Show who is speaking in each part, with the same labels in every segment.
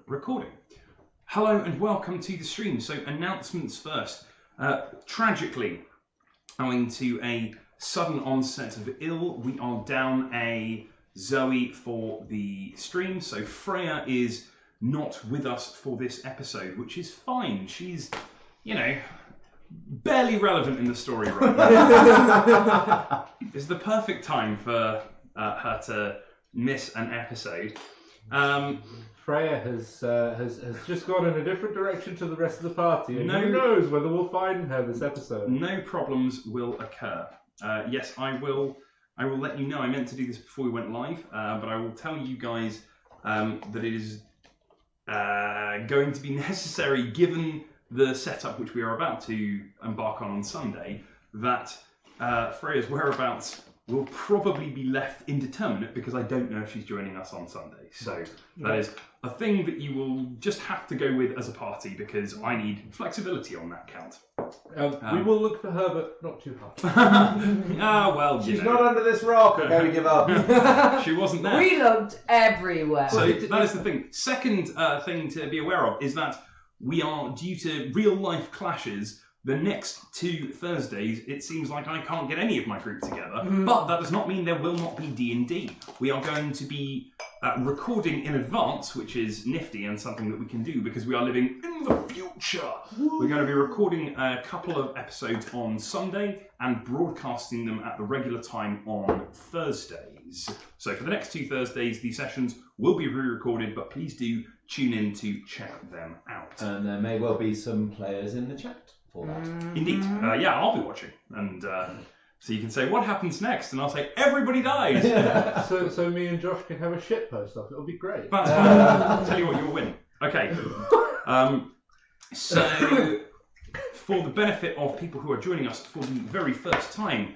Speaker 1: Recording. Hello and welcome to the stream. So announcements first. Tragically, owing to a sudden onset of ill, we are down a Zoe for the stream. So Freya is not with us for this episode, which is fine. She's, barely relevant in the story right now. It's the perfect time for her to miss an episode.
Speaker 2: Freya has just gone in a different direction to the rest of the party, and who knows whether we'll find her this episode.
Speaker 1: No problems will occur. Yes, I will let you know. I meant to do this before we went live, but I will tell you guys that it is going to be necessary, given the setup which we are about to embark on Sunday, that Freya's whereabouts will probably be left indeterminate because I don't know if she's joining us on Sunday. So that is a thing that you will just have to go with as a party because I need flexibility on that count.
Speaker 2: We will look for her, but not too hard.
Speaker 1: Well,
Speaker 3: she's not under this rock. I'm going to give up.
Speaker 1: She wasn't there.
Speaker 4: We looked everywhere.
Speaker 1: So that is the thing. Second thing to be aware of is that we are, due to real life clashes, the next 2 Thursdays, it seems like I can't get any of my group together, but that does not mean there will not be D&D. We are going to be recording in advance, which is nifty and something that we can do because we are living in the future. We're going to be recording a couple of episodes on Sunday and broadcasting them at the regular time on Thursdays. So for the next 2 Thursdays, the sessions will be re-recorded, but please do tune in to check them out.
Speaker 3: And there may well be some players in the chat. For that.
Speaker 1: Indeed. Yeah, I'll be watching. And so you can say, what happens next? And I'll say, everybody dies.
Speaker 2: So me and Josh can have a shit post off. It'll be great.
Speaker 1: That's fine. I'll tell you what, you'll win. Okay. So, for the benefit of people who are joining us for the very first time,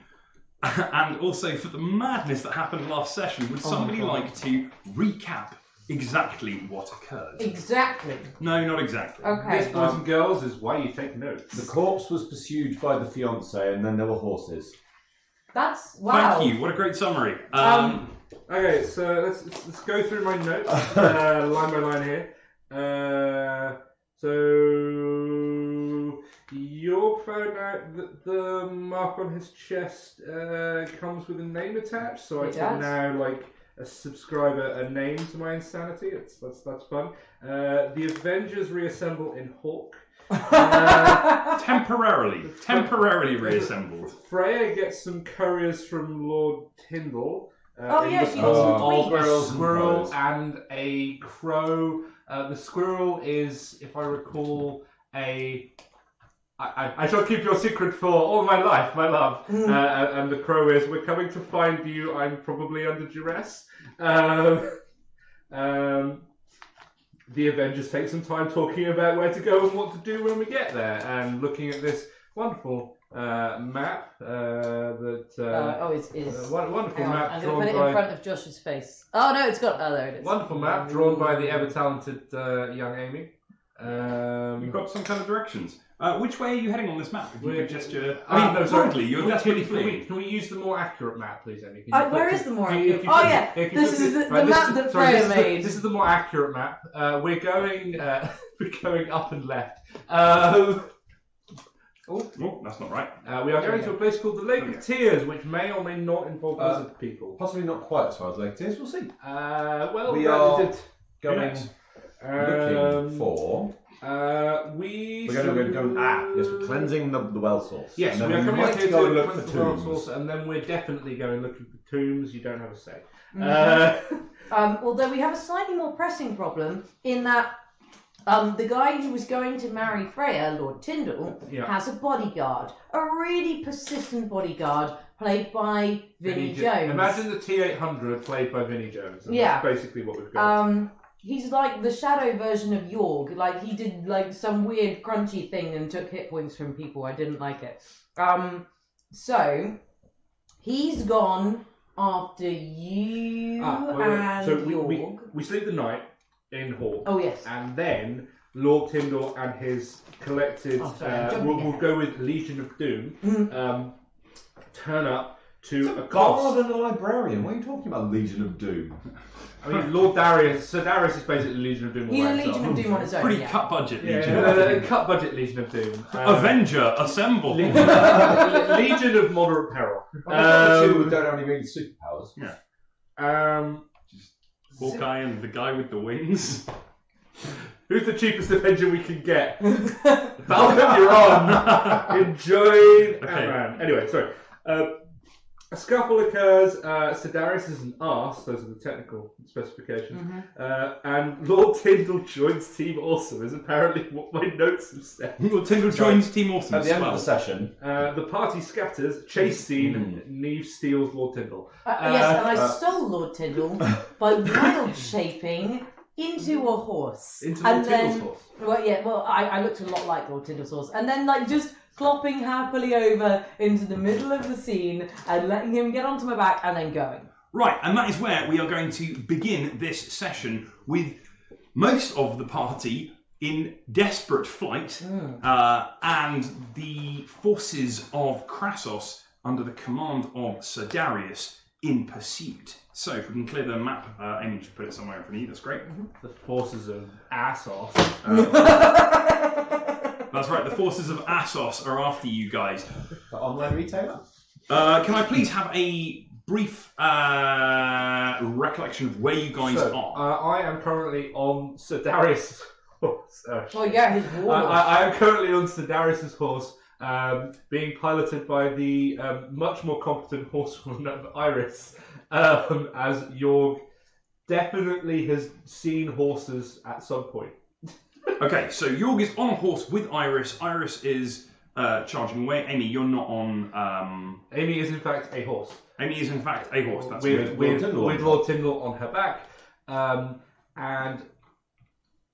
Speaker 1: and also for the madness that happened last session, would somebody like to recap exactly what occurred?
Speaker 4: Exactly.
Speaker 1: No, not exactly.
Speaker 4: Okay.
Speaker 2: This, boys and girls, is why you take notes.
Speaker 3: The corpse was pursued by the fiancé, and then there were horses.
Speaker 4: That's wow.
Speaker 1: Thank you. What a great summary.
Speaker 2: Okay, so let's go through my notes line by line here. So York found out that the mark on his chest comes with a name attached, so I can now a subscriber a name to my insanity. That's fun. The Avengers reassemble in Hawk.
Speaker 1: Temporarily reassembled.
Speaker 2: Freya gets some couriers from Lord Tyndall.
Speaker 4: She got some tweets.
Speaker 2: Squirrel and a crow. The squirrel is, if I recall, I shall keep your secret for all my life, my love. And the crow is, we're coming to find you. I'm probably under duress. The Avengers take some time talking about where to go and what to do when we get there, and looking at this wonderful map wonderful map
Speaker 4: I'm going to
Speaker 2: drawn
Speaker 4: put it
Speaker 2: by...
Speaker 4: in front of Josh's face. Oh no, it's got... Oh, there it is.
Speaker 2: Wonderful map drawn by the ever-talented young Amy.
Speaker 1: You've got some kind of directions. Which way are you heading on this map? If you could gesture... you're desperately fleeing.
Speaker 2: Can we use the more accurate map, please, Amy?
Speaker 4: Where is the more accurate? This is the map that Freya made.
Speaker 2: This is the more accurate map. We're going up and left.
Speaker 1: Oh, that's not right.
Speaker 2: We are going to a place called the Lake of Tears, which may or may not involve lizard people.
Speaker 3: Possibly not quite as far as Lake of Tears. We'll see.
Speaker 2: We are going
Speaker 3: looking for.
Speaker 2: We're
Speaker 3: going to go. Yes, we're cleansing the well source.
Speaker 2: Yes,
Speaker 3: and
Speaker 2: we are coming up here
Speaker 3: go
Speaker 2: to
Speaker 3: and look
Speaker 2: cleanse
Speaker 3: for
Speaker 2: the well
Speaker 3: tombs.
Speaker 2: source, and then we're definitely going looking for tombs. You don't have a say.
Speaker 4: Although we have a slightly more pressing problem in that the guy who was going to marry Freya, Lord Tyndall, has a bodyguard. A really persistent bodyguard played by Vinnie Jones.
Speaker 2: Imagine the T-800 played by Vinnie Jones. And
Speaker 4: Yeah.
Speaker 2: That's basically what we've got.
Speaker 4: He's like the shadow version of York. Like, he did like some weird crunchy thing and took hit points from people. I didn't like it. So he's gone after you and York.
Speaker 2: We sleep the night in Hall.
Speaker 4: Oh yes.
Speaker 2: And then Lord Tyndall and his collected, we'll go with Legion of Doom, turn up to
Speaker 3: a bard
Speaker 2: accost.
Speaker 3: and a librarian. What are you talking about, Legion of Doom?
Speaker 2: I mean, Lord Darius. So Darius is basically Legion of Doom.
Speaker 4: He's a
Speaker 2: all by
Speaker 4: Legion of
Speaker 2: himself.
Speaker 4: Doom on his own.
Speaker 1: Pretty
Speaker 4: yeah.
Speaker 1: cut budget
Speaker 2: Yeah,
Speaker 1: Legion.
Speaker 2: cut budget Legion of Doom.
Speaker 1: Avenger, assemble.
Speaker 2: Legion of moderate peril.
Speaker 3: The two don't only mean superpowers.
Speaker 1: Hawkeye and the guy with the wings.
Speaker 2: Who's the cheapest Avenger we can get? Falcon, you're on. Enjoy.
Speaker 1: Okay.
Speaker 2: Anyway, sorry. A scuffle occurs. Sidarius is an arse. Those are the technical specifications. And Lord Tyndall joins Team Awesome, is apparently what my notes have said.
Speaker 1: Lord Tyndall joins Team Awesome
Speaker 3: At
Speaker 1: as
Speaker 3: the end
Speaker 1: well.
Speaker 3: of the session,
Speaker 2: The party scatters. Chase scene. Neve steals Lord Tyndall.
Speaker 4: Yes, and I stole Lord Tyndall by wild shaping into a horse.
Speaker 2: Into
Speaker 4: and
Speaker 2: Lord
Speaker 4: then,
Speaker 2: Tyndall's horse.
Speaker 4: Well, yeah, well, I looked a lot like Lord Tyndall's horse. And then, like, just flopping happily over into the middle of the scene and letting him get onto my back and then going.
Speaker 1: Right, and that is where we are going to begin this session with most of the party in desperate flight and the forces of Krassos under the command of Sir Darius in pursuit. So if we can clear the map, Amy, just put it somewhere in front of you, that's great.
Speaker 2: The forces of Assos.
Speaker 1: That's right, the forces of Assos are after you guys.
Speaker 3: the online retailer.
Speaker 1: Can I please have a brief recollection of where you guys are?
Speaker 2: I am currently on Sir Darius' horse.
Speaker 4: Well, yeah, his war horse.
Speaker 2: I am currently on Sir Darius' horse, being piloted by the much more competent horsewoman of Iris, as Jorg definitely has seen horses at some point.
Speaker 1: Okay, so Jorg is on a horse with Iris. Iris is charging away. Amy, you're not on...
Speaker 2: Amy is in fact a horse.
Speaker 1: Amy is in fact a horse. That's
Speaker 2: With Lord Tyndall on her back. And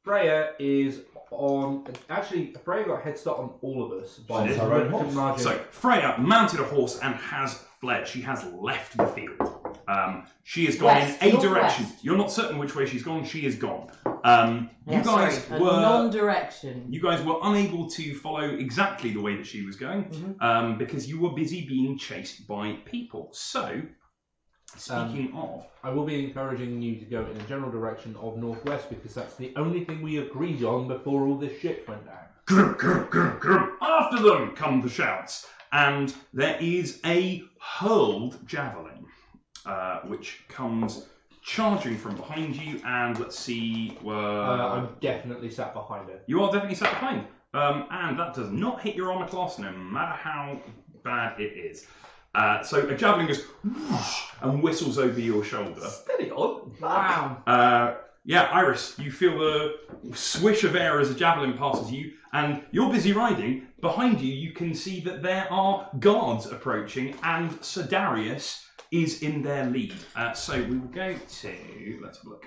Speaker 2: Freya is on... Actually, Freya got a head start on all of us.
Speaker 3: By her own horse.
Speaker 2: Margin.
Speaker 1: So, Freya mounted a horse and has fled. She has left the field. She has gone
Speaker 4: West,
Speaker 1: in a
Speaker 4: north
Speaker 1: direction.
Speaker 4: west.
Speaker 1: You're not certain which way she's gone. She is gone.
Speaker 4: Yeah,
Speaker 1: you guys
Speaker 4: sorry, a
Speaker 1: were
Speaker 4: non-direction.
Speaker 1: you guys were unable to follow exactly the way that she was going because you were busy being chased by people. So, speaking of,
Speaker 2: I will be encouraging you to go in a general direction of northwest because that's the only thing we agreed on before all this shit went down.
Speaker 1: "Grr, grr, grr, grr." After them come the shouts, and there is a hurled javelin, which comes charging from behind you, and let's see...
Speaker 2: I'm definitely sat behind it.
Speaker 1: You are definitely sat behind. And that does not hit your armor class, no matter how bad it is. So a javelin goes whoosh, and whistles over your shoulder.
Speaker 2: Steady on.
Speaker 4: Wow.
Speaker 1: Yeah, Iris, you feel the swish of air as a javelin passes you, and you're busy riding. Behind you, you can see that there are guards approaching, and Sir Darius is in their lead. So we will go to... Let's have a look.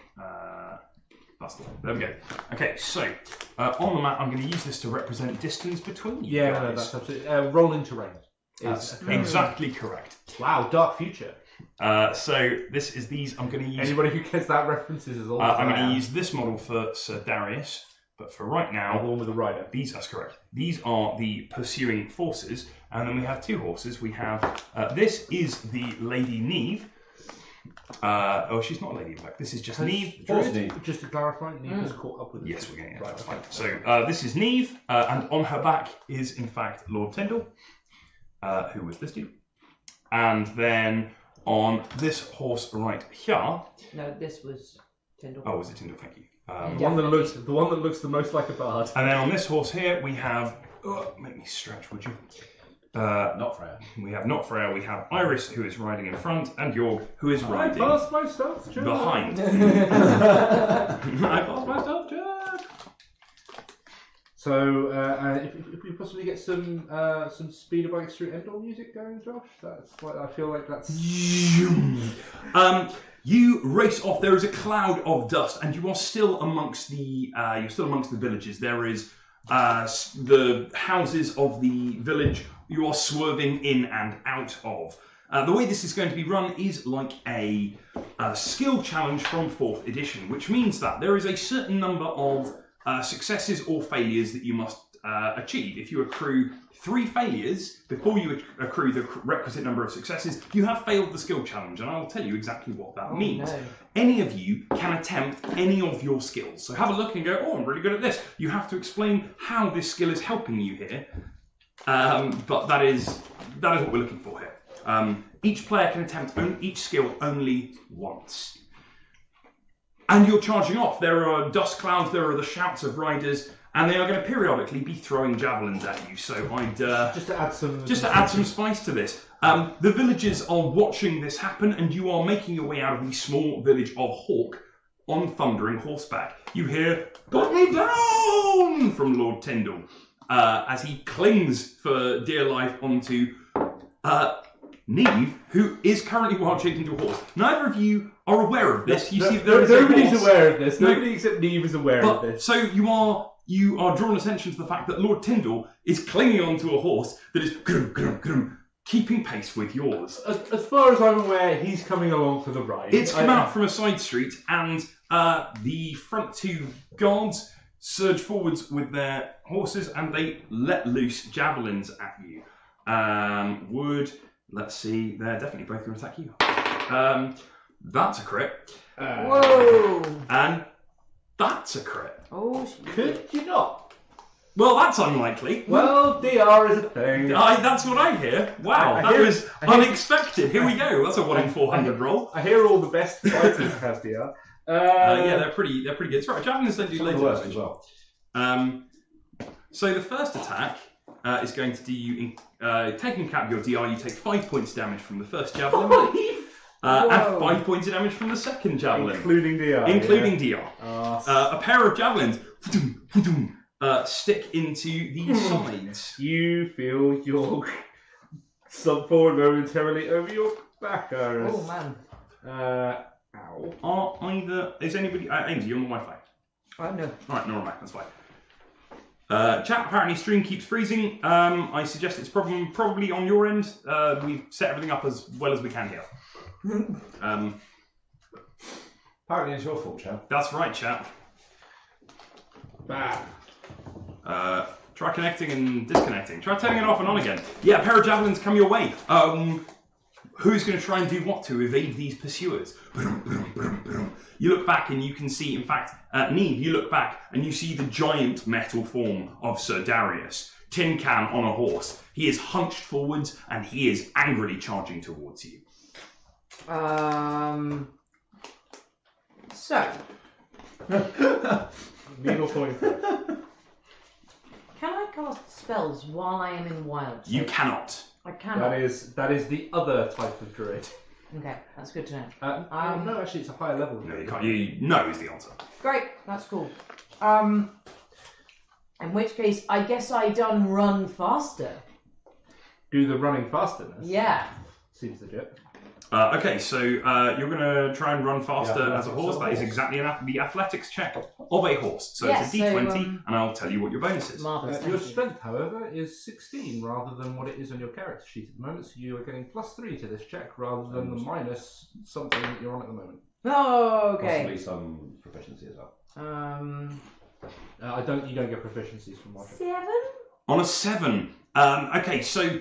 Speaker 1: That's the one. There we go. Okay, so on the map, I'm going to use this to represent distance between you
Speaker 2: Yeah,
Speaker 1: guys.
Speaker 2: no, that's absolutely... rolling terrain.
Speaker 1: That's exactly correct.
Speaker 2: Wow, Dark Future.
Speaker 1: So this is these. I'm going to use.
Speaker 2: Anybody who gets that reference is as old as
Speaker 1: I'm
Speaker 2: I
Speaker 1: going
Speaker 2: am.
Speaker 1: to use this model for Sir Darius, but for right
Speaker 2: The
Speaker 1: now,
Speaker 2: one with the rider.
Speaker 1: that's correct. These are the pursuing forces, and then we have two horses. We have this is the Lady Neve. Oh, she's not a lady. In fact, this is just Neve.
Speaker 3: Horse Neve.
Speaker 2: Just to clarify, Neve has caught up with us.
Speaker 1: Yes, we're getting it.
Speaker 2: Right,
Speaker 1: That's
Speaker 2: okay.
Speaker 1: fine. So this is Neve, and on her back is in fact Lord Tyndall, who was this dude. And then on this horse right here.
Speaker 4: No, this was Tyndall.
Speaker 1: Oh, was it Tyndall? Thank you.
Speaker 2: The one that looks the most like a bard.
Speaker 1: And then on this horse here we have. Make me stretch, would you?
Speaker 3: Not Freya.
Speaker 1: We have not Freya. We have Iris, who is riding in front, and Jorg, who is
Speaker 2: I
Speaker 1: riding
Speaker 2: passed my stealth check.
Speaker 1: behind. I passed my stealth check.
Speaker 2: So, if we possibly get some Speeder Bikes through Endor music going, Josh, that's like I feel like that's.
Speaker 1: You race off. There is a cloud of dust, and you are still amongst the villages. There is the houses of the village. You are swerving in and out of. The way this is going to be run is like a skill challenge from 4th edition, which means that there is a certain number of successes or failures that you must achieve. If you accrue 3 failures before you accrue the requisite number of successes, you have failed the skill challenge, and I'll tell you exactly what that means.
Speaker 4: No.
Speaker 1: Any of you can attempt any of your skills. So have a look and go, oh, I'm really good at this. You have to explain how this skill is helping you here. But that is what we're looking for here. Each player can attempt each skill only once. And you're charging off. There are dust clouds, there are the shouts of riders, and they are going to periodically be throwing javelins at you. So I'd just to add some spice to this. The villagers are watching this happen, and you are making your way out of the small village of Hawk on thundering horseback. You hear "Put me down" from Lord Tyndall as he clings for dear life onto Neve, who is currently wild shaped into a horse. Neither of you are aware of this.
Speaker 2: Nobody's aware of this. Nobody except Neve is aware of this.
Speaker 1: So you are drawing attention to the fact that Lord Tyndall is clinging onto a horse that is keeping pace with yours.
Speaker 2: As far as I'm aware, he's coming along for the ride.
Speaker 1: It's come out from a side street, and the front 2 guards surge forwards with their horses, and they let loose javelins at you. Let's see, they're definitely both going to attack you. That's a crit.
Speaker 4: Whoa!
Speaker 1: And that's a crit.
Speaker 4: Oh,
Speaker 3: Could you not?
Speaker 1: Well, that's unlikely.
Speaker 2: Well, DR is a thing.
Speaker 1: That's what I hear. Wow, that was unexpected. Here we go. That's a 1 in 400 roll.
Speaker 2: I hear all the best fighters have DR.
Speaker 1: Yeah, they're pretty good. It's right. Javelins don't do laser damage
Speaker 3: as well.
Speaker 1: So the first attack is going to do you, taking into account your DR, you take 5 points damage from the first javelin. And 5 points of damage from the second javelin.
Speaker 2: Including DR.
Speaker 1: Including DR. A pair of javelins stick into the sides.
Speaker 2: You feel your sub forward momentarily over your back, Iris.
Speaker 4: Oh, man.
Speaker 2: Ow.
Speaker 1: Is anybody... Ainsley, you're on the Wi-Fi.
Speaker 4: Oh, no.
Speaker 1: Alright, no, that's fine. Chat, apparently stream keeps freezing. I suggest it's probably on your end. We've set everything up as well as we can here.
Speaker 3: Apparently it's your fault, chap.
Speaker 1: That's right, chat.
Speaker 2: Bad.
Speaker 1: Try connecting and disconnecting. Try turning it off and on again. Yeah, a pair of javelins come your way. Who's going to try and do what to evade these pursuers? You look back and you can see, in fact, Neve, you look back and you see the giant metal form of Sir Darius. Tin can on a horse. He is hunched forwards and he is angrily charging towards you.
Speaker 4: So.
Speaker 2: Needle point.
Speaker 4: Can I cast spells while I am in wild shape?
Speaker 1: You cannot.
Speaker 4: I cannot.
Speaker 2: That is the other type of druid.
Speaker 4: Okay, that's good to know.
Speaker 2: No, actually, it's a higher level.
Speaker 1: No, you can't. No is the answer.
Speaker 4: Great, that's cool. In which case, I guess I done run faster.
Speaker 2: Do the running fasterness?
Speaker 4: Yeah.
Speaker 2: Seems legit.
Speaker 1: Okay, so you're going to try and run faster as a horse. That is exactly the athletics check of a horse. So it's a D20, and I'll tell you what your bonus is.
Speaker 4: Marvelous.
Speaker 2: Your strength, however, is 16 rather than what it is on your character sheet at the moment. So you are getting +3 to this check rather than the minus something that you're on at the moment.
Speaker 4: Oh, okay.
Speaker 3: Possibly some proficiency as well.
Speaker 2: You don't get proficiencies from my check.
Speaker 4: 7?
Speaker 1: On a 7. Okay, so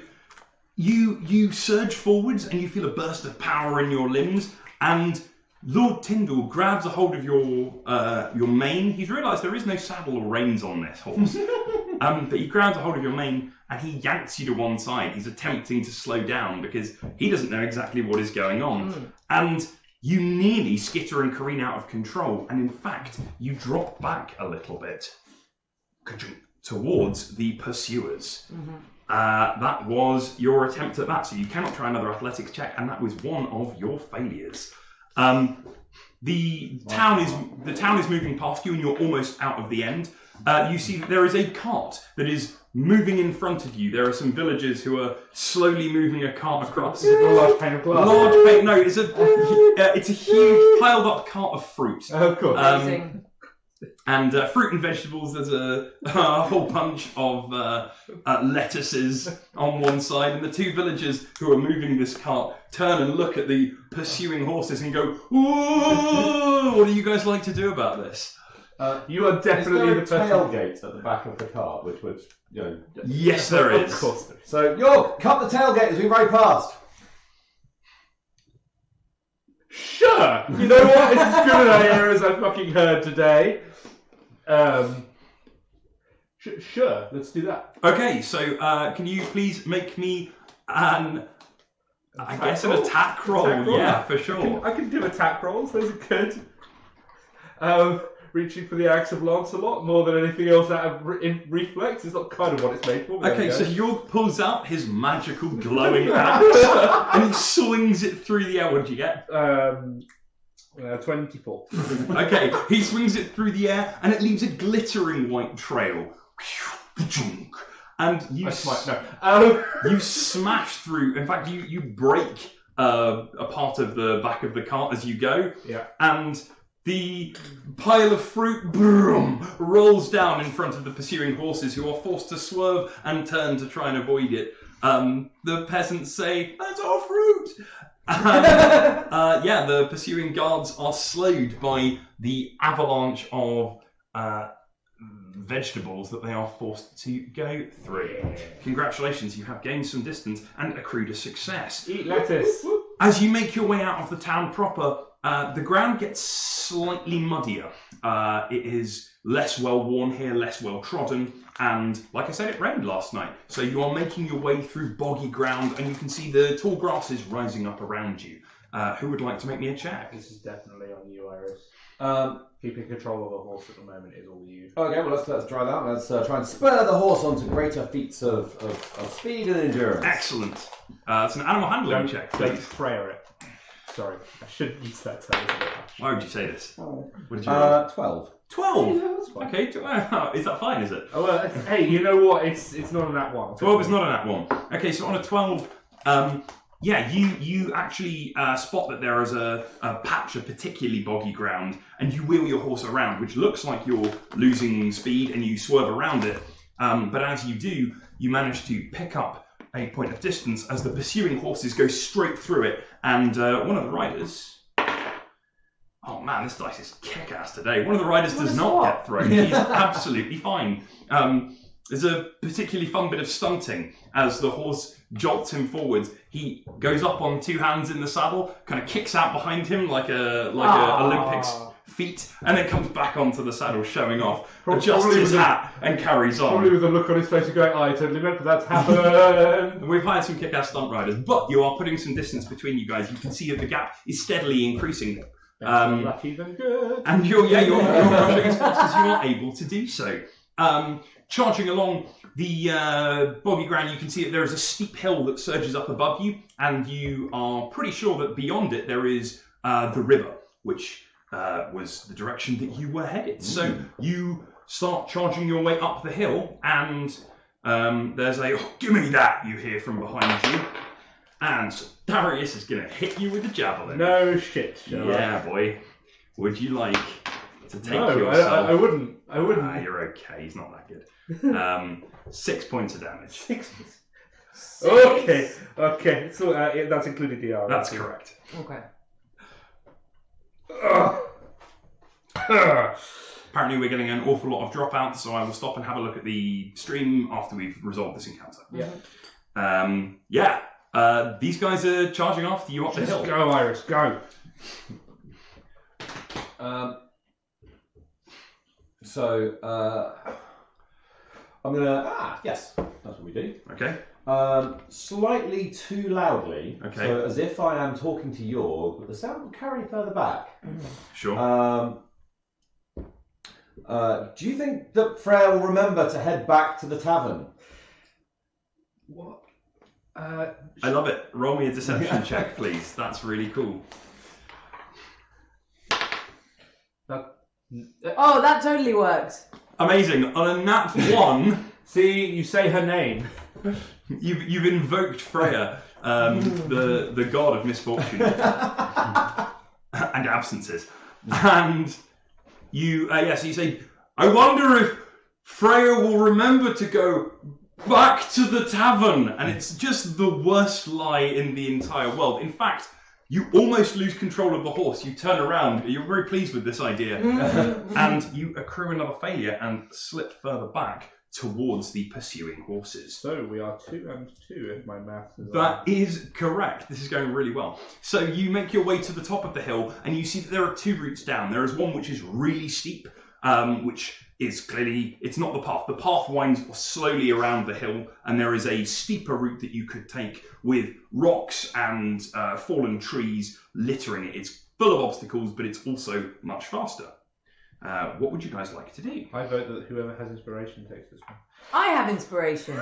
Speaker 1: you surge forwards and you feel a burst of power in your limbs, and Lord Tyndall grabs a hold of your mane. He's realised there is no saddle or reins on this horse, but he grabs a hold of your mane and he yanks you to one side. He's attempting to slow down because he doesn't know exactly what is going on, and you nearly skitter and careen out of control, and in fact you drop back a little bit towards the pursuers. That was your attempt at that, so you cannot try another athletics check, and that was one of your failures. The town is moving past you, and you're almost out of the end. You see that there is a cart that is moving in front of you. There are some villagers who are slowly moving a cart across.
Speaker 2: Is it a large pane of glass?
Speaker 1: No, it's a huge piled up cart of fruit.
Speaker 2: Oh, cool.
Speaker 4: Amazing.
Speaker 1: And fruit and vegetables. There's a whole bunch of lettuces on one side, and the two villagers who are moving this cart turn and look at the pursuing horses and go, "Ooh, what do you guys like to do about this?"
Speaker 2: You are definitely the
Speaker 3: is there a
Speaker 2: person.
Speaker 3: tailgate at the back of the car, which would,
Speaker 1: Yes, there
Speaker 2: Of
Speaker 1: is.
Speaker 2: course there is.
Speaker 3: So, York, cut the tailgate as we ride past.
Speaker 2: Sure. You know what? It's as good an idea as I've fucking heard today. Sure. Let's do that.
Speaker 1: Okay, so can you please make me an attack roll?
Speaker 2: Attack roll?
Speaker 1: Yeah, for sure.
Speaker 2: I can do attack rolls. Those are good. Reaching for the axe of Lancelot more than anything else out of reflex is not kind of what it's made for. but
Speaker 1: Okay,
Speaker 2: there
Speaker 1: so
Speaker 2: we
Speaker 1: York pulls out his magical glowing axe and he swings it through the air. What did you get?
Speaker 2: go. 24.
Speaker 1: Okay, he swings it through the air and it leaves a glittering white trail. And you
Speaker 2: I smite. No.
Speaker 1: you smash through. In fact, you break a part of the back of the cart as you go.
Speaker 2: Yeah.
Speaker 1: And the pile of fruit rolls down in front of the pursuing horses, who are forced to swerve and turn to try and avoid it. The peasants say, "That's our fruit!" And, the pursuing guards are slowed by the avalanche of vegetables that they are forced to go through. Congratulations, you have gained some distance and accrued a success.
Speaker 2: Eat lettuce.
Speaker 1: As you make your way out of the town proper, the ground gets slightly muddier. It is less well worn here, less well trodden, and like I said, it rained last night. So you are making your way through boggy ground, and you can see the tall grasses rising up around you. Who would like to make me a check?
Speaker 2: This is definitely on you, Iris. Keeping control of a horse at the moment is all you.
Speaker 3: Okay, well, let's try that. Let's try and spur the horse onto greater feats of speed and endurance.
Speaker 1: Excellent. It's an animal handling check,
Speaker 2: Don't
Speaker 1: please.
Speaker 2: Freya it. Sorry, I shouldn't use that term.
Speaker 1: Why would you say this?
Speaker 3: Oh.
Speaker 1: What did you roll?
Speaker 3: 12.
Speaker 1: 12!
Speaker 3: Yeah, that's fine.
Speaker 1: Okay, is that fine, is it?
Speaker 2: Oh, well, hey, you know what? It's not on that one.
Speaker 1: 12 is not on that one. Okay, so on a 12, you actually spot that there is a patch of particularly boggy ground, and you wheel your horse around, which looks like you're losing speed, and you swerve around it. But as you do, you manage to pick up a point of distance as the pursuing horses go straight through it, and one of the riders... Oh man, this dice is kick-ass today. One of the riders does not get thrown. He's absolutely fine. There's a particularly fun bit of stunting as the horse jolts him forwards. He goes up on two hands in the saddle, kind of kicks out behind him like a Olympics feat, and then comes back onto the saddle, showing off, adjusts his hat, and carries on.
Speaker 2: Probably with a look on his face, going, "I totally meant for that to happen."
Speaker 1: We've hired some kick-ass stunt riders, but you are putting some distance between you guys. You can see that the gap is steadily increasing.
Speaker 2: Lucky than good.
Speaker 1: And you're rushing as fast as you are able to do so. Charging along the boggy ground, you can see that there is a steep hill that surges up above you, and you are pretty sure that beyond it there is the river, which was the direction that you were headed. So you start charging your way up the hill, and there's a "Give me that!" you hear from behind you. And Darius is going to hit you with a javelin.
Speaker 2: No shit, Sherlock.
Speaker 1: Yeah, boy. Would you like to take
Speaker 2: No,
Speaker 1: yourself?
Speaker 2: I wouldn't.
Speaker 1: You're okay. He's not that good. 6 points of damage.
Speaker 2: 6. Okay. So that's including the R.
Speaker 1: That's correct.
Speaker 4: Okay.
Speaker 1: Apparently we're getting an awful lot of dropouts, so I will stop and have a look at the stream after we've resolved this encounter.
Speaker 2: Yeah.
Speaker 1: These guys are charging after you up the hill.
Speaker 2: Go, Iris, go.
Speaker 3: I'm gonna. Yes, that's what we do.
Speaker 1: Okay.
Speaker 3: Slightly too loudly.
Speaker 1: Okay.
Speaker 3: So as if I am talking to Jorg, but the sound will carry further back.
Speaker 1: Sure.
Speaker 3: Do you think that Freya will remember to head back to the tavern?
Speaker 2: What?
Speaker 1: I love it. Roll me a deception check, please. That's really cool.
Speaker 4: Oh, that totally works.
Speaker 1: Amazing. On a nat 1,
Speaker 2: See, you say her name.
Speaker 1: you've invoked Freya, the god of misfortune and absences, and you so you say, "I wonder if Freya will remember to go back to the tavern," and it's just the worst lie in the entire world. In fact, You almost lose control of the horse. You turn around. You're very pleased with this idea. And you accrue another failure and slip further back towards the pursuing horses.
Speaker 2: So we are 2 and 2 if my maths is
Speaker 1: That is correct. This is going really well. So you make your way to the top of the hill and you see that there are 2 routes down. There is one which is really steep, which is clearly, it's not the path. The path winds slowly around the hill, and there is a steeper route that you could take with rocks and fallen trees littering it. It's full of obstacles, but it's also much faster. What would you guys like to do?
Speaker 2: I vote that whoever has inspiration takes this one.
Speaker 4: I have inspiration.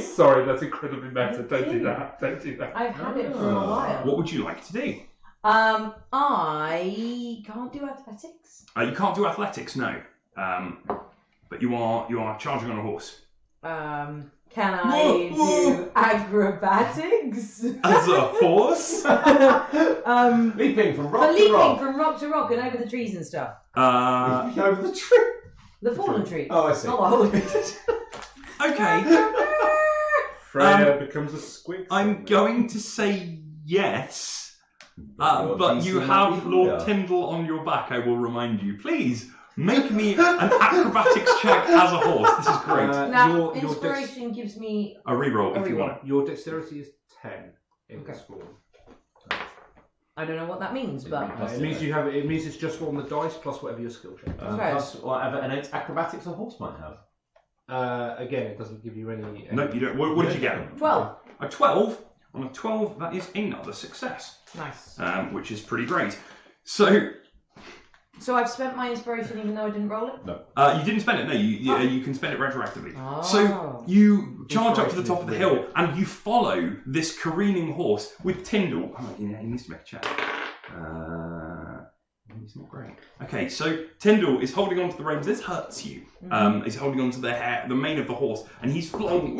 Speaker 2: Sorry, that's incredibly meta. Don't do that. Don't do that.
Speaker 4: I've had it for a while.
Speaker 1: What would you like to do?
Speaker 4: I can't do athletics.
Speaker 1: You can't do athletics, no. But you are charging on a horse.
Speaker 4: Can I do acrobatics?
Speaker 1: As a horse?
Speaker 3: Leaping from
Speaker 4: For
Speaker 3: rock to
Speaker 4: leaping
Speaker 3: rock.
Speaker 4: from rock to rock and over the trees and stuff.
Speaker 3: Over the tree.
Speaker 4: The fallen trees.
Speaker 3: Oh, I see.
Speaker 4: Not the whole
Speaker 1: Okay.
Speaker 2: Freya becomes a squig.
Speaker 1: I'm going to say yes. But you have Lord Tyndall on your back, I will remind you. Please, make me an acrobatics check as a horse. This is great.
Speaker 4: Now, inspiration gives me
Speaker 1: a reroll if you want it.
Speaker 2: Your dexterity is 10 in this form.
Speaker 4: I don't know what that means, but
Speaker 2: It means you have. It means it's just on the dice plus whatever your skill check.
Speaker 3: Plus whatever innate acrobatics a horse might have.
Speaker 2: Again, it doesn't give you any.
Speaker 1: No, you don't. What did you get?
Speaker 4: 12.
Speaker 1: A 12. On a 12, that is another success.
Speaker 4: Nice.
Speaker 1: Which is pretty great. So
Speaker 4: I've spent my inspiration even though I didn't roll it?
Speaker 3: No.
Speaker 1: you didn't spend it, no. You can spend it retroactively.
Speaker 4: Oh.
Speaker 1: So you charge up to the top of the hill and you follow this careening horse with Tyndall. Oh, yeah, he needs to make a check. He's not great. Okay, so Tyndall is holding onto the reins. This hurts you. He's holding onto the mane of the horse, and he's flung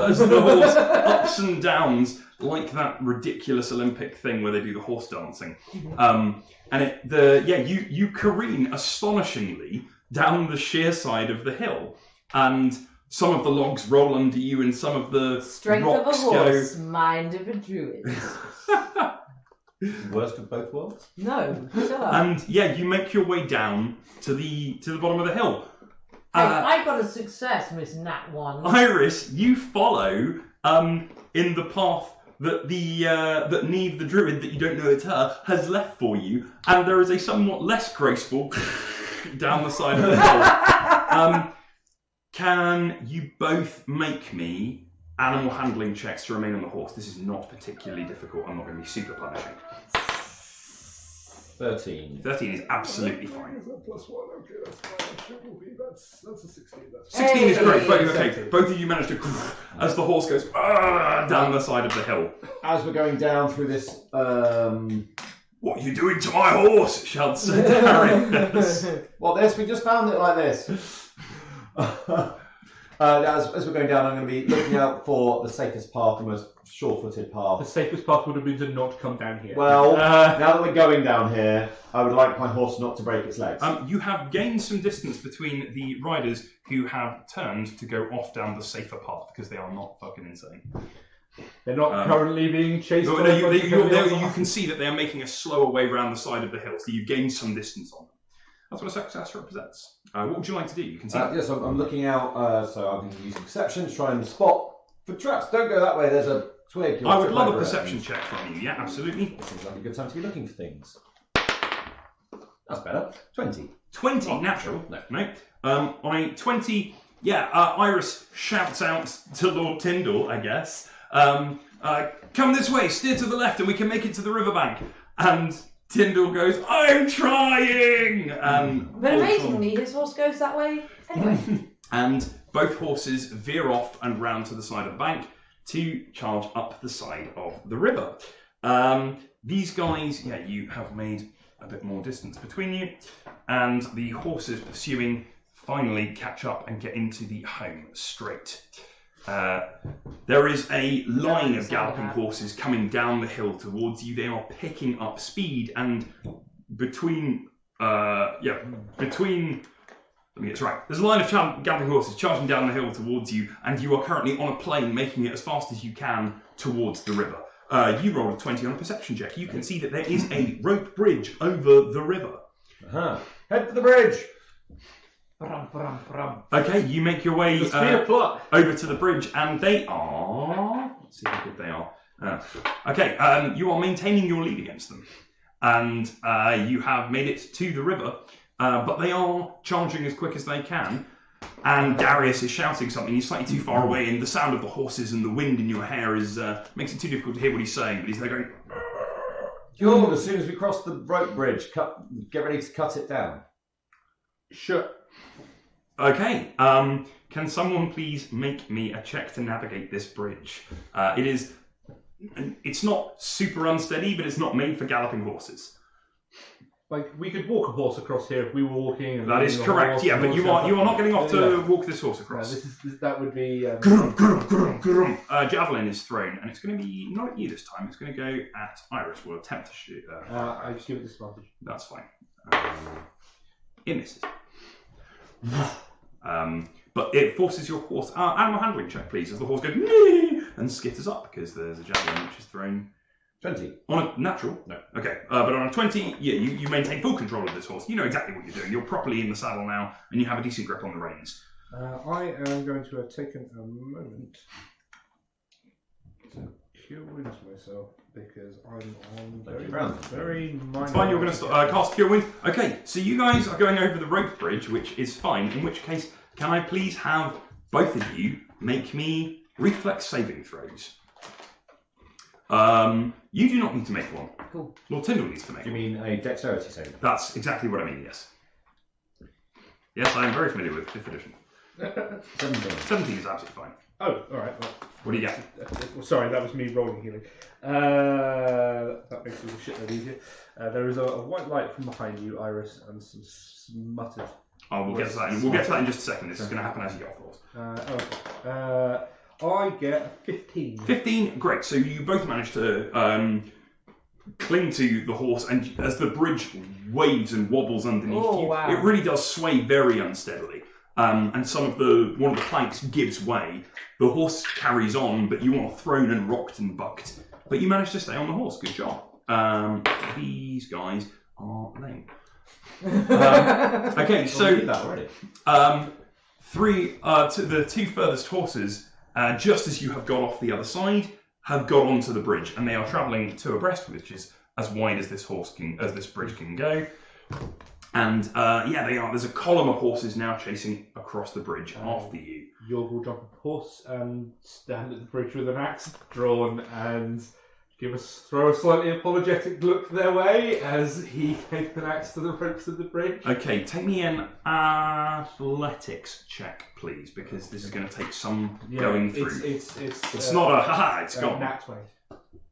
Speaker 1: as the horse ups and downs like that ridiculous Olympic thing where they do the horse dancing. You careen astonishingly down the sheer side of the hill, and some of the logs roll under you, and some of the
Speaker 4: Strength
Speaker 1: rocks
Speaker 4: of a horse, mind of a druid.
Speaker 3: Worst of both worlds.
Speaker 4: No, shut up.
Speaker 1: And you make your way down to the bottom of the hill.
Speaker 4: Hey, I got a success, Miss Nat 1.
Speaker 1: Iris, you follow in the path that that Neve the druid, that you don't know it's her, has left for you, and there is a somewhat less graceful down the side of the hill. Can you both make me animal handling checks to remain on the horse? This is not particularly difficult. I'm not going to be super punishing.
Speaker 3: 13.
Speaker 1: 13 is absolutely fine.
Speaker 2: Is that +1? Okay, that's fine. That's a 16. That's
Speaker 1: 16 is great.
Speaker 2: Hey.
Speaker 1: Okay, both of you manage to, as the horse goes down the side of the hill.
Speaker 3: As we're going down through this,
Speaker 1: What are you doing to my horse? Shouts Darius.
Speaker 3: well, we just found it like this. As we're going down, I'm going to be looking out for the safest path, the most sure-footed
Speaker 2: The
Speaker 3: path.
Speaker 2: safest path would have been to not come down here.
Speaker 3: Well, now that we're going down here, I would like my horse not to break its legs.
Speaker 1: You have gained some distance between the riders who have turned to go off down the safer path because they are not fucking insane.
Speaker 2: They're not currently being chased.
Speaker 1: You can see that they are making a slower way around the side of the hill, so you've gained some distance on them. That's what a success represents. What would you like to do? You can see.
Speaker 3: Yes, I'm looking out, so I'm going to use perception to try and spot for traps. Don't go that way, there's a twig.
Speaker 1: I would love a perception check from you, yeah, absolutely.
Speaker 3: Seems like a good time to be looking for things. That's better. 20.
Speaker 1: 20, natural. No. On a 20, Iris shouts out to Lord Tyndall, I guess. Come this way, steer to the left, and we can make it to the riverbank. And Tyndall goes, I'm trying!
Speaker 4: But amazingly, his horse goes that way anyway.
Speaker 1: And both horses veer off and round to the side of the bank to charge up the side of the river. These guys, you have made a bit more distance between you, and the horses pursuing finally catch up and get into the home straight. There is a line of galloping horses coming down the hill towards you. They are picking up speed, and between let me get this right. There's a line of galloping horses charging down the hill towards you, and you are currently on a plane, making it as fast as you can towards the river. You roll a 20 on a perception check. You can see that there is a rope bridge over the river.
Speaker 3: Head for the bridge.
Speaker 1: Okay, you make your way
Speaker 2: The speed of plot.
Speaker 1: over to the bridge, and they are... Let's see how good they are. You are maintaining your lead against them. And you have made it to the river, but they are charging as quick as they can. And Darius is shouting something. He's slightly too far away, and the sound of the horses and the wind in your hair makes it too difficult to hear what he's saying. But he's there going...
Speaker 3: Jorg, as soon as we cross the rope bridge, get ready to cut it down.
Speaker 2: Sure.
Speaker 1: Okay, can someone please make me a check to navigate this bridge? It's not super unsteady, but it's not made for galloping horses.
Speaker 2: Like, we could walk a horse across here if we were walking. And
Speaker 1: That is correct, yeah, but you are not getting off to walk this horse across.
Speaker 2: That would be...
Speaker 1: Javelin is thrown, and it's going to be not at you this time, it's going to go at Iris. We'll attempt to shoot.
Speaker 2: I just give it disadvantage.
Speaker 1: That's fine. It misses. But it forces your horse. Animal handling check, please, as the horse goes and skitters up because there's a javelin which is thrown.
Speaker 3: 20.
Speaker 1: On a natural? No. Okay. But on a 20, yeah, you maintain full control of this horse. You know exactly what you're doing. You're properly in the saddle now, and you have a decent grip on the reins.
Speaker 2: I am going to have taken a moment to cure wounds myself because I'm on very minor.
Speaker 1: It's fine, you're going to cast Cure Wounds. Okay, so you guys are going over the rope bridge, which is fine, in which case, can I please have both of you make me reflex saving throws? You do not need to make one.
Speaker 4: Cool.
Speaker 1: Lord Tyndall needs to make
Speaker 3: Do you
Speaker 1: one.
Speaker 3: mean a dexterity saving?
Speaker 1: That's exactly what I mean, yes. Yes, I am very familiar with 5th edition.
Speaker 3: 17.
Speaker 1: 17 is absolutely fine.
Speaker 2: Oh, alright. Well,
Speaker 1: What do you get?
Speaker 2: sorry, that was me rolling healing. That makes it a shitload easier. There is a white light from behind you, Iris, and some muttered.
Speaker 1: Oh, we'll get to that. We'll get to that in just a second. This is going to happen as you get off the horse.
Speaker 2: I get 15.
Speaker 1: 15, great. So you both manage to cling to the horse, and as the bridge waves and wobbles underneath you,
Speaker 4: wow.
Speaker 1: it really does sway very unsteadily. And one of the planks gives way. The horse carries on, but you are thrown and rocked and bucked. But you manage to stay on the horse. Good job. These guys are lame. Okay, so
Speaker 3: that already.
Speaker 1: the two furthest horses, just as you have got off the other side, have got onto the bridge, and they are travelling two abreast, which is as wide as this bridge can go. And they are. There's a column of horses now chasing across the bridge after you.
Speaker 2: Jorg will jump off the horse and stand at the bridge with an axe drawn and throw a slightly apologetic look their way as he takes an axe to the ropes of the bridge.
Speaker 1: Okay, take me an athletics check, please, because this is going to take some going through. It's not a haha. It's gone.
Speaker 2: Nat 20.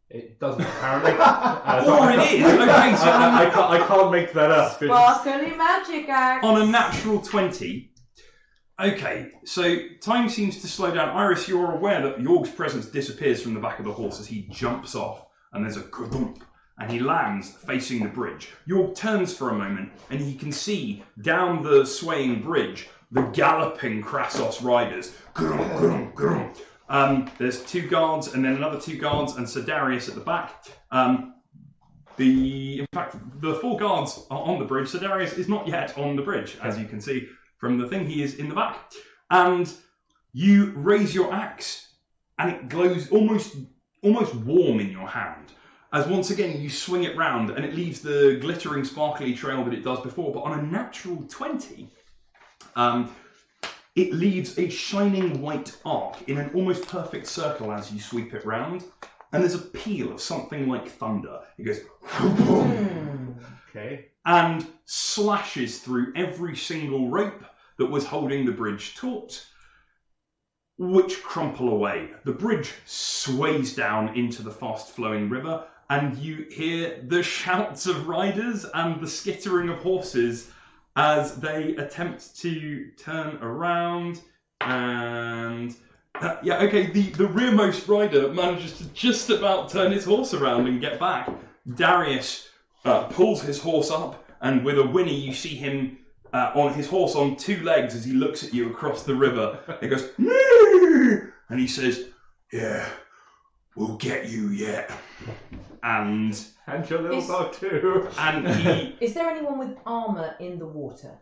Speaker 2: It doesn't apparently.
Speaker 1: Or it is. Okay, so
Speaker 2: I can't make that up.
Speaker 4: Sparkly magic axe.
Speaker 1: on a natural 20. Okay, so time seems to slow down. Iris, you're aware that Jorg's presence disappears from the back of the horse as he jumps off, and there's a ka-thump, and he lands facing the bridge. Jorg turns for a moment, and he can see down the swaying bridge the galloping Krasos riders. There's 2 guards, and then another 2 guards, and Sir Darius at the back. In fact, the 4 guards are on the bridge. Sir Darius is not yet on the bridge, as you can see from the thing. He is in the back. And you raise your axe, and it glows almost warm in your hand. As once again you swing it round, and it leaves the glittering, sparkly trail that it does before. But on a natural 20, it leaves a shining white arc in an almost perfect circle as you sweep it round. And there's a peal of something like thunder. It goes...
Speaker 2: Okay.
Speaker 1: And slashes through every single rope that was holding the bridge taut, which crumple away. The bridge sways down into the fast-flowing river, and you hear the shouts of riders and the skittering of horses as they attempt to turn around. And the rearmost rider manages to just about turn his horse around and get back. Darius pulls his horse up, and with a whinny you see him on his horse on 2 legs as he looks at you across the river. He goes, "Nee!" And he says, "Yeah, we'll get you yet. And
Speaker 2: your little dog too.
Speaker 1: And he...
Speaker 4: Is there anyone with armour in the water?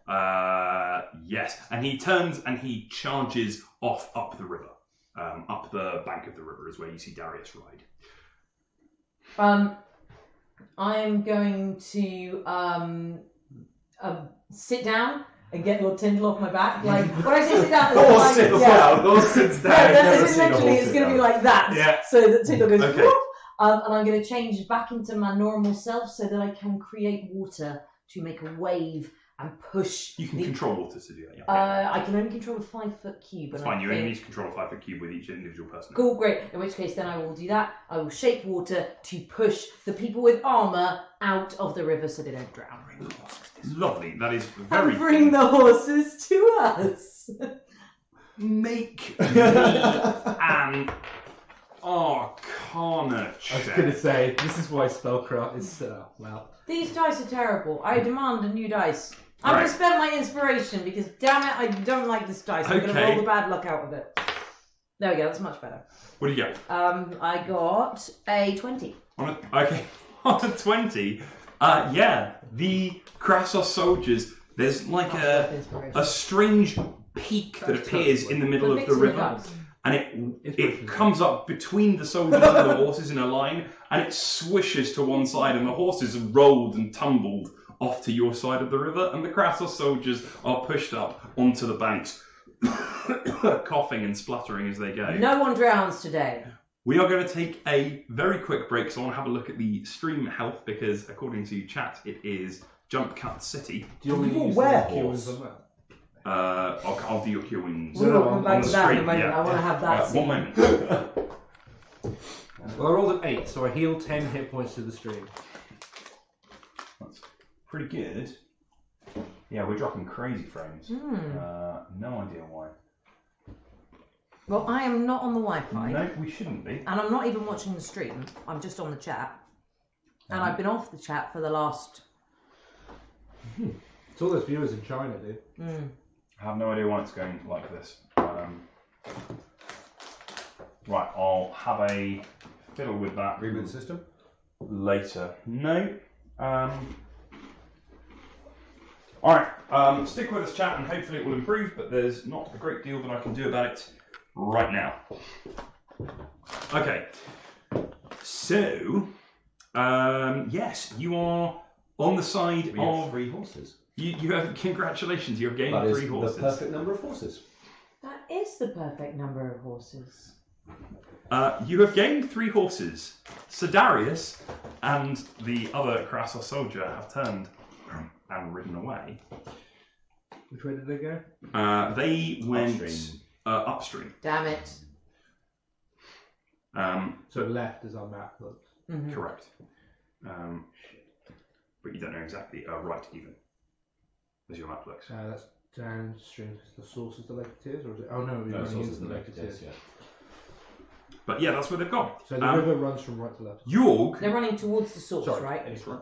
Speaker 1: Yes. And he turns and he charges off up the river. Up the bank of the river is where you see Darius ride.
Speaker 4: I'm going to sit down and get Lord Tyndall off my back. Like, when I say sit down, it's
Speaker 3: Horse sits down. Horse sits down.
Speaker 4: Literally, it's going to be like that.
Speaker 1: Yeah.
Speaker 4: So that Tyndall goes,
Speaker 1: Okay.
Speaker 4: whoop, and I'm going to change back into my normal self so that I can create water to make a wave and push.
Speaker 1: You can control water to do that, yeah.
Speaker 4: I can only control a 5-foot cube.
Speaker 1: It's fine, you only need to control a 5-foot cube with each individual person.
Speaker 4: Cool, great. In which case, then I will do that. I will shape water to push the people with armour out of the river so they don't drown.
Speaker 1: Lovely, that is very...
Speaker 4: And bring the horses to us.
Speaker 1: Make me an Arcana check.
Speaker 2: I was going to say, this is why Spellcraft is well.
Speaker 4: These dice are terrible. I demand a new dice. I'm going
Speaker 1: Right.
Speaker 4: to spend my inspiration because, damn it, I don't like this dice. I'm going to
Speaker 1: Okay.
Speaker 4: roll the bad luck out of it. There we go, that's much better.
Speaker 1: What do you get?
Speaker 4: I got a 20.
Speaker 1: On a 20. Yeah, the Krassos soldiers, there's like a strange peak that appears in the middle of the river. And it comes up between the soldiers and the horses in a line, and it swishes to one side, and the horses are rolled and tumbled off to your side of the river, and the Krassos soldiers are pushed up onto the banks, coughing and spluttering as they go.
Speaker 4: No one drowns today.
Speaker 1: We are going to take a very quick break, so I want to have a look at the stream health, because according to chat, it is Jump Cut City.
Speaker 2: Do you want me to use
Speaker 3: werewolves?
Speaker 2: on that?
Speaker 1: I'll do your cure wounds.
Speaker 4: We'll come
Speaker 1: on
Speaker 4: back
Speaker 1: the
Speaker 4: to that in a
Speaker 1: stream,
Speaker 4: moment.
Speaker 1: yeah.
Speaker 4: I want to have that scene.
Speaker 1: 1 moment.
Speaker 2: Well, I rolled an 8, so I heal 10 hit points to the stream.
Speaker 1: That's pretty good. Yeah, we're dropping crazy frames. No idea why.
Speaker 4: Well, I am not on the Wi-Fi.
Speaker 1: No, we shouldn't be.
Speaker 4: And I'm not even watching the stream. I'm just on the chat. And I've been off the chat for the last...
Speaker 2: It's all those viewers in China, dude.
Speaker 1: I have no idea why it's going like this. Right, I'll have a fiddle with that
Speaker 3: Reboot system?
Speaker 1: later. No. Alright, stick with us, chat, and hopefully it will improve, but there's not a great deal that I can do about it right now. Okay. So, yes, you are on the side
Speaker 3: We have
Speaker 1: of...
Speaker 3: 3 horses.
Speaker 1: You have, congratulations, you have gained
Speaker 3: That is
Speaker 1: 3 horses.
Speaker 3: the perfect number of horses.
Speaker 4: That is the perfect number of horses.
Speaker 1: You have gained 3 horses. Sedarius and the other Krassos soldier have turned and ridden away.
Speaker 2: Which way did they go?
Speaker 1: They went
Speaker 3: Upstream.
Speaker 1: Upstream.
Speaker 4: Damn it.
Speaker 2: So left as our map looks.
Speaker 1: Correct. But you don't know exactly right even, as your map looks.
Speaker 2: That's downstream because the source is the Lake of Tears, or is it? Oh no, we're
Speaker 3: No,
Speaker 2: running
Speaker 3: source
Speaker 2: into
Speaker 3: is
Speaker 2: the
Speaker 3: the
Speaker 2: Lake of Tears.
Speaker 3: yeah.
Speaker 1: But yeah, that's where they've gone.
Speaker 2: So the river runs from right to left.
Speaker 1: York.
Speaker 4: They're running towards the source,
Speaker 2: Sorry.
Speaker 4: right?
Speaker 1: That's right.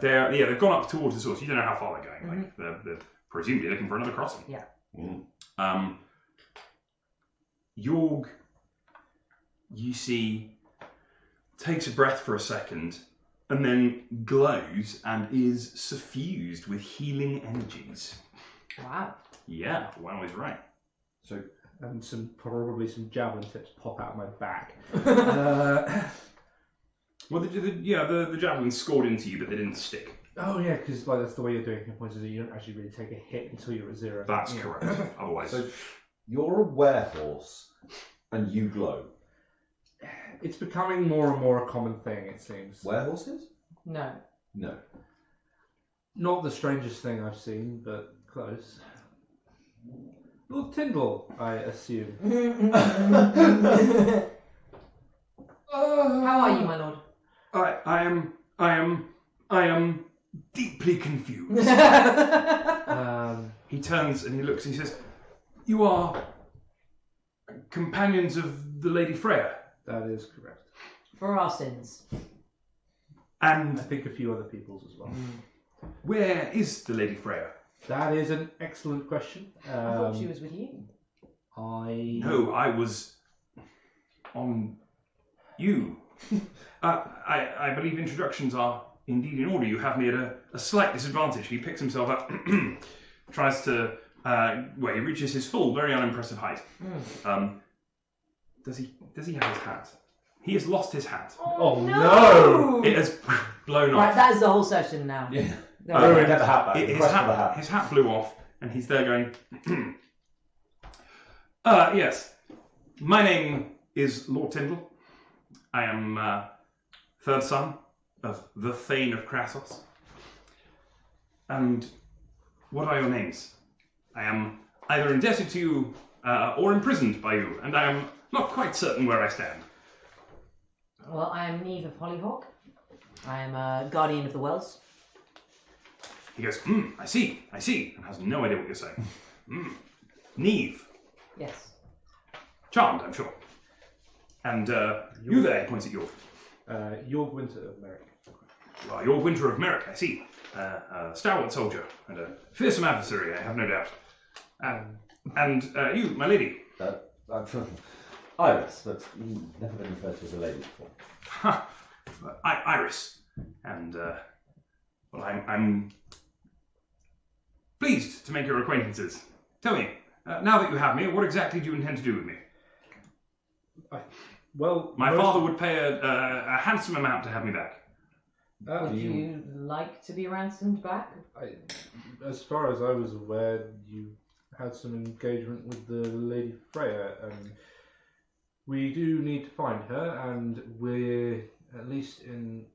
Speaker 1: They've gone up towards the source. You don't know how far they're going. Like they're presumably looking for another crossing.
Speaker 4: Yeah.
Speaker 1: Yorg, you see, takes a breath for a second, and then glows and is suffused with healing energies.
Speaker 4: Wow.
Speaker 1: Yeah, wow is right.
Speaker 2: So and probably some javelin tips pop out of my back.
Speaker 1: Well, the javelin scored into you, but they didn't stick.
Speaker 2: Oh yeah, because that's the way you're doing hit points. Is that you don't actually really take a hit until you're at 0.
Speaker 1: That's correct. Otherwise,
Speaker 3: So you're a werehorse and you glow.
Speaker 2: It's becoming more and more a common thing. It seems.
Speaker 3: Werehorses?
Speaker 4: No.
Speaker 3: No.
Speaker 2: Not the strangest thing I've seen, but close. Lord Tyndall, I assume.
Speaker 4: How are you, my lord?
Speaker 1: I am deeply confused. He turns and he looks and he says, "You are companions of the Lady Freya."
Speaker 2: That is correct.
Speaker 4: For our sins.
Speaker 1: And
Speaker 2: I think a few other people's as well.
Speaker 1: where is the Lady Freya?
Speaker 2: That is an excellent question.
Speaker 4: I thought she was with you.
Speaker 1: No, I was on You. I believe introductions are indeed in order. You have me at a slight disadvantage. He picks himself up, tries to, he reaches his full, very unimpressive height. Does he have his hat? He has lost his hat.
Speaker 2: Oh no!
Speaker 1: It has blown off.
Speaker 4: Right, that is the whole session now.
Speaker 3: Yeah.
Speaker 4: No.
Speaker 3: Get the hat back.
Speaker 1: His hat flew off, and he's there going, yes. My name is Lord Tyndall. I am third son of the Thane of Crassos. And what are your names? I am either indebted to you or imprisoned by you, and I am not quite certain where I stand.
Speaker 4: Well, I am Neve of Hollyhock. I am a guardian of the wells.
Speaker 1: He goes, I see, and has no idea what you're saying. Neve.
Speaker 4: Yes.
Speaker 1: Charmed, I'm sure. And you there, he points at York.
Speaker 2: York Winter of Merrick.
Speaker 1: You are York Winter of Merrick, I see. A stalwart soldier and a fearsome adversary, I have no doubt. And you, my lady.
Speaker 3: I'm Iris, but never been referred to as a lady before.
Speaker 1: Iris. And, I'm pleased to make your acquaintances. Tell me, now that you have me, what exactly do you intend to do with me? My father would pay a handsome amount to have me back.
Speaker 4: Would you like to be ransomed back?
Speaker 2: As far as I was aware, you had some engagement with the Lady Freya, and we do need to find her, and we're at least in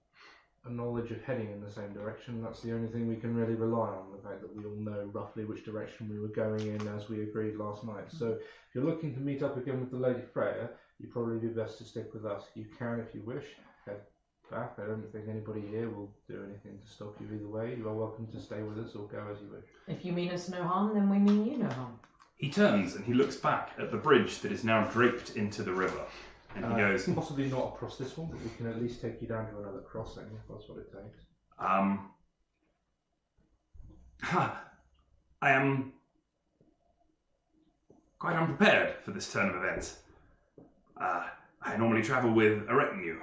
Speaker 2: a knowledge of heading in the same direction. That's the only thing we can really rely on, the fact that we all know roughly which direction we were going in as we agreed last night. So if you're looking to meet up again with the Lady Freya, you probably do best to stick with us. You can, if you wish, head back. I don't think anybody here will do anything to stop you either way. You are welcome to stay with us or go as you wish.
Speaker 4: If you mean us no harm, then we mean you no harm.
Speaker 1: He turns and he looks back at the bridge that is now draped into the river. And he goes,
Speaker 2: possibly not across this one, but we can at least take you down to another crossing if that's what it takes.
Speaker 1: I am quite unprepared for this turn of events. I normally travel with a retinue.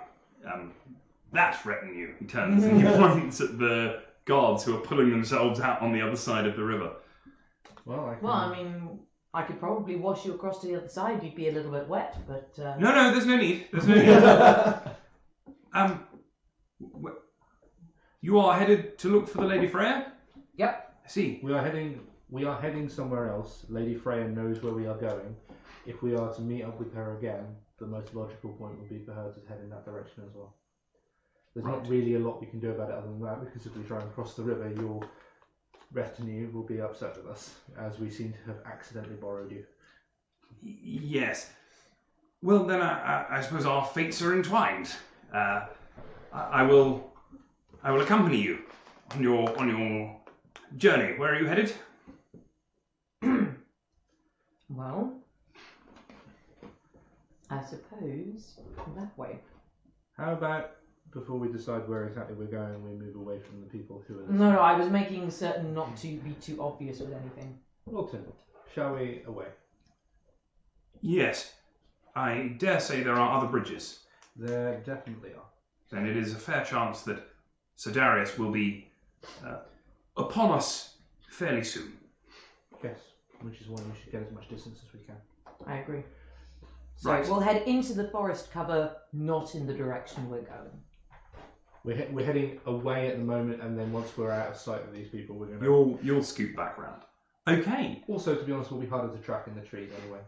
Speaker 1: That retinue, he turns and he points at the guards who are pulling themselves out on the other side of the river.
Speaker 2: Well,
Speaker 4: I mean, I could probably wash you across to the other side. You'd be a little bit wet, but...
Speaker 1: No, there's no need. There's no need. You are headed to look for the Lady Freya?
Speaker 4: Yep.
Speaker 1: I see.
Speaker 2: We are heading somewhere else. Lady Freya knows where we are going. If we are to meet up with her again, the most logical point would be for her to head in that direction as well. There's not really a lot we can do about it other than that, because if we try and cross the river, your retinue will be upset with us, as we seem to have accidentally borrowed you.
Speaker 1: Yes. Well, then I suppose our fates are entwined. I will accompany you on your journey. Where are you headed?
Speaker 4: Well, I suppose that way.
Speaker 2: How about, before we decide where exactly we're going, we move away from the people who are...
Speaker 4: No, I was making certain not to be too obvious with anything.
Speaker 2: Well, Tyndall, shall we away?
Speaker 1: Yes. I dare say there are other bridges.
Speaker 2: There definitely are.
Speaker 1: Then it is a fair chance that Sir Darius will be upon us fairly soon.
Speaker 2: Yes, which is why we should get as much distance as we can.
Speaker 4: I agree. So
Speaker 1: Right.
Speaker 4: we'll head into the forest cover, not in the direction we're going.
Speaker 2: We're heading away at the moment, and then once we're out of sight of these people, we're going to...
Speaker 1: You'll scoot back round. Okay.
Speaker 2: Also, to be honest, we'll be harder to track in the trees anyway.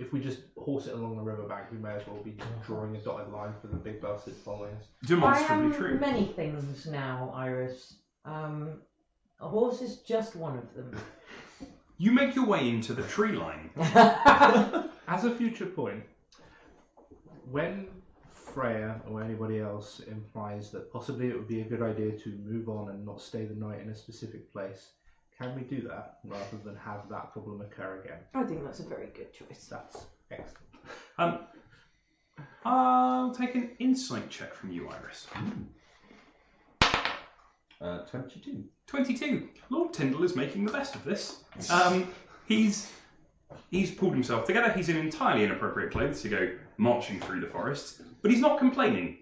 Speaker 2: If we just horse it along the riverbank, we may as well be drawing a dotted line for the big bastard following us.
Speaker 4: I
Speaker 1: Demonstrably
Speaker 4: am
Speaker 1: true.
Speaker 4: many things now, Iris. A horse is just one of them.
Speaker 1: You make your way into the tree line.
Speaker 2: As a future point, when Freya or anybody else implies that possibly it would be a good idea to move on and not stay the night in a specific place, can we do that rather than have that problem occur again?
Speaker 4: I think that's a very good choice.
Speaker 2: That's excellent.
Speaker 1: I'll take an insight check from you, Iris.
Speaker 3: 22.
Speaker 1: 22. Lord Tyndall is making the best of this. He's pulled himself together. He's in entirely inappropriate clothes to go marching through the forest. but he's not complaining,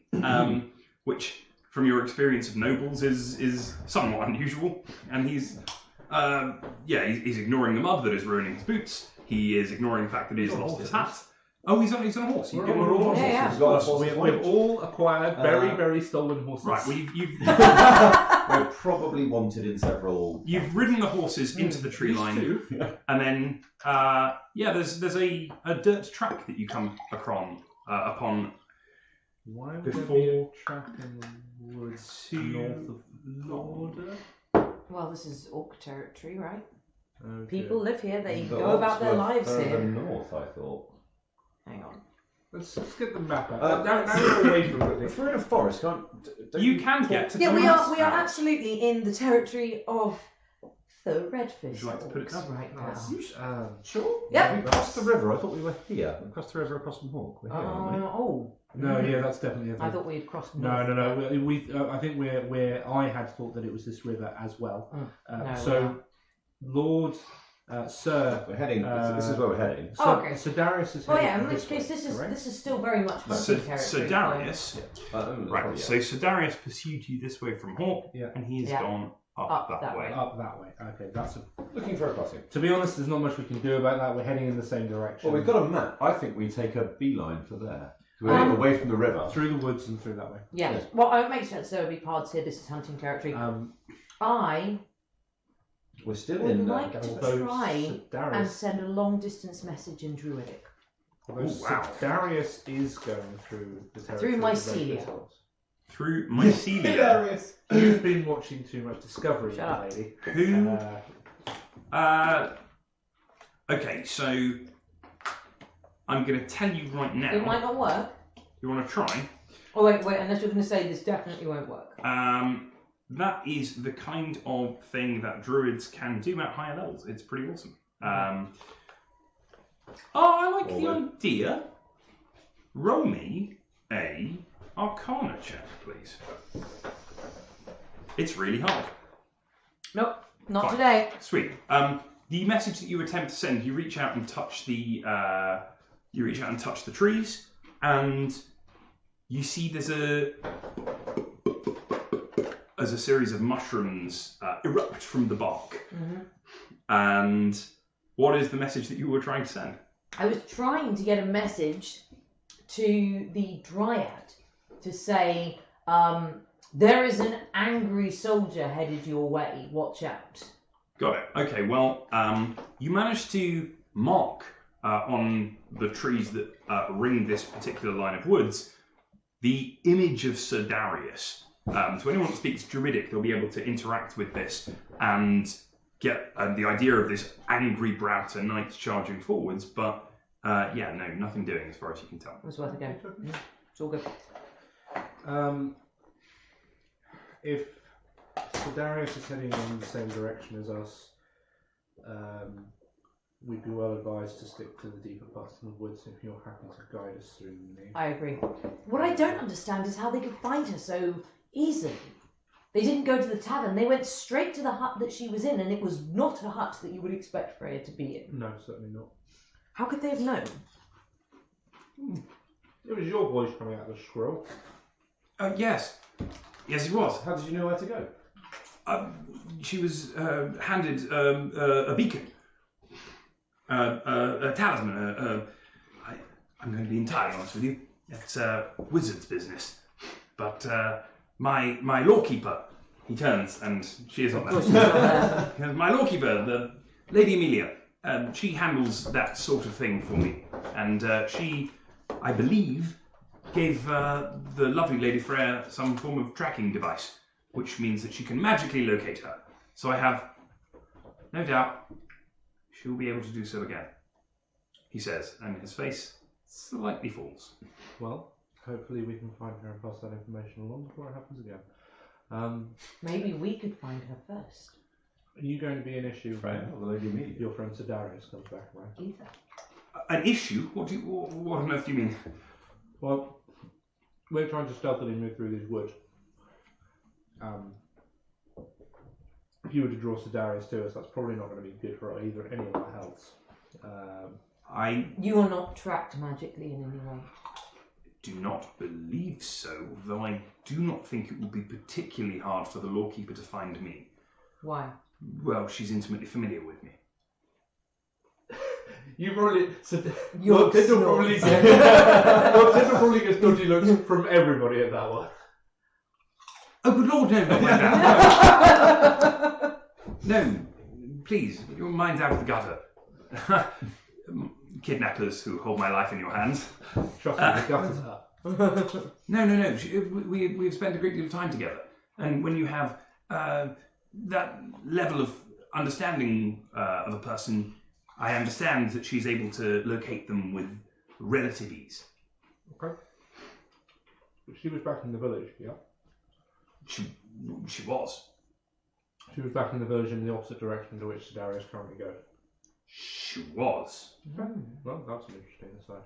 Speaker 1: which, from your experience of nobles, is somewhat unusual. And he's ignoring the mud that is ruining his boots. He is ignoring the fact that he's lost his hat. Oh, he's on a horse.
Speaker 2: We're all on horses. We've all acquired very stolen horses.
Speaker 1: Right, well, you've
Speaker 3: we're probably wanted in several...
Speaker 1: You've ridden the horses into the tree line, and then, there's a dirt track that you come upon.
Speaker 2: Why would there be a track in the woods north of Lauder?
Speaker 4: Well, this is Orc territory, right?
Speaker 2: Okay.
Speaker 4: People live here, they go about their lives here.
Speaker 3: north, I thought.
Speaker 4: Hang on.
Speaker 2: Let's get the map out. Now you're away from it.
Speaker 3: If we're in a forest,
Speaker 1: you can get to
Speaker 4: Yeah,
Speaker 1: the
Speaker 4: we are absolutely in the territory of the Redfish.
Speaker 1: Would you like to put it down?
Speaker 4: right now.
Speaker 3: Sure.
Speaker 4: Yep.
Speaker 3: We crossed the river. I thought we were here. We crossed the river across from Hawk. We're here, aren't we?
Speaker 2: No, yeah, that's definitely a thing.
Speaker 4: I thought we had crossed.
Speaker 2: No. I think I had thought that it was this river as well. Lord, Sir.
Speaker 3: We're heading. This is where we're heading.
Speaker 4: Okay.
Speaker 2: So Darius is heading.
Speaker 4: In which case this is still very much hunting territory.
Speaker 1: So Darius,
Speaker 3: Right.
Speaker 1: So Darius pursued you this way from Hawk, and he has gone up that way.
Speaker 2: Up that way. Okay, that's
Speaker 3: Looking for a crossing.
Speaker 2: To be honest, there's not much we can do about that. We're heading in the same direction.
Speaker 3: Well, we've got a map. I think we take a beeline for there. We're heading away from the river.
Speaker 2: Through the woods and through that way.
Speaker 4: Yeah. Well, it makes sense. There would be paths here. This is hunting territory.
Speaker 3: We're still
Speaker 4: would
Speaker 3: in.
Speaker 4: like to try and send a long distance message in Druidic.
Speaker 2: Darius is going through the territory.
Speaker 4: Through Mycelia.
Speaker 1: Through Mycelia.
Speaker 3: Darius.
Speaker 2: You've been watching too much Discovery, lady.
Speaker 1: Who? Okay, so I'm going to tell you right now.
Speaker 4: It might not work.
Speaker 1: You want to try?
Speaker 4: Oh wait, unless you're going to say this definitely won't work.
Speaker 1: That is the kind of thing that druids can do at higher levels. It's pretty awesome. I like the idea. Roll me a Arcana check, please. It's really hard.
Speaker 4: Nope, not
Speaker 1: Fine.
Speaker 4: today.
Speaker 1: Sweet. The message that you attempt to send, you reach out and touch the trees, and you see there's a series of mushrooms erupt from the bark.
Speaker 4: Mm-hmm.
Speaker 1: And what is the message that you were trying to send?
Speaker 4: I was trying to get a message to the Dryad to say, there is an angry soldier headed your way, watch out.
Speaker 1: Got it. Okay, well, you managed to mark on the trees that ring this particular line of woods the image of Sir Darius. So anyone that speaks Druidic, they'll be able to interact with this and get the idea of this angry Browter knight charging forwards, but nothing doing as far as you can tell.
Speaker 4: It was worth a go. Yeah, it's all good.
Speaker 2: If Sir Darius is heading in the same direction as us, we'd be well advised to stick to the deeper parts of the woods if you're happy to guide us through them.
Speaker 4: I agree. What I don't understand is how they could find her so easily. They didn't go to the tavern, they went straight to the hut that she was in, and it was not a hut that you would expect Freya to be in.
Speaker 2: No, certainly not.
Speaker 4: How could they have known?
Speaker 2: It was your voice coming out of the scroll.
Speaker 1: Yes. Yes, it was.
Speaker 3: How did you know where to go?
Speaker 1: She was handed a beacon. A talisman. I'm going to be entirely honest with you. It's a wizard's business. But my lawkeeper, he turns, and she is not there. My lawkeeper, the Lady Amelia, she handles that sort of thing for me. And she, I believe, gave the lovely Lady Freya some form of tracking device, which means that she can magically locate her. So I have no doubt she'll be able to do so again, he says, and his face slightly falls.
Speaker 2: Well, hopefully we can find her and pass that information along before it happens again.
Speaker 4: Maybe we could find her first.
Speaker 2: Are you going to be an issue
Speaker 3: The Lady Amelia.
Speaker 2: your friend Sir Darius comes back around?
Speaker 4: Either.
Speaker 1: An issue? What on earth do you mean?
Speaker 2: Well, we're trying to stealthily move through these woods. If you were to draw Sir Darius to us, that's probably not going to be good for either any of our healths.
Speaker 4: You are not tracked magically in any way.
Speaker 1: do not believe so, though I do not think it will be particularly hard for the Lawkeeper to find me.
Speaker 4: Why?
Speaker 1: Well, she's intimately familiar with me.
Speaker 2: You probably...
Speaker 4: You're
Speaker 2: Lord Tyndall probably gets dodgy looks from everybody at that one.
Speaker 1: Oh, good Lord, no, not like that. No, please, your mind's out of the gutter. Kidnappers who hold my life in your hands.
Speaker 2: Trust me, the gutter's up.
Speaker 1: No. We've spent a great deal of time together. And when you have that level of understanding of a person, I understand that she's able to locate them with relative ease.
Speaker 2: Okay. She was back in the village, yeah?
Speaker 1: She was.
Speaker 2: She was back in the village in the opposite direction to which Darius currently goes.
Speaker 1: She was.
Speaker 2: Okay. Well, that's an interesting aside.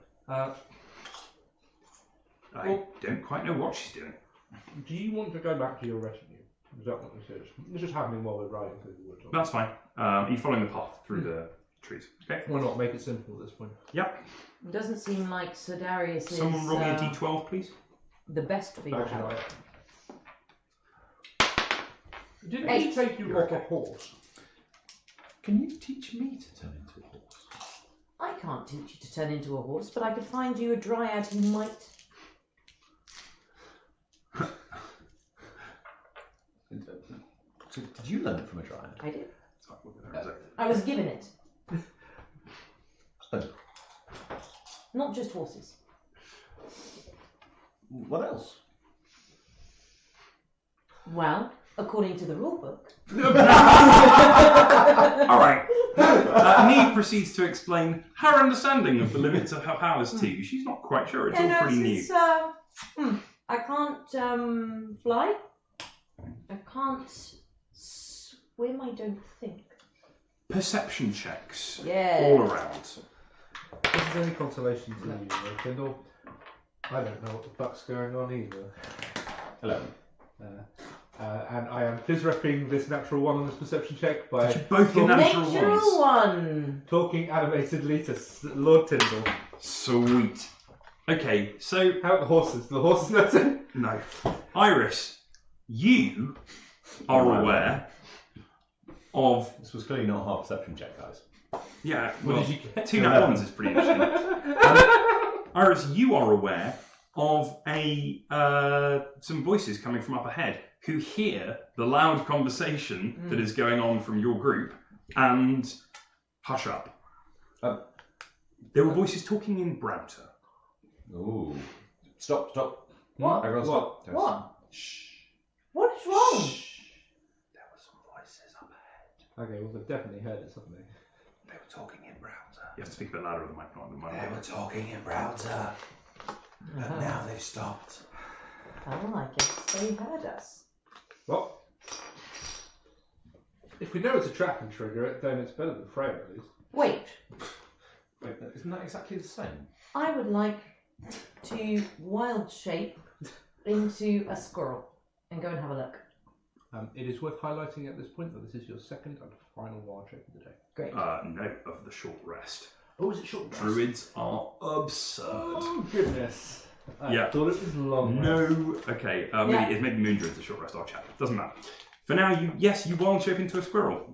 Speaker 1: I don't quite know what she's doing.
Speaker 2: Do you want to go back to your retinue? Is that what this is? It's just happening while we're riding through the woods.
Speaker 1: That's fine. Are you following the path through the trees? Okay.
Speaker 2: Why not make it simple at this point?
Speaker 1: Yep.
Speaker 4: It doesn't seem like Sir Darius is
Speaker 1: Someone roll me a d12, please.
Speaker 4: the best for your
Speaker 2: Actually,
Speaker 4: help.
Speaker 2: Didn't
Speaker 4: Eight.
Speaker 2: he take you off a horse?
Speaker 3: Can you teach me to turn into a horse?
Speaker 4: I can't teach you to turn into a horse, but I could find you a dryad who might.
Speaker 3: Did you learn it from a dryad?
Speaker 4: I did. I was given it. Not just horses.
Speaker 3: What else?
Speaker 4: Well, according to the rule book.
Speaker 1: All right. Neve proceeds to explain her understanding of the limits of her powers to you. She's not quite sure. It's all pretty new.
Speaker 4: I can't fly. I can't swim, I don't think.
Speaker 1: Perception checks
Speaker 4: Yeah.
Speaker 1: all around.
Speaker 2: This is any consolation to you, Lord Tyndall. I don't know what the fuck's going on either.
Speaker 3: 11.
Speaker 2: And I am phys-repping this natural one on this perception check by
Speaker 1: You both get natural
Speaker 4: Natural
Speaker 1: ones.
Speaker 4: one.
Speaker 2: talking animatedly to Lord Tyndall.
Speaker 1: Sweet. Okay, so
Speaker 2: How about the horses? The horses nothing?
Speaker 1: no. Iris, you are aware of
Speaker 3: This was clearly not a hard perception check, guys.
Speaker 1: yeah.
Speaker 2: What
Speaker 1: Well,
Speaker 2: did you get?
Speaker 1: 2 nat ones is pretty interesting. Iris, you are aware of some voices coming from up ahead who hear the loud conversation that is going on from your group and hush up. There were voices talking in Browser.
Speaker 3: Ooh. Stop.
Speaker 4: What?
Speaker 3: Everyone stop.
Speaker 4: What?
Speaker 3: Shh.
Speaker 4: What is wrong?
Speaker 3: Shh. There were some voices up ahead.
Speaker 2: Okay, well they've definitely heard it, haven't they?
Speaker 3: They were talking in Browser.
Speaker 1: You have to speak a bit louder with the mic, not the mic.
Speaker 3: They were talking in Browser. But now they've stopped.
Speaker 4: Oh, I guess they heard us.
Speaker 2: Well, if we know it's a tracking trigger, then it's better than Freya at least.
Speaker 4: Wait,
Speaker 3: Wait, isn't that exactly the same?
Speaker 4: I would like to wild shape into a squirrel and go and have a look.
Speaker 2: It is worth highlighting at this point that this is your second and final wild shape of the day.
Speaker 4: Great.
Speaker 1: Note of the short rest.
Speaker 2: Oh, is it short?
Speaker 1: Druids are absurd.
Speaker 2: Oh goodness! I
Speaker 1: Yeah.
Speaker 2: thought it was long.
Speaker 1: No. Okay. Maybe moon druids are short rest. I'll check. Doesn't matter. For now, you wild shape into a squirrel.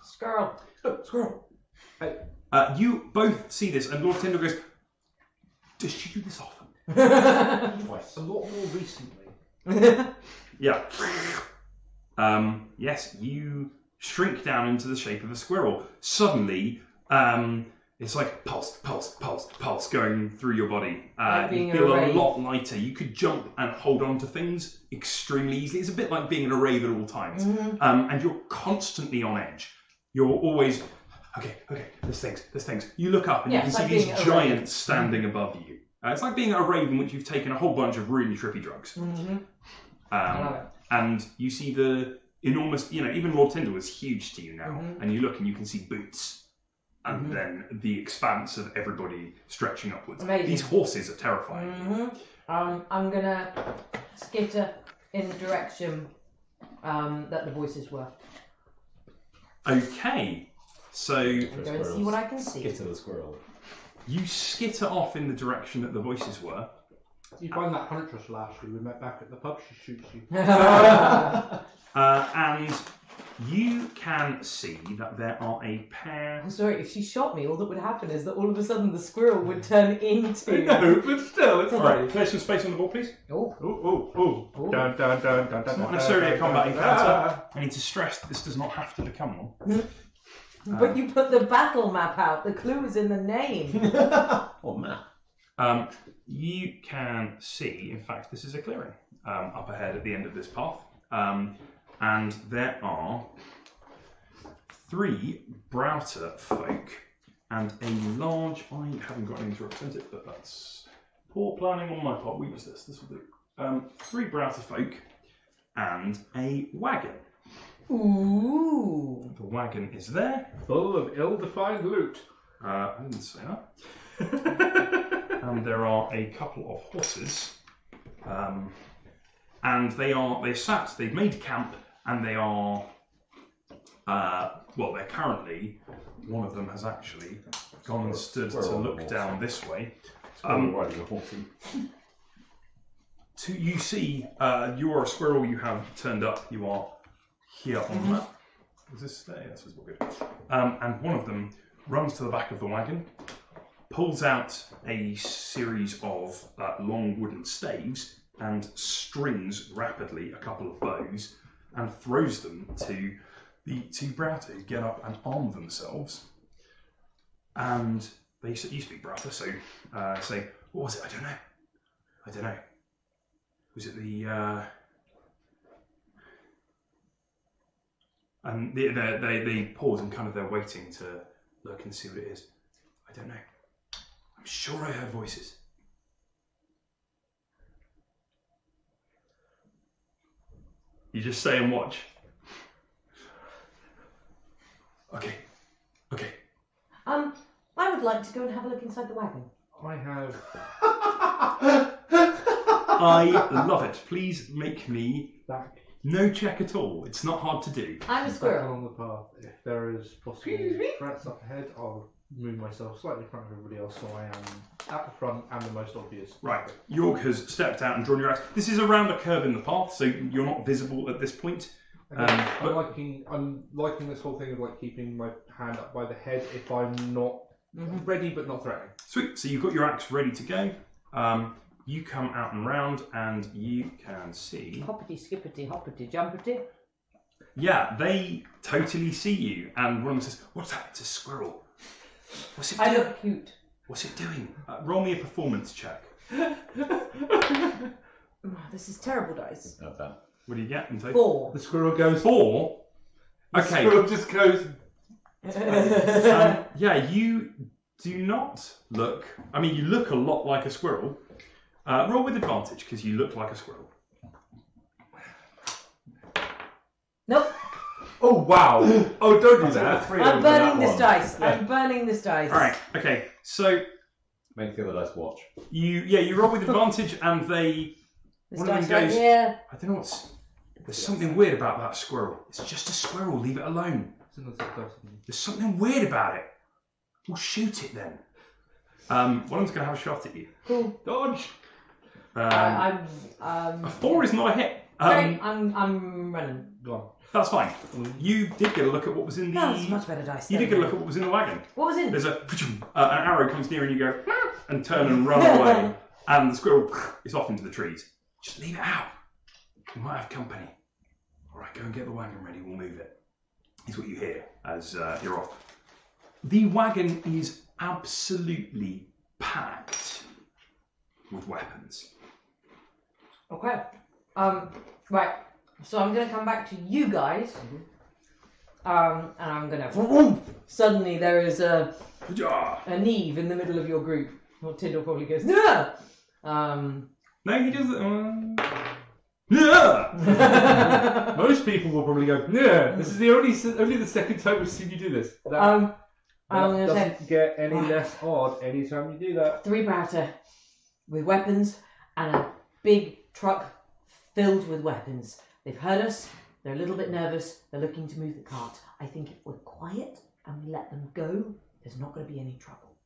Speaker 4: Squirrel.
Speaker 2: Oh, squirrel.
Speaker 1: You both see this, and Lord Tyndall goes, "Does she do this often?"
Speaker 3: Twice.
Speaker 2: A lot more recently.
Speaker 1: Yeah. Yes, you shrink down into the shape of a squirrel. Suddenly, it's like pulse, pulse, pulse, pulse going through your body.
Speaker 4: Like being
Speaker 1: you feel
Speaker 4: a
Speaker 1: a
Speaker 4: rave.
Speaker 1: lot lighter. You could jump and hold on to things extremely easily. It's a bit like being in a rave at all times. And you're constantly on edge. You're always, okay, there's things. You look up and
Speaker 4: Yeah,
Speaker 1: you can
Speaker 4: it's
Speaker 1: see
Speaker 4: like
Speaker 1: these
Speaker 4: being at a
Speaker 1: giants standing above you. It's like being at a rave in which you've taken a whole bunch of really trippy drugs.
Speaker 4: I love it.
Speaker 1: And you see the enormous, even Lord Tyndall is huge to you now, and you look and you can see boots, and then the expanse of everybody stretching upwards.
Speaker 4: Amazing.
Speaker 1: These horses are terrifying.
Speaker 4: I'm gonna skitter in the direction that the voices were.
Speaker 1: Okay, so
Speaker 4: And go and see what I can see.
Speaker 3: Get to the squirrel.
Speaker 1: You skitter off in the direction that the voices were.
Speaker 2: You find that huntress last we met back at the pub, she shoots you.
Speaker 1: And you can see that there are a pair.
Speaker 4: I'm sorry, if she shot me, all that would happen is that all of a sudden the squirrel would turn into.
Speaker 2: No, but still, it's
Speaker 1: Alright, clear some space on the board, please.
Speaker 4: Oh.
Speaker 2: Ooh. Dun, dun, dun, dun,
Speaker 1: It's
Speaker 2: dun,
Speaker 1: not necessarily a combat encounter.
Speaker 2: Ah.
Speaker 1: I need to stress that this does not have to become one.
Speaker 4: But you put the battle map out. The clue is in the name.
Speaker 3: Oh, man.
Speaker 1: You can see, in fact, this is a clearing up ahead at the end of this path. And there are 3 Brouter folk and a large. I haven't got anything to represent it, but that's poor planning on my part. We use this. This will do. 3 Brouter folk and a wagon.
Speaker 4: Ooh.
Speaker 1: The wagon is there.
Speaker 2: Full of ill-defined loot.
Speaker 1: I didn't say that. And there are a couple of horses. And they've made camp, and they are, they're currently, one of them has actually gone and stood to look down this way.
Speaker 3: Riding a horse.
Speaker 1: You see, you are a squirrel, you have turned up, you are here on the map. Is this there? Yes, it's all good. And one of them runs to the back of the wagon, pulls out a series of long wooden staves and strings rapidly a couple of bows and throws them to the 2 Brouter who get up and arm themselves. And you speak Brouter, so say, what was it? I don't know. Was it the... And they pause and kind of they're waiting to look and see what it is. I don't know. I'm sure I heard voices. You just stay and watch. Okay.
Speaker 4: I would like to go and have a look inside the wagon.
Speaker 2: I have...
Speaker 1: I love it. Please make me
Speaker 2: Back.
Speaker 1: no check at all. It's not hard to do.
Speaker 4: I'm a
Speaker 2: Back
Speaker 4: squirrel.
Speaker 2: along the path. If there is possible threats up ahead, I'll move myself slightly in front of everybody else so I am at the front and the most obvious.
Speaker 1: Right. York has stepped out and drawn your axe. This is around a curve in the path, so you're not visible at this point.
Speaker 2: I'm liking this whole thing of like keeping my hand up by the head if I'm not ready but not threatening.
Speaker 1: Sweet. So you've got your axe ready to go. You come out and round, and you can see.
Speaker 4: Hoppity, skippity, hoppity, jumpity.
Speaker 1: Yeah, they totally see you, and one of them says, "What's that? It's a squirrel. What's it doing?
Speaker 4: I look cute.
Speaker 1: What's it doing? Roll me a performance check."
Speaker 4: This is terrible dice.
Speaker 3: Not bad.
Speaker 1: What do you get in total?
Speaker 4: 4.
Speaker 2: The squirrel goes.
Speaker 1: 4.
Speaker 2: The
Speaker 1: Okay.
Speaker 2: squirrel just goes.
Speaker 1: Yeah, you do not look. I mean, you look a lot like a squirrel. Roll with advantage because you look like a squirrel.
Speaker 4: Nope.
Speaker 2: Oh wow! Oh, don't do that.
Speaker 4: I'm burning this dice. I'm burning this dice.
Speaker 1: All right. Okay. So
Speaker 3: Make the other dice watch.
Speaker 1: you roll with advantage, and they.
Speaker 4: This
Speaker 1: One of them
Speaker 4: dice right
Speaker 1: goes-
Speaker 4: here.
Speaker 1: I don't know what's. There's something weird about that squirrel. It's just a squirrel. Leave it alone. There's something weird about it. We'll shoot it then. One of them's going to have a shot at you.
Speaker 4: Cool.
Speaker 2: Dodge.
Speaker 1: A 4 is not a hit.
Speaker 4: Great. I'm running.
Speaker 2: Gone.
Speaker 1: That's fine. You did get a look at what was in the.
Speaker 4: That's much better dice.
Speaker 1: You did
Speaker 4: There
Speaker 1: get a
Speaker 4: we
Speaker 1: look
Speaker 4: go.
Speaker 1: at what was in the wagon.
Speaker 4: What was in?
Speaker 1: There's an arrow comes near and you go and turn and run away, and the squirrel is off into the trees. Just leave it out. We might have company. All right, go and get the wagon ready. We'll move it. Is what you hear as you're off. The wagon is absolutely packed with weapons.
Speaker 4: Okay. Right. So I'm gonna come back to you guys. And I'm gonna. Suddenly there is a Neve in the middle of your group. Well, Tyndall probably goes, "No."
Speaker 1: No, he doesn't. Yeah.
Speaker 2: Most people will probably go, "Yeah, this is the only the second time we've seen you do this." That
Speaker 4: I'm gonna say
Speaker 2: doesn't get any less odd anytime you do that.
Speaker 4: 3 Brouter with weapons and a big truck filled with weapons. They've heard us. They're a little bit nervous. They're looking to move the cart. I think if we're quiet and we let them go, there's not going to be any trouble.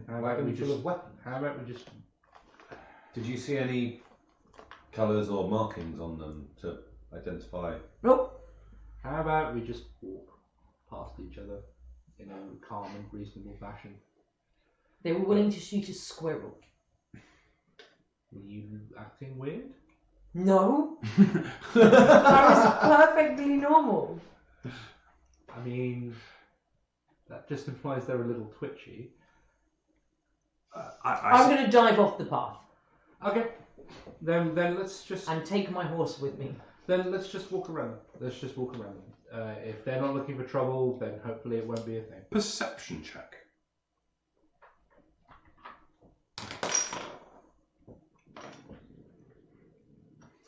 Speaker 3: Wagon full of weapons.
Speaker 2: How about we just...
Speaker 3: Did you see any colours or markings on them to identify?
Speaker 4: Nope.
Speaker 2: How about we just walk past each other in a calm and reasonable fashion?
Speaker 4: They were willing to shoot a squirrel.
Speaker 2: Were you acting weird?
Speaker 4: No. That was perfectly normal.
Speaker 2: I mean, that just implies they're a little twitchy.
Speaker 4: I'm going to dive off the path.
Speaker 2: Okay. Then let's just...
Speaker 4: And take my horse with me.
Speaker 2: Then let's just walk around. Let's just walk around them. If they're not looking for trouble, then hopefully it won't be a thing.
Speaker 1: Perception check.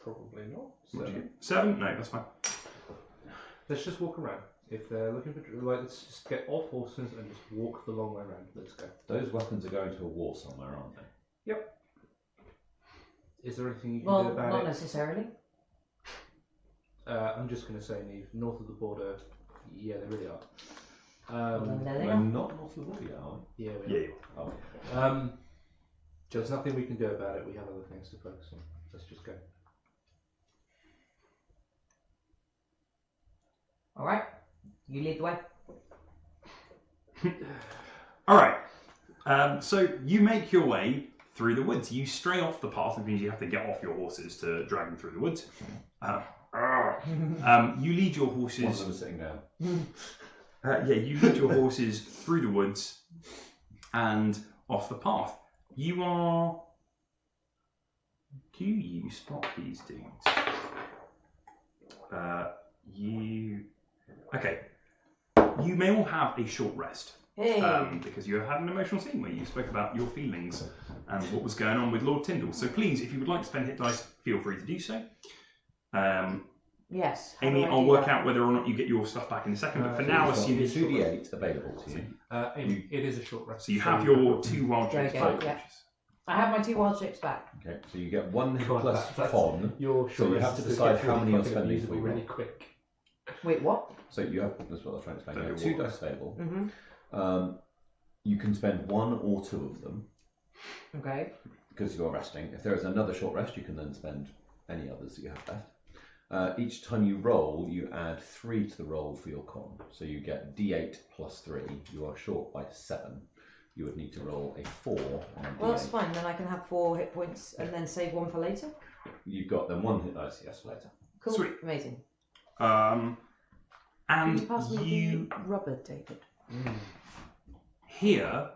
Speaker 2: Probably not.
Speaker 1: Would you? 7? No, that's fine.
Speaker 2: Let's just walk around. If they're looking for let's just get off horses and just walk the long way around. Let's go.
Speaker 3: Those weapons are going to a war somewhere, aren't they?
Speaker 2: Yep. Is there anything you can
Speaker 4: Well,
Speaker 2: do about
Speaker 4: not
Speaker 2: it?
Speaker 4: necessarily.
Speaker 2: I'm just going to say, Neve, north of the border, yeah, they really are.
Speaker 4: Well, then there they
Speaker 3: We're
Speaker 4: are.
Speaker 3: not north of the border yet, are we?
Speaker 2: Yeah, we
Speaker 1: Yeah.
Speaker 3: Oh.
Speaker 2: are. There's nothing we can do about it. We have other things to focus on. Let's just go.
Speaker 4: All right. You lead the way.
Speaker 1: All right. So you make your way through the woods. You stray off the path, which means you have to get off your horses to drag them through the woods. You lead your
Speaker 3: One of
Speaker 1: horses.
Speaker 3: them is sitting down.
Speaker 1: You lead your horses through the woods and off the path. You are. Do you spot these dudes? Okay. You may all have a short rest.
Speaker 4: Hey.
Speaker 1: Because you have had an emotional scene where you spoke about your feelings and what was going on with Lord Tyndall. So please, if you would like to spend hit dice, feel free to do so.
Speaker 4: Yes. How
Speaker 1: Amy,
Speaker 4: do I
Speaker 1: I'll
Speaker 4: do
Speaker 1: work
Speaker 4: that?
Speaker 1: out whether or not you get your stuff back in a second. But for now,
Speaker 3: You've got
Speaker 1: assume
Speaker 3: your
Speaker 1: it's
Speaker 3: 2d8 available to you.
Speaker 2: Amy, it is a short rest.
Speaker 1: so you have your 2 wild
Speaker 4: Very
Speaker 1: shapes
Speaker 4: good,
Speaker 1: back.
Speaker 4: yeah. I have my 2 wild shapes back.
Speaker 3: Okay, so you get 1 hit
Speaker 2: God,
Speaker 3: plus
Speaker 2: that's
Speaker 3: con.
Speaker 2: Your
Speaker 3: So
Speaker 2: short
Speaker 3: you
Speaker 2: rest
Speaker 3: have to
Speaker 2: is
Speaker 3: decide
Speaker 2: get
Speaker 3: how
Speaker 2: through
Speaker 3: many you're
Speaker 2: fucking
Speaker 3: spending
Speaker 2: musical
Speaker 3: before you
Speaker 2: really
Speaker 3: roll.
Speaker 2: quick.
Speaker 4: Wait, what?
Speaker 3: So you have, that's what I was trying to explain. You have
Speaker 1: So
Speaker 3: 2 dice available.
Speaker 4: Mm-hmm.
Speaker 3: You can spend 1 or 2 of them
Speaker 4: Okay.
Speaker 3: because you're resting. If there is another short rest, you can then spend any others that you have left. Each time you roll, you add 3 to the roll for your con. So you get d8 plus 3. You are short by 7. You would need to roll a 4 on a
Speaker 4: Well, that's
Speaker 3: d8.
Speaker 4: fine. Then I can have 4 hit points and then save 1 for later.
Speaker 3: You've got then 1 hit dice, yes, later.
Speaker 4: Cool.
Speaker 1: Sweet.
Speaker 4: Amazing.
Speaker 1: And
Speaker 4: Can you pass me
Speaker 1: you
Speaker 4: the rubber, David?
Speaker 1: hear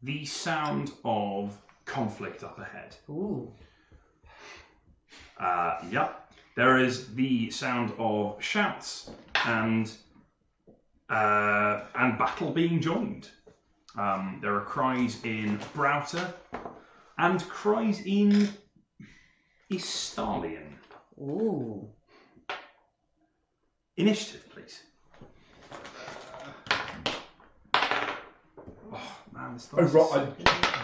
Speaker 1: the sound of conflict up ahead.
Speaker 4: Ooh.
Speaker 1: Yep. There is the sound of shouts and battle being joined. There are cries in Browter and cries in Istalian.
Speaker 4: Ooh.
Speaker 1: Initiative, please. Oh man, this dice is so-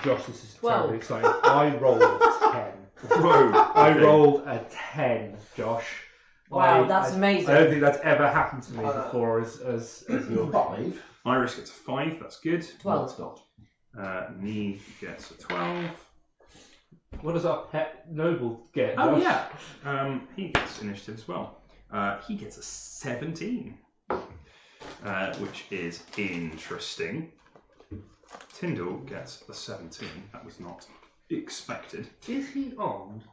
Speaker 2: Josh, this is
Speaker 4: 12.
Speaker 2: terribly exciting. I rolled a 10.
Speaker 1: Whoa.
Speaker 2: I
Speaker 1: okay.
Speaker 2: rolled a 10, Josh.
Speaker 4: Wow, that's amazing.
Speaker 2: I don't think that's ever happened to me before as your...
Speaker 3: 5.
Speaker 1: Iris gets a 5, that's good.
Speaker 4: 12.
Speaker 3: No, it's not.
Speaker 1: Neve gets a 12.
Speaker 2: What does our pet noble get,
Speaker 1: Oh
Speaker 2: Josh?
Speaker 1: yeah, he gets initiative as well. He gets a 17, which is interesting. Tyndall gets a 17. That was not expected.
Speaker 2: Is he armed?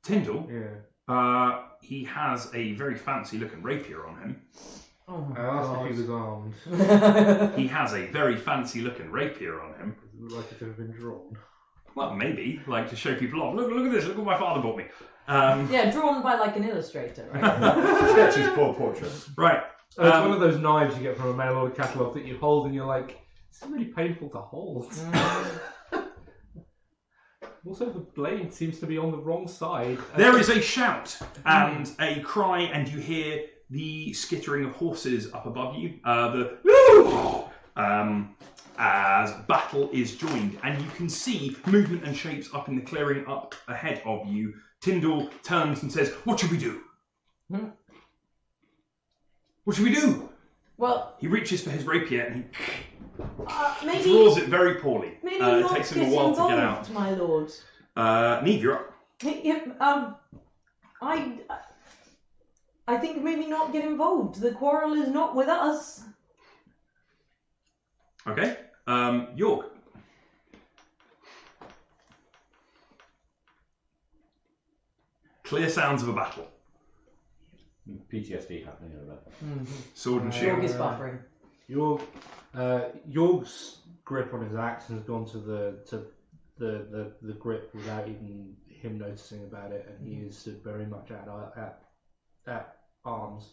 Speaker 1: Tyndall,
Speaker 2: Yeah.
Speaker 1: he has a very fancy looking rapier on him.
Speaker 4: Oh my
Speaker 2: I asked
Speaker 4: god.
Speaker 2: if he was armed.
Speaker 1: He has a very fancy looking rapier on him.
Speaker 2: Does it look like it could have been drawn?
Speaker 1: Well, maybe, like to show people off. Look at this, look what my father bought me.
Speaker 4: Yeah, drawn by like an illustrator, right?
Speaker 3: Sketchy's poor portrait.
Speaker 1: Right.
Speaker 2: Oh, it's one of those knives you get from a mail order catalogue that you hold and you're like, it's really painful to hold. Also, the blade seems to be on the wrong side.
Speaker 1: There is a shout and a cry, and you hear the skittering of horses up above you. As battle is joined, and you can see movement and shapes up in the clearing up ahead of you. Tyndall turns and says, "What should we do? What should we do?"
Speaker 4: Well,
Speaker 1: He reaches for his rapier and
Speaker 4: Maybe
Speaker 1: draws it very poorly.
Speaker 4: maybe
Speaker 1: It
Speaker 4: not
Speaker 1: takes
Speaker 4: get
Speaker 1: him a while
Speaker 4: involved,
Speaker 1: to get out.
Speaker 4: my lord.
Speaker 1: Neve, you're up.
Speaker 4: I think maybe not get involved. The quarrel is not with us.
Speaker 1: Okay. York. Clear sounds of a battle.
Speaker 3: PTSD happening over there.
Speaker 1: Sword and
Speaker 4: York
Speaker 1: shield.
Speaker 4: is buffering.
Speaker 2: York's grip on his axe has gone to the grip without even him noticing about it, and he is stood very much at arms.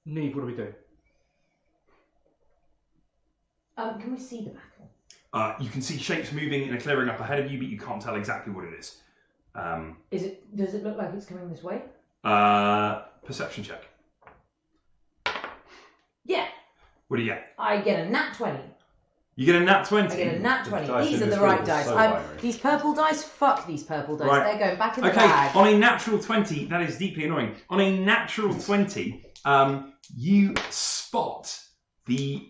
Speaker 2: Neve, what do we do?
Speaker 4: Can we see the battle?
Speaker 1: You can see shapes moving in a clearing up ahead of you, but you can't tell exactly what it is.
Speaker 4: Does it look like it's coming this way?
Speaker 1: Perception check.
Speaker 4: Yeah.
Speaker 1: What do you get?
Speaker 4: I get a nat 20.
Speaker 1: You get a nat 20.
Speaker 4: I get a nat 20.
Speaker 3: dice
Speaker 4: These
Speaker 3: in
Speaker 4: are the
Speaker 3: this
Speaker 4: right
Speaker 3: room
Speaker 4: dice.
Speaker 3: so binary.
Speaker 4: These purple dice, fuck these purple dice.
Speaker 1: Right.
Speaker 4: They're going back in the
Speaker 1: Okay,
Speaker 4: bag.
Speaker 1: on a natural 20, that is deeply annoying. On a natural 20, you spot the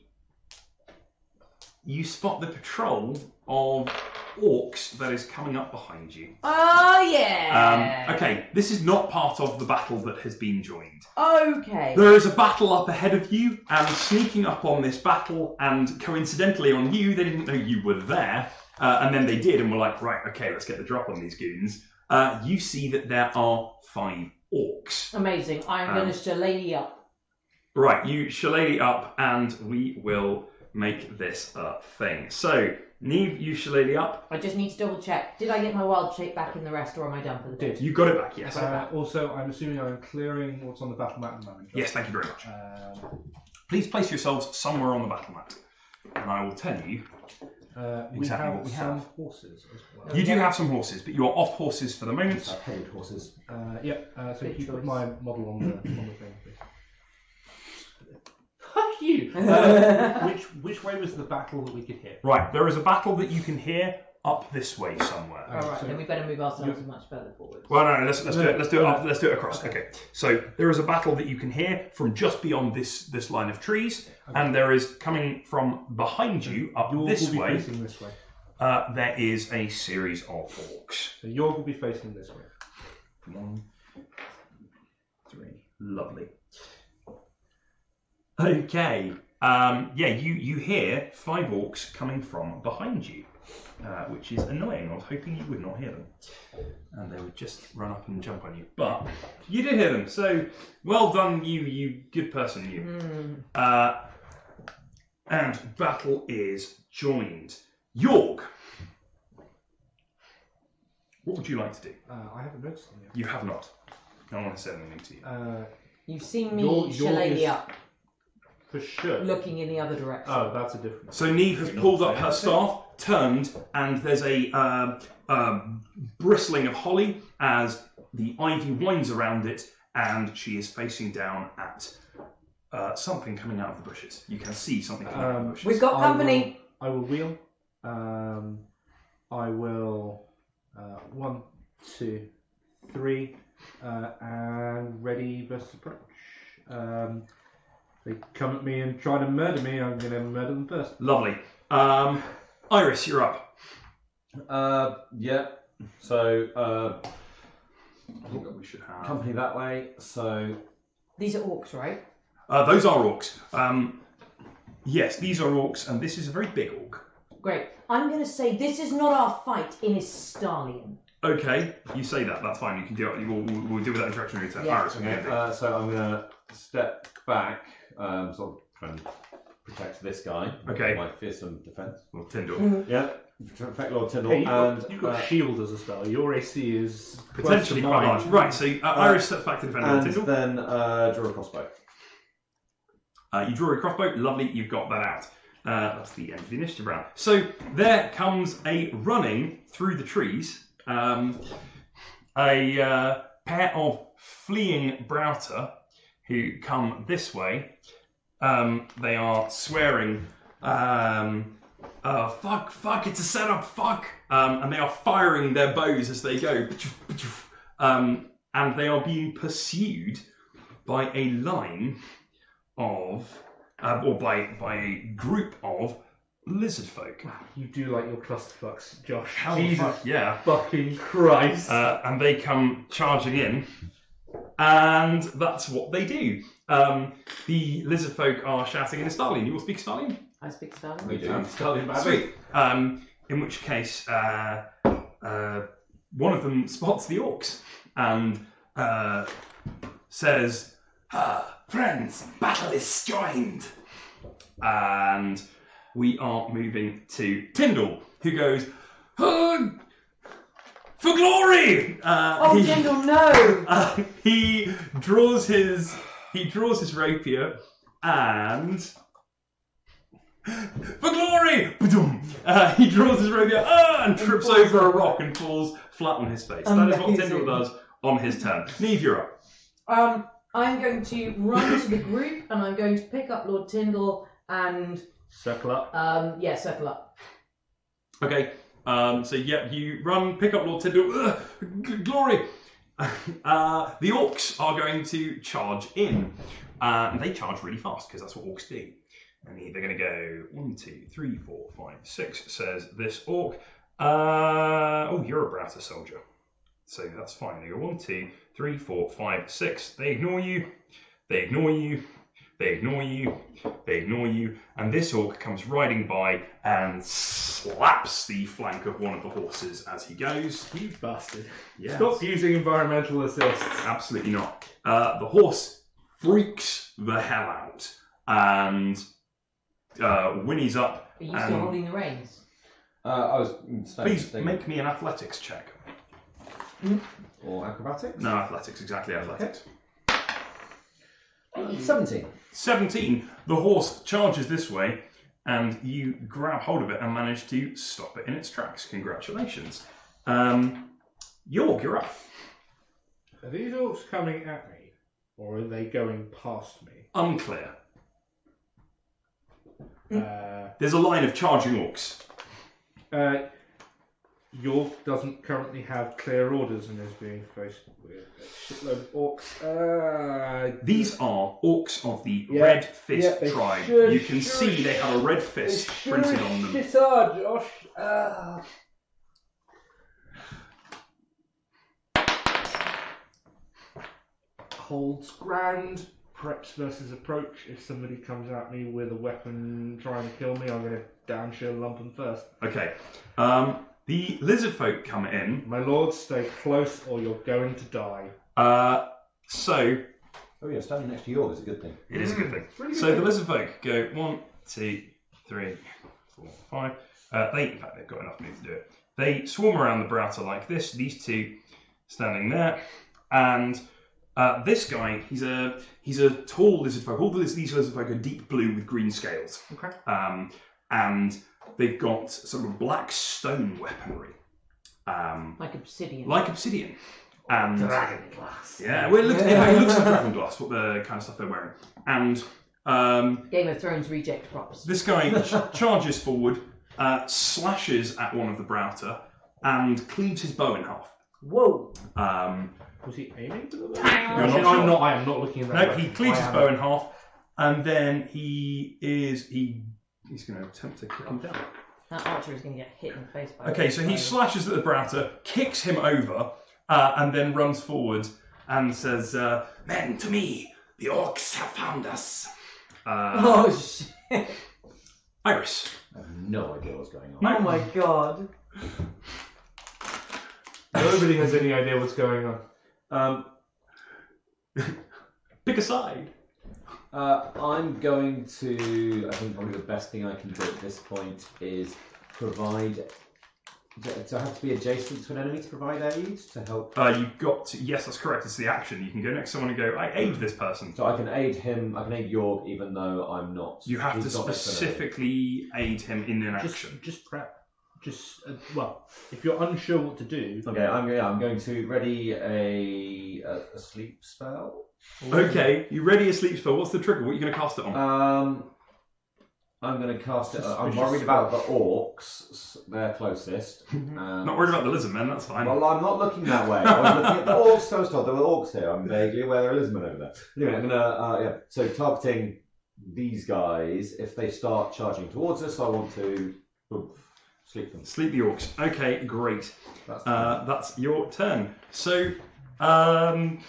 Speaker 1: patrol of orcs that is coming up behind you.
Speaker 4: Oh, yeah.
Speaker 1: Okay, this is not part of the battle that has been joined.
Speaker 4: Okay.
Speaker 1: There is a battle up ahead of you, and sneaking up on this battle, and coincidentally on you, they didn't know you were there, and then they did, and were like, right, okay, let's get the drop on these goons. You see that there are 5 orcs.
Speaker 4: Amazing. I'm going to shillelagh up.
Speaker 1: Right, you shillelagh up, and we will make this a thing. So, Neve, you shillelagh up.
Speaker 4: I just need to double check. Did I get my wild shape back in the rest, or am I done for the day?
Speaker 1: You got it back, yes.
Speaker 2: Also, I'm assuming I'm clearing what's on the battle map at the moment.
Speaker 1: Yes, thank you very much. Please place yourselves somewhere on the battle map, and I will tell you
Speaker 2: we
Speaker 1: exactly
Speaker 2: have
Speaker 1: what we
Speaker 2: some
Speaker 1: have.
Speaker 2: horses as well.
Speaker 1: You do have some horses, but you are off horses for the moment.
Speaker 3: Paid horses.
Speaker 2: So
Speaker 4: Good
Speaker 2: keep
Speaker 4: choice.
Speaker 2: my model on the thing, please. Fuck you! Which way was the battle that we could hit?
Speaker 1: Right, there is a battle that you can hear up this way somewhere.
Speaker 4: Alright,
Speaker 2: so-
Speaker 4: then we better move ourselves much further forward.
Speaker 1: Well, no, let's do it. Let's do it. Let's do it across. Okay. So there is a battle that you can hear from just beyond this line of trees, and there is coming from behind you up
Speaker 2: York
Speaker 1: this
Speaker 2: will be
Speaker 1: way.
Speaker 2: facing this way.
Speaker 1: There is a series of orcs.
Speaker 2: So York will be facing this way.
Speaker 1: 1, 3, lovely. Okay. You hear 5 orcs coming from behind you, which is annoying. I was hoping you would not hear them, and they would just run up and jump on you. But you did hear them, so well done, you good person, you. And battle is joined. York, what would you like to do?
Speaker 2: I haven't noticed them yet.
Speaker 1: You have not. No one has said anything to you.
Speaker 4: You've seen me
Speaker 2: Your
Speaker 4: shillelagh
Speaker 2: is-
Speaker 4: up,
Speaker 2: For sure.
Speaker 4: looking in the other direction.
Speaker 2: Oh, that's a different.
Speaker 1: So Neve has pulled up her staff, turned, and there's a bristling of holly as the ivy winds around it, and she is facing down at something coming out of the bushes. You can see something coming out of the bushes.
Speaker 4: We've got company.
Speaker 2: I will wheel. I will 1, 2, 3, and ready versus approach. They come at me and try to murder me, I'm going to murder them first.
Speaker 1: Lovely. Iris, you're up.
Speaker 3: Yeah. So
Speaker 1: I think that we should have.
Speaker 3: company that way. So
Speaker 4: These are orcs, right?
Speaker 1: Those are orcs. Yes, these are orcs, and this is a very big orc.
Speaker 4: Great. I'm going to say this is not our fight in Istalion.
Speaker 1: Okay, you say that. That's fine. You can do it. We'll deal with that interaction later.
Speaker 4: Yeah.
Speaker 1: Iris, what are you gonna do?
Speaker 3: so I'm gonna step back, sort of try and protect this guy.
Speaker 1: Okay.
Speaker 3: My fearsome defence.
Speaker 1: Well, Tyndall.
Speaker 3: Yeah. Protect Lord Tyndall
Speaker 2: Hey,
Speaker 3: and
Speaker 2: you've got shield as a spell. Your AC is
Speaker 1: Potentially
Speaker 2: close
Speaker 1: quite
Speaker 2: to
Speaker 1: large.
Speaker 2: mine.
Speaker 1: Right, so Iris steps back to defend Lord
Speaker 3: and
Speaker 1: Tyndall.
Speaker 3: then draw a crossbow.
Speaker 1: You draw a crossbow. Lovely, you've got that out. That's the end of the initiative round. So there comes a running through the trees. A pair of fleeing Browter who come this way. They are swearing, fuck, it's a setup, fuck. And they are firing their bows as they go. and they are being pursued by a line of, or by a group of lizard folk.
Speaker 2: You do like your clusterfucks, Josh.
Speaker 1: Hell,
Speaker 2: Jesus
Speaker 1: fuck, yeah.
Speaker 2: fucking Christ.
Speaker 1: And they come charging in, and that's what they do. The lizard folk are shouting in Estalian. You all speak Estalian?
Speaker 4: I speak Stalin.
Speaker 3: We do.
Speaker 2: Estalian badly.
Speaker 1: Sweet. In which case, one of them spots the orcs and says, "Friends, battle is joined." And we are moving to Tyndall, who goes, "For glory!"
Speaker 4: Tyndall, no!
Speaker 1: He draws his rapier and. For glory! He draws his rapier and trips over a rock and falls flat on his face. That is what Tyndall does on his turn. Neve, you're up.
Speaker 4: I'm going to run to the group and I'm going to pick up Lord Tyndall and
Speaker 2: circle up.
Speaker 4: Circle up.
Speaker 1: Okay. So you run, pick up Lord Tyndall. Glory! The orcs are going to charge in. And they charge really fast because that's what orcs do. And they're going to go 1, 2, 3, 4, 5, 6, says this orc. You're a Browser soldier. So that's fine. They go 1, 2, 3, 4, 5, 6. They ignore you. They ignore you. They ignore you. They ignore you. And this orc comes riding by and slaps the flank of one of the horses as he goes.
Speaker 2: You bastard.
Speaker 1: Yes.
Speaker 2: Stop using environmental assists.
Speaker 1: Absolutely not. The horse freaks the hell out and whinnies up.
Speaker 4: Are you still holding the reins?
Speaker 3: I was
Speaker 1: Please make me an athletics check.
Speaker 3: Or acrobatics?
Speaker 1: No, athletics, exactly athletics.
Speaker 3: 17.
Speaker 1: 17. The horse charges this way, and you grab hold of it and manage to stop it in its tracks. Congratulations. York, you're up.
Speaker 2: Are these orcs coming at me, or are they going past me?
Speaker 1: Unclear. There's a line of charging orcs.
Speaker 2: York doesn't currently have clear orders and is being faced with a shitload of orcs.
Speaker 1: These are orcs of the Red Fist tribe. You can see they have a red fist printed on them.
Speaker 2: Shit are, Josh. Holds ground. Preps versus approach. If somebody comes at me with a weapon trying to kill me, I'm going to downshield lump them first.
Speaker 1: Okay. The lizard folk come in.
Speaker 2: My lord, stay close or you're going to die.
Speaker 1: So.
Speaker 3: Oh yeah, standing next to yours is a good thing.
Speaker 1: It is a good thing.
Speaker 2: Really
Speaker 1: So
Speaker 2: good.
Speaker 1: the lizard folk go 1, 2, 3, 4, 5. In fact, they've got enough move to do it. They swarm around the Brouter like this. These two standing there, and this guy, he's a tall lizard folk. All these lizard folk are deep blue with green scales.
Speaker 2: Okay.
Speaker 1: And they've got sort of black stone weaponry.
Speaker 4: Like obsidian.
Speaker 1: Like obsidian. And
Speaker 2: Dragon glass.
Speaker 1: yeah, well, it looks like dragon glass, what the kind of stuff they're wearing. And
Speaker 4: Game of Thrones reject props.
Speaker 1: this guy charges forward, slashes at one of the Brouter, and cleaves his bow in half.
Speaker 4: Whoa!
Speaker 2: Was he aiming for the bow?
Speaker 1: You're not sure.
Speaker 2: I am not looking at that.
Speaker 1: No, he cleaves his bow in half, and then he's going to attempt to kick him down.
Speaker 4: That archer is going to get hit in the face by
Speaker 1: Okay, so he slashes at the Brouter, kicks him over, and then runs forward and says, "Men, to me, the orcs have found us."
Speaker 4: Oh shit!
Speaker 1: Iris.
Speaker 3: I have no idea what's going on.
Speaker 4: Oh my god!
Speaker 2: Nobody has any idea what's going on.
Speaker 1: Pick a side.
Speaker 3: I'm going to. I think probably the best thing I can do at this point is provide. Do I have to be adjacent to an enemy to provide aid to help?
Speaker 1: You've got to. Yes, that's correct. It's the action. You can go next to someone and go, "I aid this person."
Speaker 3: So I can aid him. I can aid York, even though I'm not.
Speaker 1: You have to
Speaker 3: he's not next to an enemy.
Speaker 1: specifically aid him in an action.
Speaker 2: Just prep. Just if you're unsure what to do.
Speaker 3: Okay, I'm going to ready a sleep spell.
Speaker 1: Okay, you ready a sleep spell? What's the trigger? What are you going to cast it on?
Speaker 3: I'm going to cast it. I'm worried about the orcs. They're closest.
Speaker 1: Not worried about the lizard men, that's fine.
Speaker 3: Well, I'm not looking that way. I was looking at the orcs first. There were orcs here. I'm vaguely aware there are lizardmen over there. Anyway, I'm going to, So targeting these guys. If they start charging towards us, I want to sleep them.
Speaker 1: Sleep the orcs. Okay, great. That's your turn. So, alright,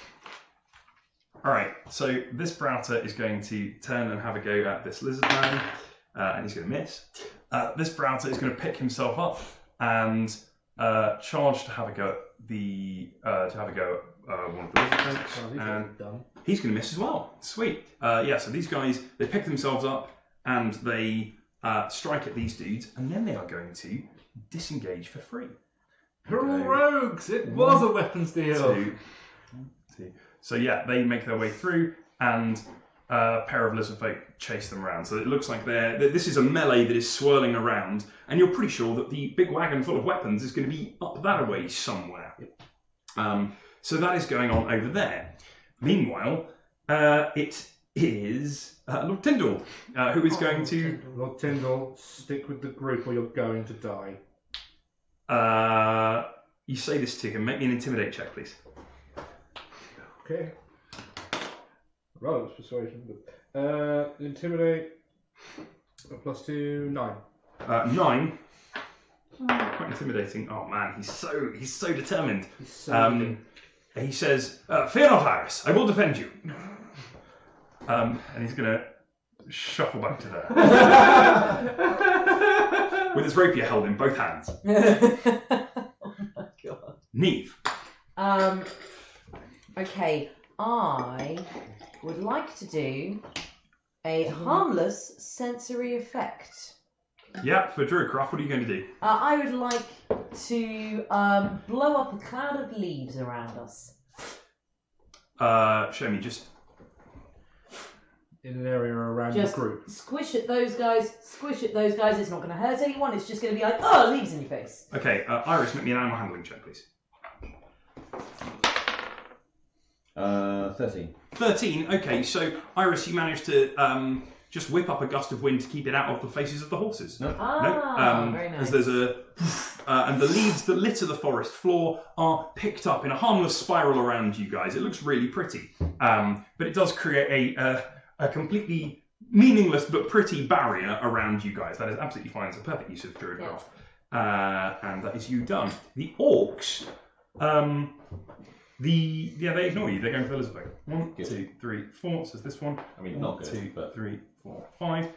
Speaker 1: so this Brouter is going to turn and have a go at this lizard man. And he's going to miss. This Brouter is going to pick himself up and charge to have a go at one of the lizard folks. And he's going to miss as well. Sweet. So these guys, they pick themselves up and they strike at these dudes, and then they are going to disengage for free.
Speaker 2: Rogues! It was a weapons deal.
Speaker 1: Two. So yeah, they make their way through, and a pair of lizard folk chase them around. So it looks like this is a melee that is swirling around, and you're pretty sure that the big wagon full of weapons is going to be up that way somewhere. So that is going on over there. Meanwhile, it is Lord Tyndall who is going to...
Speaker 2: Lord Tyndall, stick with the group or you're going to die.
Speaker 1: You say this to him. Make me an intimidate check, please.
Speaker 2: Okay. Well, it was persuasion. But, intimidate. +2, 9.
Speaker 1: 9. Quite intimidating. Oh man, he's so determined.
Speaker 2: He's so
Speaker 1: he says, "Fear not, Iris. I will defend you." And he's gonna shuffle back to there with his rapier held in both hands.
Speaker 4: Oh my god.
Speaker 1: Neve.
Speaker 4: Okay, I would like to do a harmless sensory effect.
Speaker 1: Yeah, for Druidcraft, what are you going to do?
Speaker 4: I would like to blow up a cloud of leaves around us.
Speaker 1: Show me just...
Speaker 2: in an area around
Speaker 4: Just
Speaker 2: the group.
Speaker 4: Squish at those guys, it's not going to hurt anyone, it's just going to be like, oh, leaves in your face.
Speaker 1: Okay, Iris, make me an animal handling check, please.
Speaker 3: 13.
Speaker 1: 13, okay, so Iris, you managed to just whip up a gust of wind to keep it out of the faces of the horses.
Speaker 3: No.
Speaker 4: Very nice.
Speaker 1: As there's and the leaves that litter the forest floor are picked up in a harmless spiral around you guys. It looks really pretty, but it does create a completely meaningless but pretty barrier around you guys. That is absolutely fine. It's a perfect use of Druidcraft. And that is you done. The orcs, they ignore you. They're going for the lizard folk. 1, 2, 3, 4. So this one.
Speaker 3: I mean,
Speaker 1: 1,
Speaker 3: not good,
Speaker 1: 2,
Speaker 3: but...
Speaker 1: 3, 4, 5.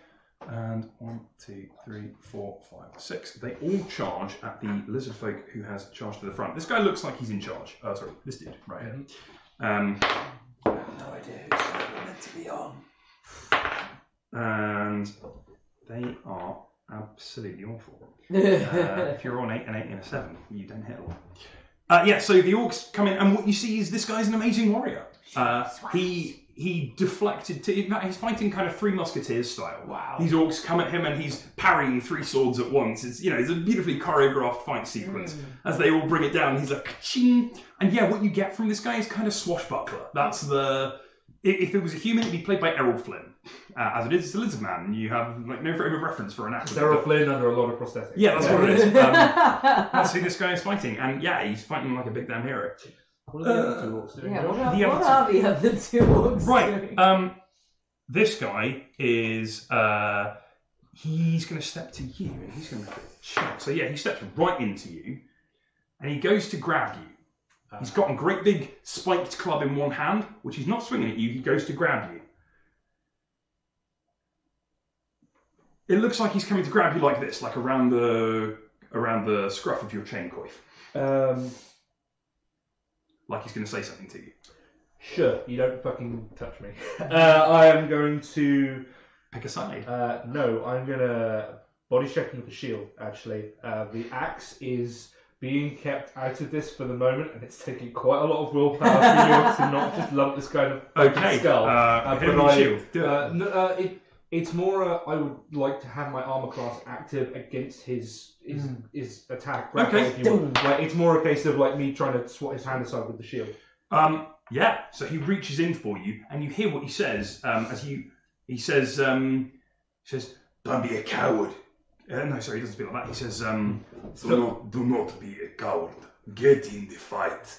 Speaker 1: And 1, 2, 3, 4, 5, 6. They all charge at the lizard folk who has charged to the front. This guy looks like he's in charge. Sorry, this dude right here.
Speaker 5: No idea who's meant to be on.
Speaker 1: And they are absolutely awful. If you're on 8 and 8 and a 7, you don't hit all. So the orcs come in, and what you see is this guy's an amazing warrior. He deflected he's fighting kind of Three Musketeers style.
Speaker 5: Wow.
Speaker 1: These orcs come at him and he's parrying 3 swords at once. It's it's a beautifully choreographed fight sequence. As they all bring it down, he's like ka-ching. And what you get from this guy is kind of swashbuckler. That's if it was a human, it'd be played by Errol Flynn. As it is, it's a lizard man, and you have no frame of reference for an actor.
Speaker 2: It's Errol Flynn under a lot of prosthetics.
Speaker 1: Yeah, that's what it is. That's who this guy is fighting, and he's fighting like a big damn hero.
Speaker 2: What are the other 2 orcs doing?
Speaker 4: What are the other 2 orcs
Speaker 1: Right.
Speaker 4: doing?
Speaker 1: This guy is he's going to step to you, and he's going to make a check. So he steps right into you, and he goes to grab you. He's got a great big spiked club in one hand, which he's not swinging at you. He goes to grab you. It looks like he's coming to grab you like this, like around the scruff of your chain coif. Like he's going to say something to you.
Speaker 2: Sure, you don't fucking touch me. I am going to...
Speaker 1: Pick a side.
Speaker 2: No, I'm going to body check with the shield, actually. The axe is being kept out of this for the moment, and it's taking quite a lot of willpower for you to not just lump this kind of skull.
Speaker 1: Shield.
Speaker 2: It's more. I would like to have my armor class active against his attack.
Speaker 1: Okay.
Speaker 2: It's more a case of me trying to swat his hand aside with the shield.
Speaker 1: So he reaches in for you, and you hear what he says. He says,
Speaker 5: Don't be a coward.
Speaker 1: No, sorry, he doesn't speak like that. He says,
Speaker 5: Do not be a coward. Get in the fight.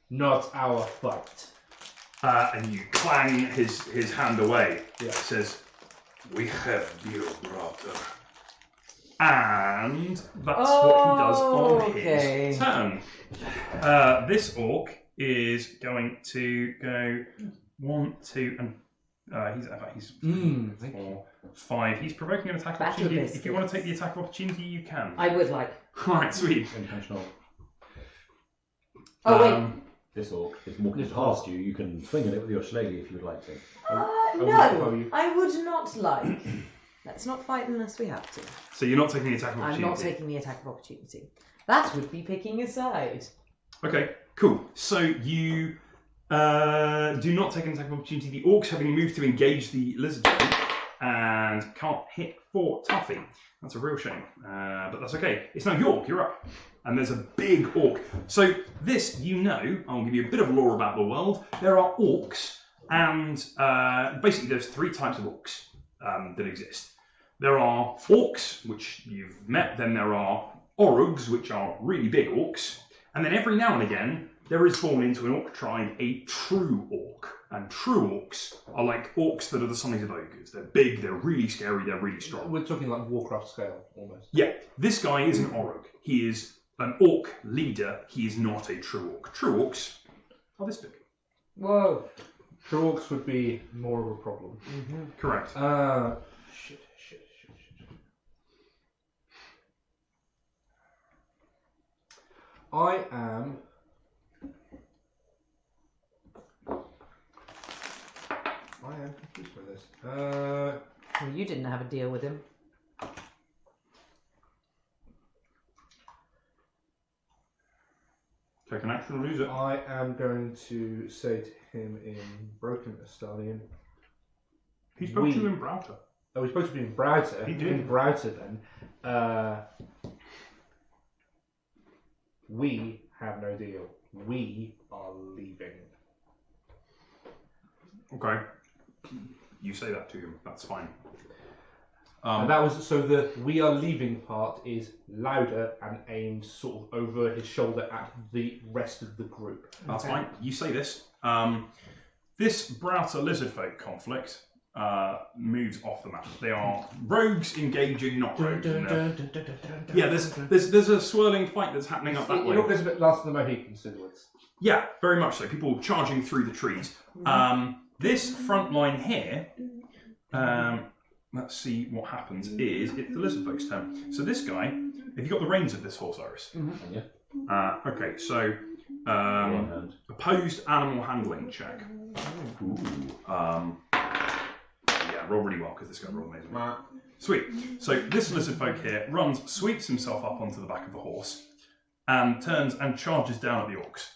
Speaker 2: Not our fight.
Speaker 1: And you clang his hand away.
Speaker 2: Yeah.
Speaker 1: He says,
Speaker 5: We have dear brother.
Speaker 1: and that's what he does on
Speaker 4: Okay.
Speaker 1: his turn. This orc is going to go 1, 2, and he's 4, 5. He's provoking an attack of
Speaker 4: Battle
Speaker 1: opportunity. If you want to
Speaker 4: biscuits.
Speaker 1: take the attack of opportunity, you can.
Speaker 4: I would like.
Speaker 1: Alright, sweet.
Speaker 3: Intentional.
Speaker 4: Oh, wait.
Speaker 3: This orc is walking past you. You can swing at it with your shillelagh if you would like to.
Speaker 4: No, I would not like. Let's not fight unless we have to.
Speaker 1: So you're not taking the attack of
Speaker 4: I'm
Speaker 1: opportunity.
Speaker 4: not taking the attack of opportunity. That would be picking a side.
Speaker 1: Okay, cool. So you do not take an attack of opportunity. The orcs having moved to engage the lizard folk and can't hit for Tuffy. That's a real shame, but that's okay. It's now York, you're up. And there's a big orc. So this, I'll give you a bit of lore about the world. There are orcs, and basically there's 3 types of orcs that exist. There are orcs, which you've met. Then there are orugs, which are really big orcs. And then every now and again, there is born into an orc tribe a true orc. And true orcs are like orcs that are the size of ogres. They're big, they're really scary, they're really strong.
Speaker 2: We're talking like Warcraft scale, almost.
Speaker 1: Yeah, this guy is an orug. He is an orc leader. He is not a true orc. True orcs are this big.
Speaker 4: Whoa.
Speaker 2: True orcs would be more of a problem.
Speaker 1: Correct.
Speaker 2: Shit. I am confused by this.
Speaker 4: Well, you didn't have a deal with him.
Speaker 1: Take an action or lose it.
Speaker 2: I am going to say to him in Broken Estalian.
Speaker 1: He spoke to you in Browter.
Speaker 2: Oh, he's supposed to be in Browser.
Speaker 1: He did.
Speaker 2: In Browser, then. We have no deal. We are leaving.
Speaker 1: Okay. You say that to him. That's fine.
Speaker 2: And that was so the "we are leaving" part is louder and aimed sort of over his shoulder at the rest of the group.
Speaker 1: That's fine. You say this. This Browter lizard folk conflict moves off the map. They are rogues engaging not rogues. Yeah, there's a swirling fight that's happening up that way.
Speaker 2: It all goes a bit Last of the Mohicans towards.
Speaker 1: Yeah, very much so. People charging through the trees. This front line here, let's see what happens, is it's the lizard folk's turn. So this guy, have you got the reins of this horse, Iris?
Speaker 3: Yeah.
Speaker 1: Okay, so
Speaker 3: One hand.
Speaker 1: opposed animal handling check.
Speaker 3: Ooh.
Speaker 1: Yeah, roll really well because this guy rolled amazing. Sweet. So this lizard folk here runs, sweeps himself up onto the back of the horse, and turns and charges down at the orcs.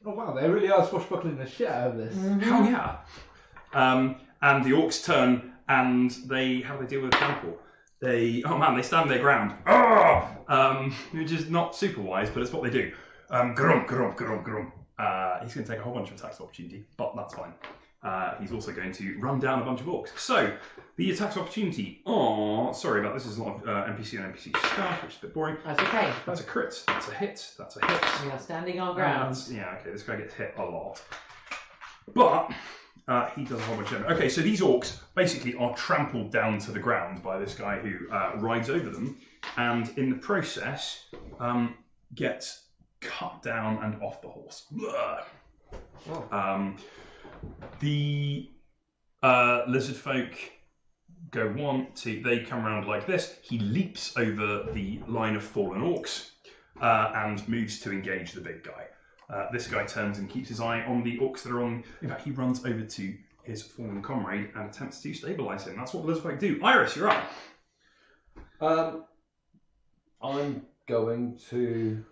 Speaker 2: Oh wow, they really are swashbuckling the shit out of this.
Speaker 1: Hell yeah. And the orcs turn and how do they deal with a trample? They stand their ground. Which is not super wise, but it's what they do. Grum, grum, grum, grum. He's going to take a whole bunch of attacks of opportunity, but that's fine. He's also going to run down a bunch of orcs. So, the attacks of opportunity sorry about this, is a lot of NPC and NPC stuff, which is a bit boring.
Speaker 4: That's okay.
Speaker 1: That's a crit, that's a hit, that's a hit.
Speaker 4: We are standing our ground.
Speaker 1: Yeah, okay, this guy gets hit a lot. But he does a whole bunch of damage. Okay, so these orcs basically are trampled down to the ground by this guy who rides over them, and in the process gets cut down and off the horse.
Speaker 4: Oh.
Speaker 1: The lizard folk go 1, 2, they come around like this. He leaps over the line of fallen orcs and moves to engage the big guy. This guy turns and keeps his eye on the orcs that are on. In fact, he runs over to his fallen comrade and attempts to stabilise him. That's what the lizard folk do. Iris, you're up.
Speaker 3: I'm going to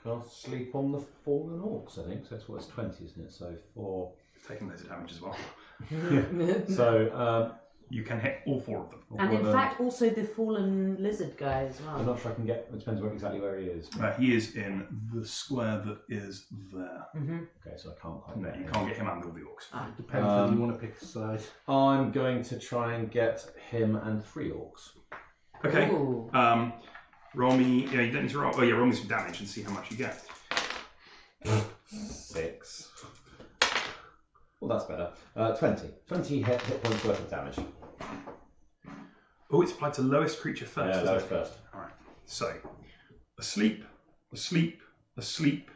Speaker 3: cast Sleep on the Fallen Orcs, I think. So that's what it's 20, isn't it? So 4.
Speaker 1: Taking loads of damage as well.
Speaker 3: So
Speaker 1: You can hit all 4 of them.
Speaker 4: And in fact, also the fallen lizard guy as well.
Speaker 3: I'm not sure I can get. It depends exactly where he is.
Speaker 1: He is in the square that is there.
Speaker 3: Okay, so I can't quite.
Speaker 1: No, you can't get him and all the orcs.
Speaker 2: Depends whether you want to pick a side.
Speaker 3: I'm going to try and get him and 3 orcs.
Speaker 1: Okay.
Speaker 4: Ooh.
Speaker 1: Roll me. Yeah, you don't need to roll. Oh yeah, roll me some damage and see how much you get.
Speaker 3: 6. Well, that's better. 20. 20 hit points worth of damage.
Speaker 1: Oh, it's applied to lowest creature first.
Speaker 3: Yeah,
Speaker 1: isn't
Speaker 3: lowest
Speaker 1: it?
Speaker 3: first.
Speaker 1: All right. So, asleep, asleep, asleep.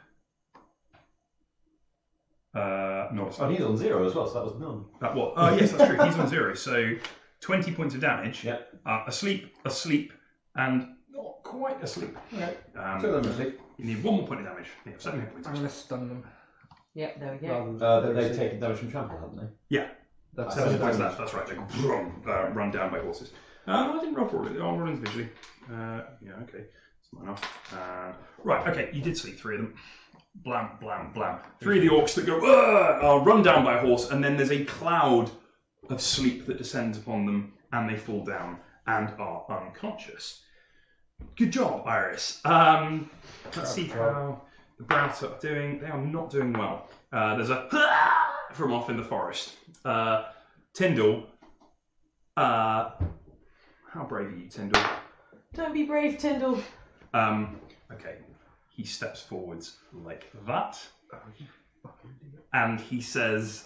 Speaker 1: Not
Speaker 3: Oh,
Speaker 1: asleep.
Speaker 3: he's on 0 as well, so that was none.
Speaker 1: That what? Oh yes, that's true. He's on 0. So, 20 points of damage.
Speaker 3: Yep.
Speaker 1: Asleep, asleep, and not quite asleep.
Speaker 3: Okay.
Speaker 1: Um,
Speaker 3: So then, asleep.
Speaker 1: You need 1 more point of damage. You have 7 hit points.
Speaker 2: I'm going to stun them.
Speaker 4: Yep, there we
Speaker 2: rather
Speaker 4: go.
Speaker 2: than
Speaker 3: They've taken damage from trample, haven't they?
Speaker 1: Yeah.
Speaker 2: That's
Speaker 1: 7 points
Speaker 3: damage.
Speaker 1: left. That's right. They go run down by horses. I didn't roll for it. I'll run individually. Yeah, okay. It's not enough. Right, okay. You did sleep 3 of them. Blam, blam, blam. 3 of the orcs that go are run down by a horse, and then there's a cloud of sleep that descends upon them, and they fall down and are unconscious. Good job, Iris. Let's see how the Broughts are doing. They are not doing well. There's a from off in the forest. Tyndall. How brave are you, Tyndall?
Speaker 4: Don't be brave, Tyndall.
Speaker 1: Okay. He steps forwards like that. And he says,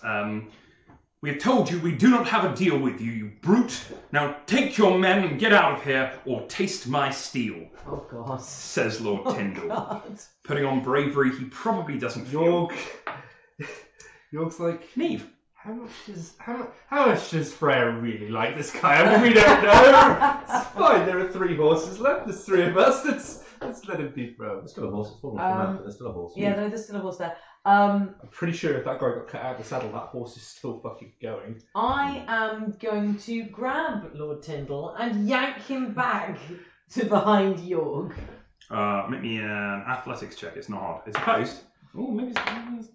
Speaker 1: we have told you we do not have a deal with you, you brute. Now take your men and get out of here, or taste my steel,
Speaker 4: Oh, God.
Speaker 1: says Lord Tyndall.
Speaker 4: God.
Speaker 1: Putting on bravery he probably doesn't feel.
Speaker 2: York. York's like,
Speaker 1: Neve.
Speaker 2: how much does Freya really like this guy? I mean, we don't know. It's fine. There are 3 horses left. There's 3 of us. Let's let him be thrown.
Speaker 3: There's still a horse. It's fallen off the map, but there's still a horse.
Speaker 4: Yeah, no, there's still a horse there.
Speaker 2: I'm pretty sure if that guy got cut out of the saddle, that horse is still fucking going.
Speaker 4: I am going to grab Lord Tyndall and yank him back to behind York.
Speaker 1: Make me an athletics check. It's not hard. It's a post. Oh, maybe it's...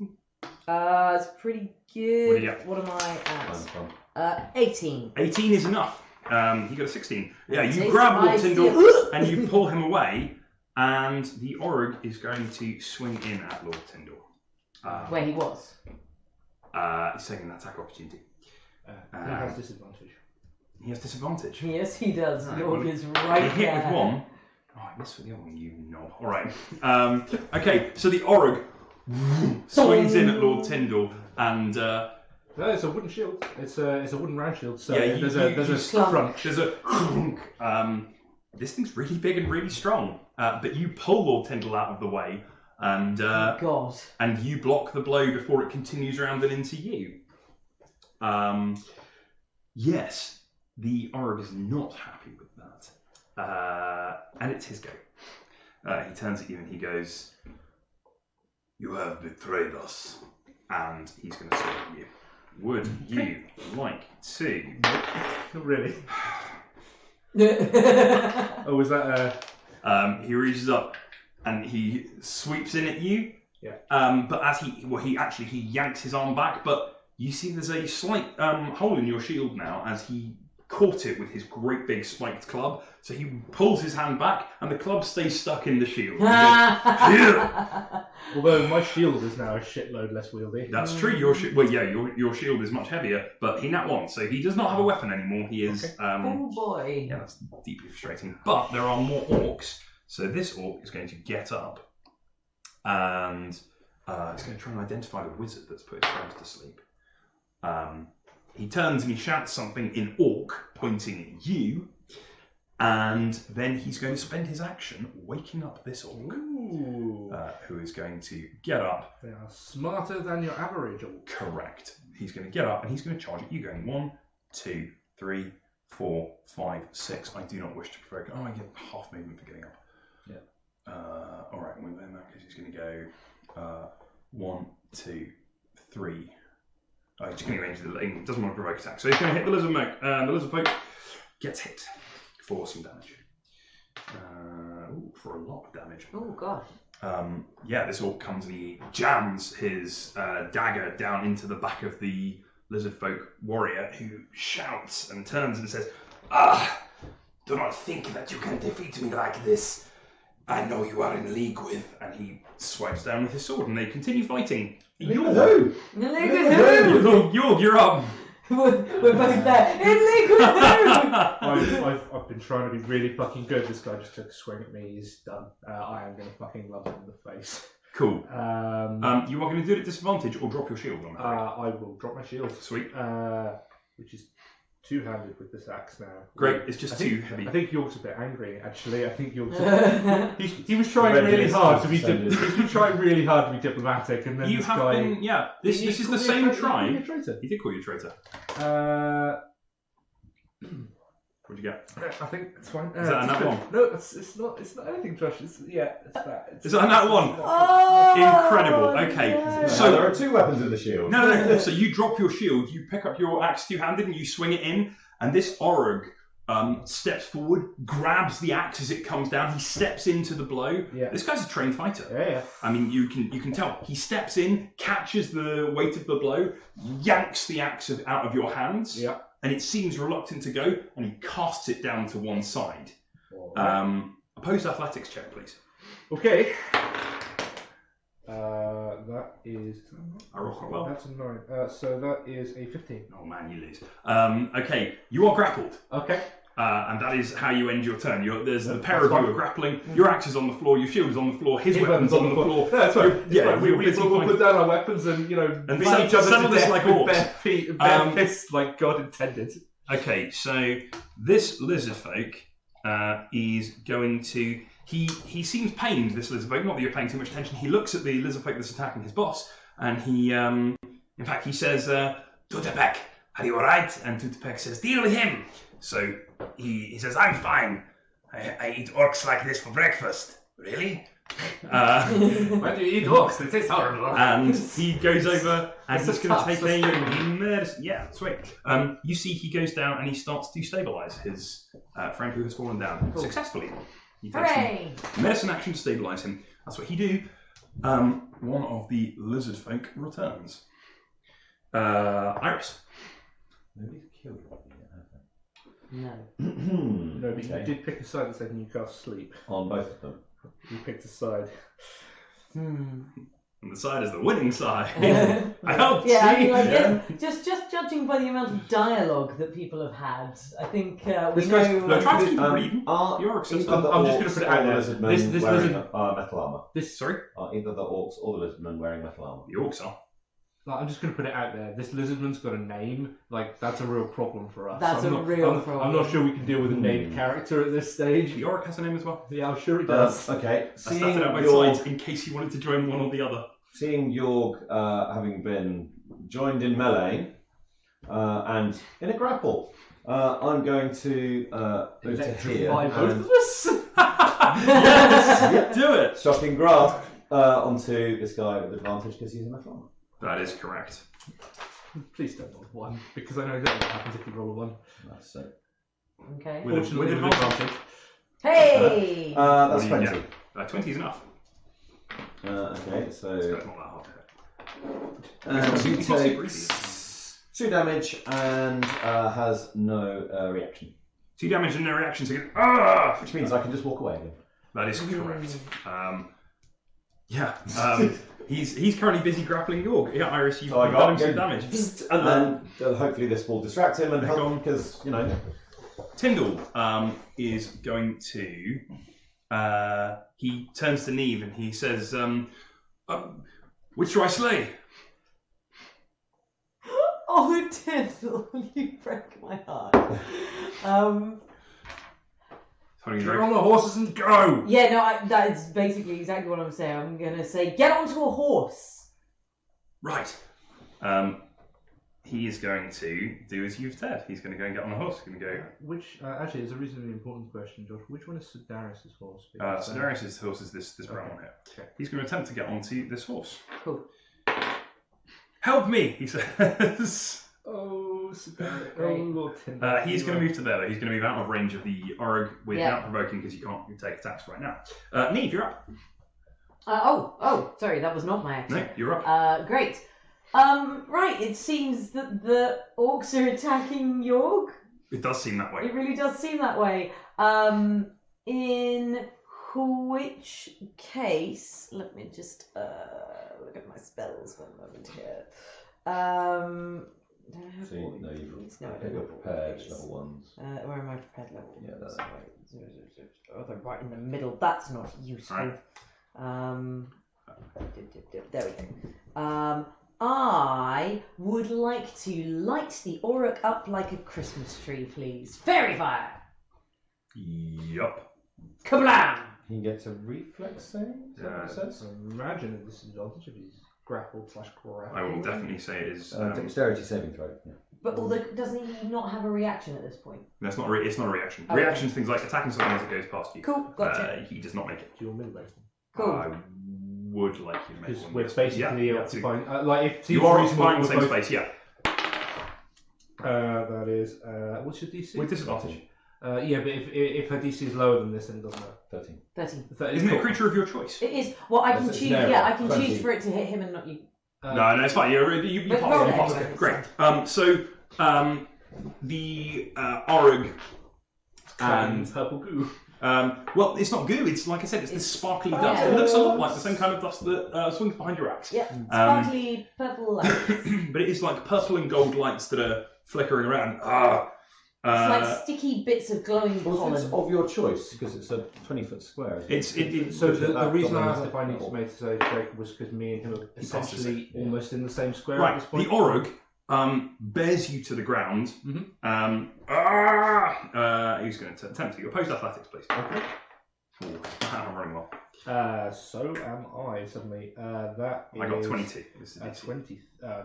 Speaker 4: It's pretty good.
Speaker 1: What do you get?
Speaker 4: What am I
Speaker 3: Fine,
Speaker 4: at?
Speaker 3: fine.
Speaker 4: 18.
Speaker 1: 18 is enough. You got a 16. Yeah, you
Speaker 4: Taste
Speaker 1: grab
Speaker 4: my
Speaker 1: Lord Tyndall
Speaker 4: steel.
Speaker 1: and you pull him away, and the Org is going to swing in at Lord Tyndall.
Speaker 4: Where he was.
Speaker 1: He's taking an attack opportunity.
Speaker 2: He has disadvantage.
Speaker 1: He has disadvantage.
Speaker 4: Yes, he does.
Speaker 1: Right,
Speaker 4: York
Speaker 1: well,
Speaker 4: is
Speaker 1: You
Speaker 4: right
Speaker 1: hit
Speaker 4: there.
Speaker 1: with 1. Oh, I missed with the other one, you knob. Alright. Okay, so the Org swings in at Lord Tyndall, and
Speaker 2: No, it's a wooden shield. It's a wooden round shield. So
Speaker 1: Yeah,
Speaker 2: there's
Speaker 1: you
Speaker 2: a crunch.
Speaker 1: there's a this thing's really big and really strong. But you pull Lord Tyndall out of the way, and
Speaker 4: God.
Speaker 1: and you block the blow before it continues around and into you. Yes, the Org is not happy with that. And it's his go. He turns at you and he goes, "You have betrayed us." And he's going to swing at you. Would you like to?
Speaker 2: Not really. Oh, was that
Speaker 1: He reaches up and he sweeps in at you.
Speaker 2: Yeah.
Speaker 1: But as he yanks his arm back, but you see there's a slight hole in your shield now as he caught it with his great big spiked club. So he pulls his hand back and the club stays stuck in the shield. He goes, "Phew."
Speaker 2: Although my shield is now a shitload less wieldy.
Speaker 1: That's true. Your shield is much heavier, but he nat one, so he does not have a weapon anymore. He is.
Speaker 4: Oh boy.
Speaker 1: Yeah, that's deeply frustrating. But there are more orcs, so this orc is going to get up and it's going to try and identify the wizard that's put his friends to sleep. He turns and he shouts something in orc, pointing at you, and then he's going to spend his action waking up this orc, who is going to get up.
Speaker 2: They are smarter than your average orc.
Speaker 1: Correct. He's going to get up and he's going to charge at you, going 1, 2, 3, 4, 5, 6. I do not wish to provoke. Oh, I get half movement for getting up.
Speaker 3: Yeah.
Speaker 1: All right. Well, in that case, he's going to go 1, 2, 3. Oh, he's just going to range the lane. Doesn't want to provoke attack, so he's going to hit the lizard folk. The lizard folk gets hit for some damage. For a lot of damage.
Speaker 4: Oh gosh.
Speaker 1: Yeah, this orc comes and he jams his dagger down into the back of the lizardfolk warrior who shouts and turns and says,
Speaker 5: Do not think that you can defeat me like this. I know you are in league with.
Speaker 1: and he swipes down with his sword, and they continue fighting.
Speaker 3: Who?
Speaker 1: Yorg, you're up.
Speaker 4: We're both there. It's Liquid Who!
Speaker 2: I've been trying to be really fucking good. This guy just took a swing at me. He's done. I am going to fucking love him in the face.
Speaker 1: Cool. You are going to do it at disadvantage or drop your shield on it.
Speaker 2: I will drop my shield.
Speaker 1: Sweet.
Speaker 2: Which is two-handed with this axe now.
Speaker 1: Great. It's just too heavy.
Speaker 2: I think York's a bit angry. Actually, I think York's. He was trying really hard to be. He was trying really hard to be diplomatic, and then
Speaker 1: You
Speaker 2: this
Speaker 1: have
Speaker 2: guy.
Speaker 1: been. Yeah. This is the same tribe. He did call you a traitor. What'd you get?
Speaker 2: I think it's fine.
Speaker 1: Is that a nat one?
Speaker 2: No, it's not. It's not anything, Josh. It's that.
Speaker 1: Is that a nat one?
Speaker 4: Oh,
Speaker 1: Incredible. Okay.
Speaker 4: no.
Speaker 1: So
Speaker 3: there are two weapons in the shield.
Speaker 1: No. So you drop your shield, you pick up your axe two-handed, and you swing it in. And this Orug steps forward, grabs the axe as it comes down. He steps into the blow.
Speaker 2: Yeah.
Speaker 1: This guy's a trained fighter.
Speaker 2: Yeah.
Speaker 1: I mean, you can tell. He steps in, catches the weight of the blow, yanks the axe out of your hands.
Speaker 2: Yeah.
Speaker 1: And it seems reluctant to go, and he casts it down to one side. Opposed athletics check, please.
Speaker 2: Okay. That is.
Speaker 1: I roll quite well.
Speaker 2: That's a 9. So that is a 15.
Speaker 1: Oh man, you lose. Okay, you are grappled.
Speaker 2: Okay.
Speaker 1: And that is how you end your turn. There's the pair of you are grappling. Your axe is on the floor. Your shield is on the floor. His weapon's on the floor.
Speaker 2: That's right.
Speaker 1: Yeah,
Speaker 2: we'll
Speaker 1: busy
Speaker 2: put down our weapons and
Speaker 1: and
Speaker 2: beat each other
Speaker 1: settle
Speaker 2: to
Speaker 1: this
Speaker 2: death
Speaker 1: like
Speaker 2: with
Speaker 1: orcs.
Speaker 2: bare feet, bare fists, like God intended.
Speaker 1: Okay, so this lizard folk is going to. He seems pained. This lizard folk. Not that you're paying too much attention. He looks at the lizard folk that's attacking his boss, and he, in fact, he says, "Tutepec, are you alright?" And Tutepec says, "Deal with him." So he says, "I'm fine. I eat orcs like this for breakfast." Really?
Speaker 2: Why do you eat orcs? It tastes horrible.
Speaker 1: And he goes over and
Speaker 2: It's
Speaker 1: he's
Speaker 2: a
Speaker 1: going to
Speaker 2: tough
Speaker 1: take a
Speaker 2: sustain.
Speaker 1: medicine. Yeah, sweet. You see, he goes down and he starts to stabilise his friend who has fallen down successfully. He takes
Speaker 4: Hooray!
Speaker 1: some medicine action to stabilise him. That's what he do. One of the lizard folk returns. Iris.
Speaker 3: Nobody's killed one yet, have they?
Speaker 4: No.
Speaker 2: No, but
Speaker 3: Okay.
Speaker 2: you did pick a side that said you cast sleep.
Speaker 3: On both of them.
Speaker 2: You picked a side.
Speaker 1: And the side is the winning side. I helped.
Speaker 4: Yeah, I mean, like,
Speaker 1: Yeah.
Speaker 4: just judging by the amount of dialogue that people have had, I think we
Speaker 2: This guy's-
Speaker 4: know.
Speaker 1: No, try to keep it even.
Speaker 3: Are
Speaker 1: The orcs are
Speaker 3: either
Speaker 1: still-
Speaker 3: the
Speaker 2: I'm just gonna
Speaker 3: orcs
Speaker 2: put it
Speaker 3: or
Speaker 2: out
Speaker 3: the
Speaker 2: there.
Speaker 3: lizardmen
Speaker 2: This
Speaker 3: wearing
Speaker 2: lizard-
Speaker 3: metal armour?
Speaker 1: Sorry?
Speaker 3: Are either the orcs or the lizardmen wearing metal armour?
Speaker 1: The orcs are.
Speaker 2: Like, I'm just going to put it out there. This lizardman's got a name. Like, that's a real problem for us.
Speaker 4: That's
Speaker 2: I'm
Speaker 4: a
Speaker 2: not,
Speaker 4: real
Speaker 2: I'm
Speaker 4: problem.
Speaker 2: not sure we can deal with a named character at this stage.
Speaker 1: The orc has a name as well.
Speaker 2: Yeah, I'm sure it does.
Speaker 3: Okay,
Speaker 1: I started out by
Speaker 3: York,
Speaker 1: sides in case you wanted to join one or the other.
Speaker 3: seeing York having been joined in melee and in a grapple, I'm going to move to here
Speaker 2: Electrify both
Speaker 3: and
Speaker 2: of us.
Speaker 1: Do it!
Speaker 3: shocking grasp onto this guy with advantage because he's in metal armour.
Speaker 1: That is correct.
Speaker 2: Please don't roll 1, because I know exactly what happens if you roll a 1.
Speaker 3: That's so.
Speaker 4: Okay.
Speaker 1: With
Speaker 2: Fortunately, with
Speaker 1: advantage.
Speaker 2: advantage.
Speaker 4: Hey!
Speaker 3: That's
Speaker 1: What do you
Speaker 3: 20.
Speaker 1: get? 20 is enough.
Speaker 3: Okay, so
Speaker 1: It's not that hard.
Speaker 3: he
Speaker 1: It's not super
Speaker 3: takes 2 damage and has no reaction,
Speaker 1: 2 damage and no reaction, so you go,
Speaker 3: which means I can just walk away again.
Speaker 1: That is correct. He's currently busy grappling York. Yeah, Iris, you've
Speaker 3: So I
Speaker 1: done him
Speaker 3: got
Speaker 1: some damage.
Speaker 3: And then hopefully this will distract him and
Speaker 1: Back on.
Speaker 3: help because, you know.
Speaker 1: Tyndall is going to. He turns to Neve and he says, which do I slay?
Speaker 4: Oh, Tyndall, you break my heart.
Speaker 2: Get on the horses and go!
Speaker 4: Yeah, no, that is basically exactly what I'm saying. I'm going to say, get onto a horse.
Speaker 1: Right. He is going to do as you've said. He's going to go and get on a horse. He's going to go.
Speaker 2: Which, actually, is a reasonably important question, Josh. Which one is Sedaris' horse? Because,
Speaker 1: Sedaris' horse is this brown one here.
Speaker 2: Okay.
Speaker 1: He's going to attempt to get onto this horse.
Speaker 4: Cool.
Speaker 1: Help me, he says.
Speaker 2: Oh, Sedaris.
Speaker 4: Great.
Speaker 2: Oh, Lord Tyndall.
Speaker 1: He's going to move to there, though. He's going to move out of range of the Orug without
Speaker 4: Yeah.
Speaker 1: provoking because you can't take attacks right now. Neve, you're up.
Speaker 4: Oh, sorry, that was not my action.
Speaker 1: No, you're up.
Speaker 4: Great. Right, it seems that the orcs are attacking York.
Speaker 1: It does seem that way.
Speaker 4: It really does seem that way. In which case, let me just look at my spells for a moment here. Do I have
Speaker 3: So
Speaker 4: all
Speaker 3: no,
Speaker 4: of
Speaker 3: you've
Speaker 4: these? No, I
Speaker 3: got
Speaker 4: don't
Speaker 3: your
Speaker 4: have all of
Speaker 3: prepared
Speaker 4: these.
Speaker 3: level ones.
Speaker 4: Where am I prepared level?
Speaker 3: Yeah, that's
Speaker 4: right. Oh, they're right in the middle. That's not useful.
Speaker 1: Right.
Speaker 4: There we go. I would like to light the Auric up like a Christmas tree, please. Fairy fire!
Speaker 1: Yup.
Speaker 4: Kablam!
Speaker 3: He gets a reflex save. Is that what it says?
Speaker 2: Imagine a disadvantage if he's grappled / grappled.
Speaker 1: I will definitely say it is.
Speaker 3: Dexterity saving throw. Yeah.
Speaker 4: But although doesn't he not have a reaction at this point?
Speaker 1: That's not. It's not a reaction.
Speaker 4: Okay.
Speaker 1: Reactions, things like attacking something as it goes past you.
Speaker 4: Cool, gotcha.
Speaker 1: He does not make it.
Speaker 2: Do you want me to make
Speaker 4: Cool.
Speaker 1: I would like you to make
Speaker 2: Because
Speaker 1: one.
Speaker 2: we're
Speaker 1: yes.
Speaker 2: basically
Speaker 1: yeah,
Speaker 2: occupying. Like if
Speaker 1: you
Speaker 2: two
Speaker 1: are
Speaker 2: reasonable,
Speaker 1: occupying the
Speaker 2: we're
Speaker 1: same
Speaker 2: both-
Speaker 1: space. Yeah.
Speaker 2: That is. What's your DC?
Speaker 1: With disadvantage.
Speaker 2: Yeah, but if her DC is lower than this, then it doesn't matter.
Speaker 3: 13.
Speaker 4: 13.
Speaker 1: Isn't it a creature of your choice?
Speaker 4: It is. Well, I can
Speaker 3: That's
Speaker 4: choose.
Speaker 3: narrow.
Speaker 4: Yeah, I can
Speaker 3: 20.
Speaker 4: choose for it to hit him and not you.
Speaker 1: No, it's fine. You
Speaker 4: But
Speaker 1: pass.
Speaker 4: roll
Speaker 1: You
Speaker 4: it
Speaker 1: pass.
Speaker 4: anyway, it's
Speaker 1: Great. The Auric
Speaker 2: And
Speaker 1: and
Speaker 2: purple goo.
Speaker 1: well, it's not goo. It's like I said, it's this sparkly
Speaker 4: Oh,
Speaker 1: dust.
Speaker 4: yeah.
Speaker 1: It looks a lot like the same kind of dust that swings behind your axe.
Speaker 4: Yeah, sparkly purple lights.
Speaker 1: But it is like purple and gold lights that are flickering around.
Speaker 4: It's like sticky bits of glowing
Speaker 3: Well, it's
Speaker 4: pollen.
Speaker 3: of your choice because it's a 20-foot square. Isn't it?
Speaker 1: It's
Speaker 2: So the
Speaker 3: that
Speaker 2: reason I
Speaker 3: domain
Speaker 2: asked
Speaker 3: is
Speaker 2: if I need
Speaker 3: purple.
Speaker 2: to make a save break was because me and him are essentially
Speaker 3: Yeah.
Speaker 2: almost in the same square at
Speaker 1: right.
Speaker 2: this point.
Speaker 1: The Auric bears you to the ground.
Speaker 2: Mhm.
Speaker 1: Who's going to attempt to? Opposed athletics, please.
Speaker 2: Okay.
Speaker 1: Ooh, I'm running well.
Speaker 2: So am I suddenly. That
Speaker 1: I got
Speaker 2: is
Speaker 1: 22. This is
Speaker 2: a
Speaker 1: DC.
Speaker 2: 20.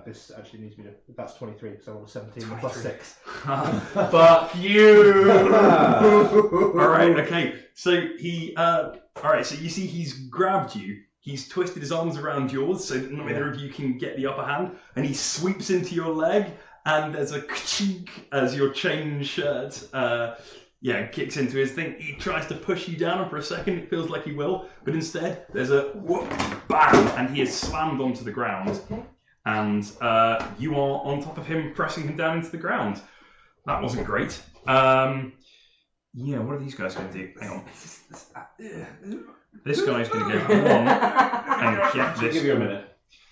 Speaker 2: This actually needs me to. That's 23 because I rolled a 17 and plus
Speaker 1: 23.
Speaker 2: 6. Fuck you!
Speaker 1: All right. Okay. So he. All right. So you see, he's grabbed you. He's twisted his arms around yours, so that neither of you can get the upper hand, and he sweeps into your leg, and there's a chink as your chain shirt. Kicks into his thing. He tries to push you down, and for a second it feels like he will, but instead there's a whoop, bam, and he is slammed onto the ground.
Speaker 4: Okay.
Speaker 1: And you are on top of him, pressing him down into the ground. That wasn't great. What are these guys going to do? Hang on. This guy's going to go 1 and get
Speaker 3: I'll
Speaker 1: this.
Speaker 3: give you a minute.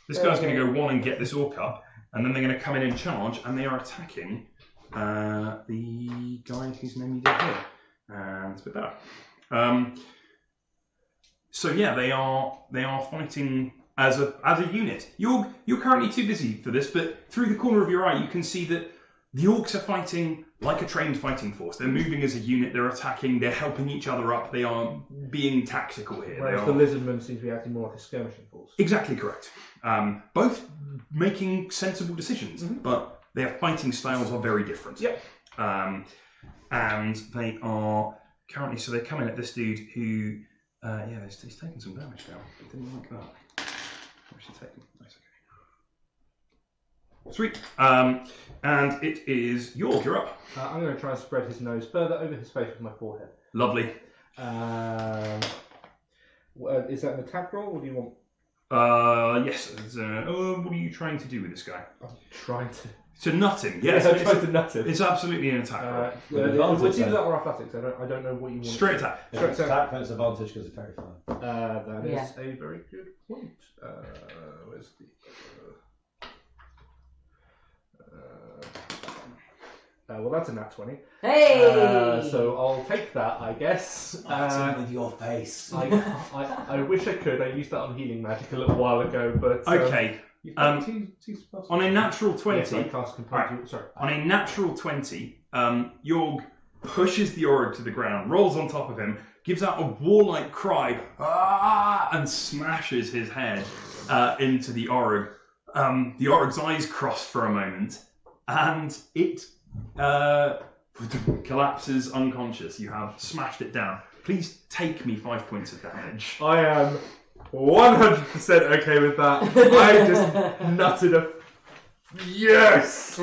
Speaker 1: This guy's going to go 1 and get this orc up, and then they're going to come in and charge, and they are attacking the guy whose name you did here. And it's a bit better. They are fighting as a unit. You're currently too busy for this, but through the corner of your eye, you can see that the orcs are fighting like a trained fighting force. They're moving as a unit. They're attacking. They're helping each other up. They are being tactical here.
Speaker 2: Whereas
Speaker 1: They
Speaker 2: the
Speaker 1: are
Speaker 2: lizardmen seem to be acting more like a skirmishing force.
Speaker 1: exactly correct. Both making sensible decisions, but their fighting styles are very different.
Speaker 2: Yep.
Speaker 1: And they are currently, so they're coming at this dude who, he's taking some damage now. I didn't like that. What's he taking? Nice, okay. Sweet. And it is York, you're up.
Speaker 2: I'm going to try and spread his nose further over his face with my forehead.
Speaker 1: Lovely.
Speaker 2: Is that an attack roll, or do you want...
Speaker 1: Yes. What are you trying to do with this guy?
Speaker 2: I'm trying to...
Speaker 1: To nut him. Yes.
Speaker 2: I'm trying to nut him.
Speaker 1: It's absolutely an attack roll.
Speaker 3: With advantage,
Speaker 2: It's either
Speaker 3: then.
Speaker 2: that or athletics. I don't know what you want.
Speaker 1: Straight attack.
Speaker 3: If
Speaker 2: Straight
Speaker 3: it's
Speaker 2: attack.
Speaker 3: attack, then it's advantage because it's very fine.
Speaker 2: That is
Speaker 4: Yeah.
Speaker 2: a very good point. Where's the... well, that's a nat 20.
Speaker 4: Hey!
Speaker 2: So I'll take that, I guess.
Speaker 3: with your face.
Speaker 2: I wish I could. I used that on healing magic a little while ago, but...
Speaker 1: Okay.
Speaker 2: You've got two spells.
Speaker 1: On a natural 20,
Speaker 2: Yes, I cast completely... Sorry.
Speaker 1: on a natural 20, Jorg pushes the Auric to the ground, rolls on top of him, gives out a warlike cry, and smashes his head into the Auric. The Auric's eyes cross for a moment, and it collapses unconscious. You have smashed it down. Please take me 5 points of damage.
Speaker 2: I am 100% okay with that. I just nutted a... Yes!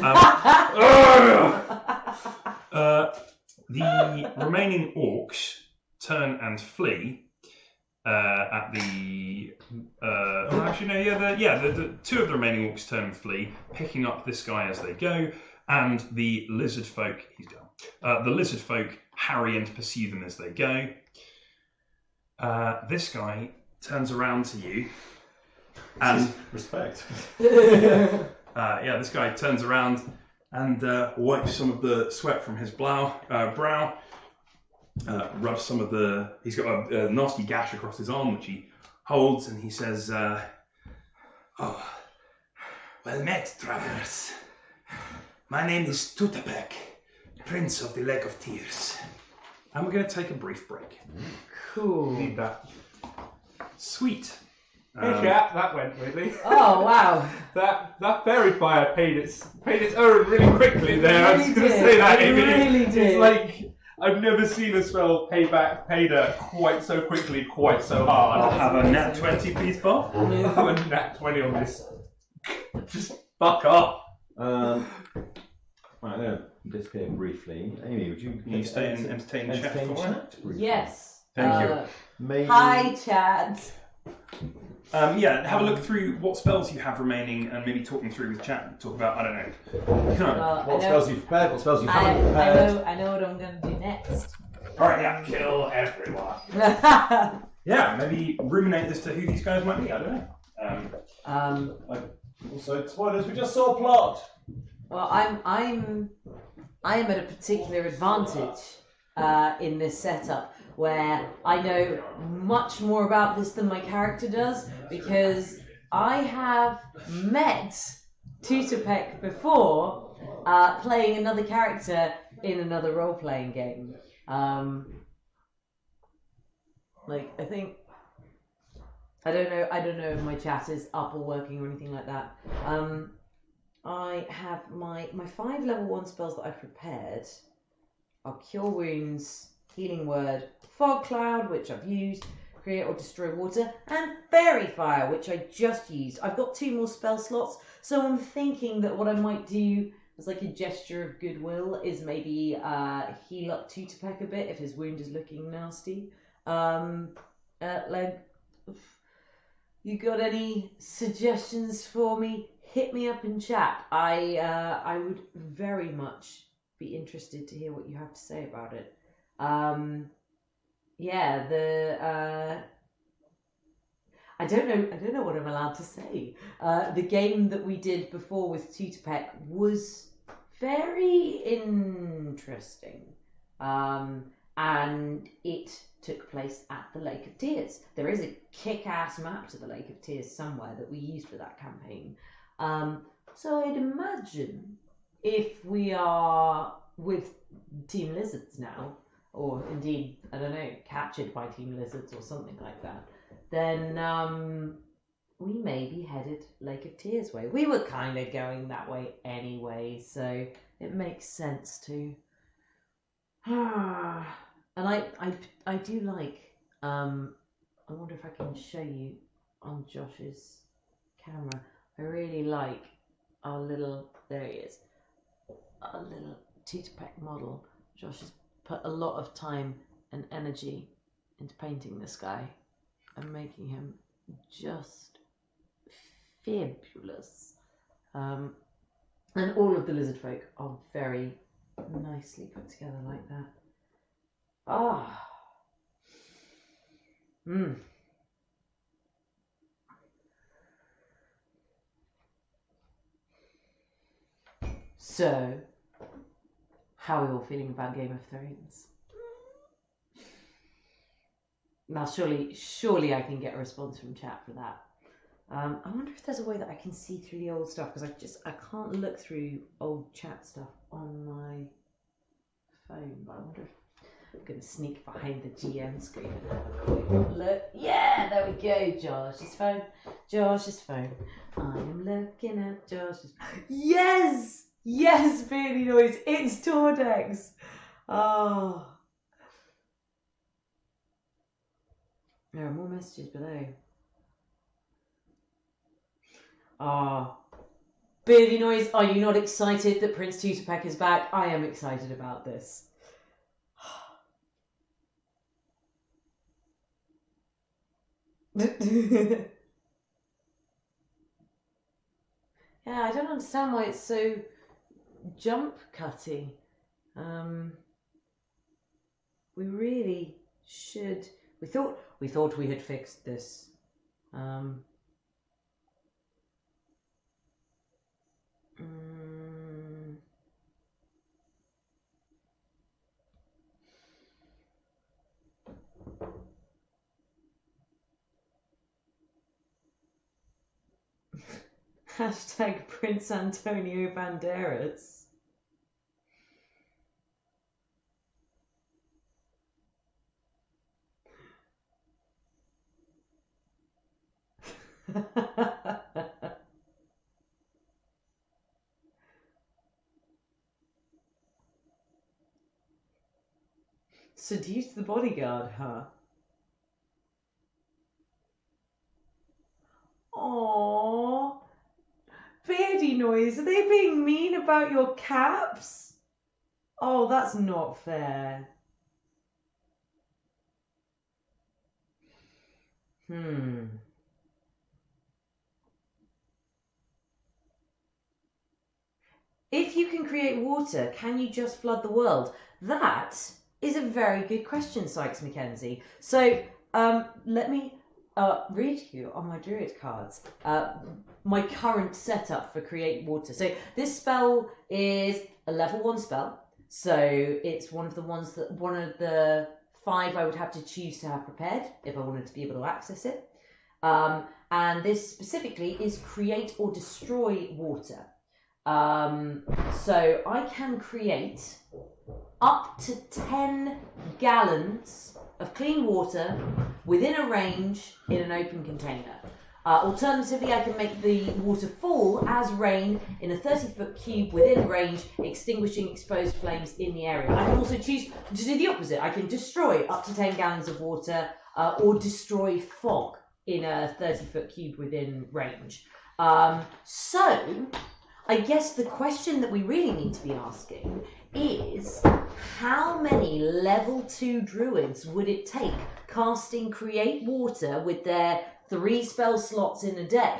Speaker 1: The remaining orcs turn and flee, at the. Actually, no. The two of the remaining orcs turn and flee, picking up this guy as they go, and the lizard folk. He's gone. The lizard folk harry and pursue them as they go. This guy turns around to you, and
Speaker 3: respect.
Speaker 1: this guy turns around and wipes some of the sweat from his brow. Rubs some of the. He's got a nasty gash across his arm, which he holds, and he says,
Speaker 5: "Oh, well met, travelers. My name is Tutapek, Prince of the Lake of Tears."
Speaker 1: And we're going to take a brief break.
Speaker 4: Cool.
Speaker 2: Need that.
Speaker 1: Sweet.
Speaker 2: Hey, chat, that went really.
Speaker 4: Oh wow.
Speaker 2: That fairy fire paid its own really quickly there. I was going to say that.
Speaker 4: It really did.
Speaker 2: It's like I've never seen a spell paid quite so quickly, quite so hard.
Speaker 1: I'll have a nat 20, please, Bob.
Speaker 2: I'll have a nat 20 on this. Just fuck off.
Speaker 3: Right, I'm going to disappear briefly. Amy, would you
Speaker 1: stay and entertain chat for a while?
Speaker 3: briefly?
Speaker 4: Yes.
Speaker 1: Thank you.
Speaker 3: Maybe...
Speaker 4: Hi, Chad.
Speaker 1: Have a look through what spells you have remaining and maybe talk them through with chat. Talk about, I don't know.
Speaker 3: What spells you've prepared, what spells you haven't prepared.
Speaker 4: I know what I'm going to do next.
Speaker 1: Alright, yeah. Kill everyone. Maybe ruminate as to who these guys might be. I don't know.
Speaker 3: Also, spoilers, we just saw a plot.
Speaker 4: Well, I am at a particular advantage in this setup where I know much more about this than my character does because I have met Tutapek before playing another character in another role-playing game. I think I don't know if my chat is up or working or anything like that. I have my 5 level 1 spells that I've prepared are Cure Wounds, Healing Word, Fog Cloud, which I've used, Create or Destroy Water, and Fairy Fire, which I just used. I've got 2 more spell slots, so I'm thinking that what I might do as like a gesture of goodwill is maybe heal up Tutapek a bit if his wound is looking nasty. You got any suggestions for me? Hit me up in chat. I would very much be interested to hear what you have to say about it. I don't know what I'm allowed to say. The game that we did before with Tutapek was very interesting. And it took place at the Lake of Tears. There is a kick-ass map to the Lake of Tears somewhere that we used for that campaign. So I'd imagine if we are with Team Lizards now, or indeed, I don't know, captured by Team Lizards or something like that, then we may be headed Lake of Tears way. We were kind of going that way anyway, so it makes sense to... And I do like, I wonder if I can show you on Josh's camera. I really like our little, there he is, our little Tutapek model. Josh has put a lot of time and energy into painting this guy and making him just fabulous. And all of the lizard folk are very nicely put together like that. So, how are we all feeling about Game of Thrones? Now, surely I can get a response from chat for that. I wonder if there's a way that I can see through the old stuff, because I can't look through old chat stuff on my phone, but I wonder if I'm going to sneak behind the GM screen and have a quick look. Yeah, there we go, Josh's phone. Josh's phone. I am looking at Josh's phone. Yes! Yes, Beardy Noise, it's Tordex! Oh. There are more messages below. Beardy Noise, are you not excited that Prince Tutapek is back? I am excited about this. Yeah, I don't understand why it's so jump cutty. We really should. We thought we had fixed this. Hashtag Prince Antonio Banderas. Seduce the bodyguard, huh? Aww. Beardy Noise, are they being mean about your caps? Oh, that's not fair. If you can create water, can you just flood the world? That is a very good question, Sykes Mackenzie. So, let me read you on my druid cards my current setup for create water. So this spell is a level 1 spell. So it's one of the 5 I would have to choose to have prepared if I wanted to be able to access it. And this specifically is create or destroy water. So I can create up to 10 gallons of clean water within a range in an open container. Alternatively, I can make the water fall as rain in a 30-foot cube within range, extinguishing exposed flames in the area. I can also choose to do the opposite. I can destroy up to 10 gallons of water or destroy fog in a 30-foot cube within range. So, I guess the question that we really need to be asking is how many level 2 druids would it take casting create water with their 3 spell slots in a day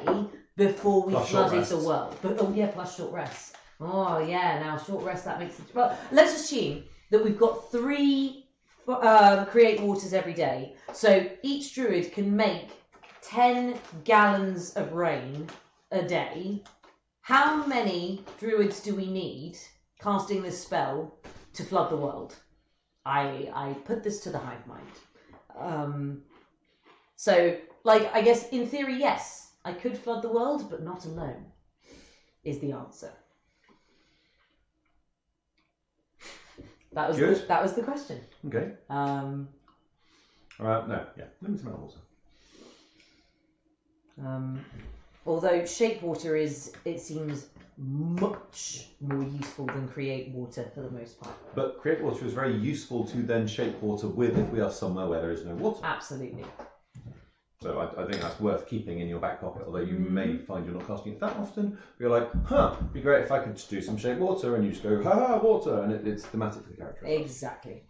Speaker 4: before we flooded the world? But, oh yeah, plus short rests. Oh yeah, now short rest, that makes it. Well, let's assume that we've got 3 create waters every day. So each druid can make 10 gallons of rain a day. How many druids do we need casting this spell to flood the world? I put this to the hive mind. So, like, I guess in theory, yes, I could flood the world, but not alone, is the answer. That was the question.
Speaker 3: Okay. No, yeah, limited amount of water.
Speaker 4: Although shape water it seems much more useful than create water for the most part.
Speaker 3: But create water is very useful to then shape water with if we are somewhere where there is no water.
Speaker 4: Absolutely.
Speaker 3: So I think that's worth keeping in your back pocket, although you may find you're not casting it that often. You're like, it'd be great if I could just do some shape water, and you just go, water, and it's thematic for the character.
Speaker 4: Exactly.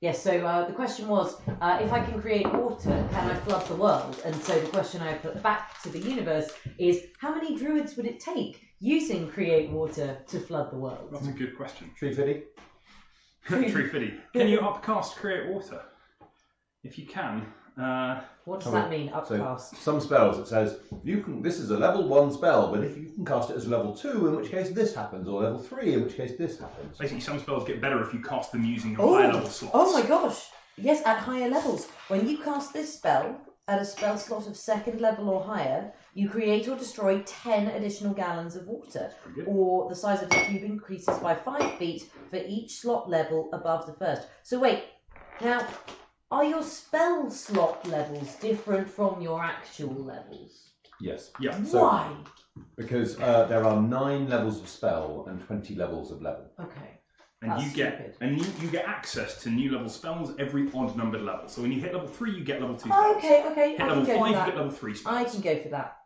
Speaker 4: Yes, so the question was, if I can create water, can I flood the world? And so the question I put back to the universe is, how many druids would it take using create water to flood the world?
Speaker 1: That's a good question.
Speaker 3: Tree Fiddy?
Speaker 1: Tree Fiddy. Can you upcast create water? If you can.
Speaker 4: What does that mean, upcast?
Speaker 3: So some spells it says, this is a level 1 spell, but if you can cast it as a level 2, in which case this happens, or level 3, in which case this happens.
Speaker 1: Basically, some spells get better if you cast them using your higher level slots.
Speaker 4: Oh my gosh! Yes, at higher levels. When you cast this spell at a spell slot of 2nd level or higher, you create or destroy 10 additional gallons of water, or the size of the cube increases by 5 feet for each slot level above the first. So wait, now, are your spell slot levels different from your actual levels?
Speaker 3: Yes.
Speaker 1: Yeah.
Speaker 4: Why?
Speaker 3: Because there are 9 levels of spell and 20 levels of level.
Speaker 4: Okay.
Speaker 1: And you get access to new level spells every odd numbered level. So when you hit level 3, you get level 2 spells.
Speaker 4: Okay.
Speaker 1: Hit level 5, you get level 3 spells.
Speaker 4: I can go for that.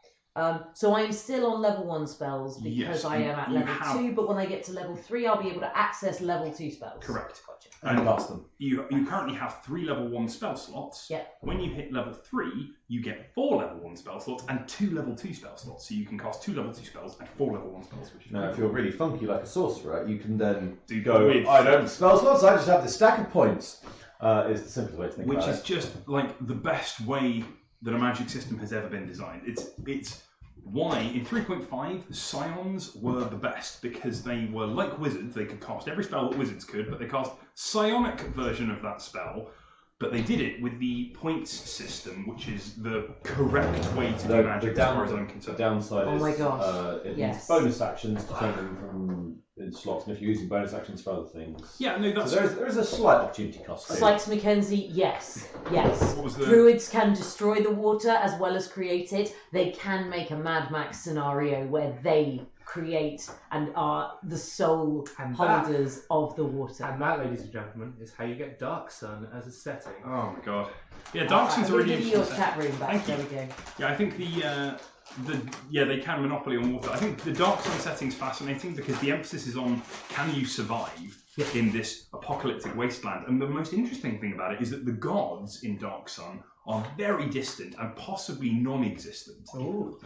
Speaker 4: So I'm still on level 1 spells because I am at level 2, but when I get to level 3, I'll be able to access level 2 spells.
Speaker 1: Correct.
Speaker 4: Gotcha.
Speaker 3: And cast them.
Speaker 1: You currently have 3 level 1 spell slots.
Speaker 4: Yeah.
Speaker 1: When you hit level 3, you get 4 level 1 spell slots and 2 level 2 spell slots. So you can cast 2 level 2 spells and 4 level 1 spells. Which is
Speaker 3: Now, if you're really funky like a sorcerer, you can then
Speaker 1: go,
Speaker 3: I don't spell slots, I just have this stack of points. Is the simplest way to think about it.
Speaker 1: Which is just like the best way that a magic system has ever been designed. It's why in 3.5 Scions were the best, because they were like wizards. They could cast every spell that wizards could, but they cast psionic version of that spell. But they did it with the points system, which is the correct way to do magic as far as I'm concerned.
Speaker 3: The downside is
Speaker 4: my gosh.
Speaker 3: it
Speaker 4: Yes.
Speaker 3: needs bonus actions to turn them from in slots, and if you're using bonus actions for other things.
Speaker 1: Yeah, no, that's...
Speaker 3: So there is a slight opportunity cost.
Speaker 4: Sykes Mackenzie, yes.
Speaker 1: What was the...
Speaker 4: Druids can destroy the water as well as create it. They can make a Mad Max scenario where they create and are the sole holders of the water.
Speaker 2: And that, ladies and gentlemen, is how you get Dark Sun as a setting.
Speaker 1: Oh my god. Yeah, Dark Sun's already...
Speaker 4: Give you your chat room back. There we go.
Speaker 1: Yeah, I think they can monopoly on water. I think the Dark Sun setting's fascinating because the emphasis is on can you survive in this apocalyptic wasteland. And the most interesting thing about it is that the gods in Dark Sun are very distant and possibly non-existent.
Speaker 2: Oh.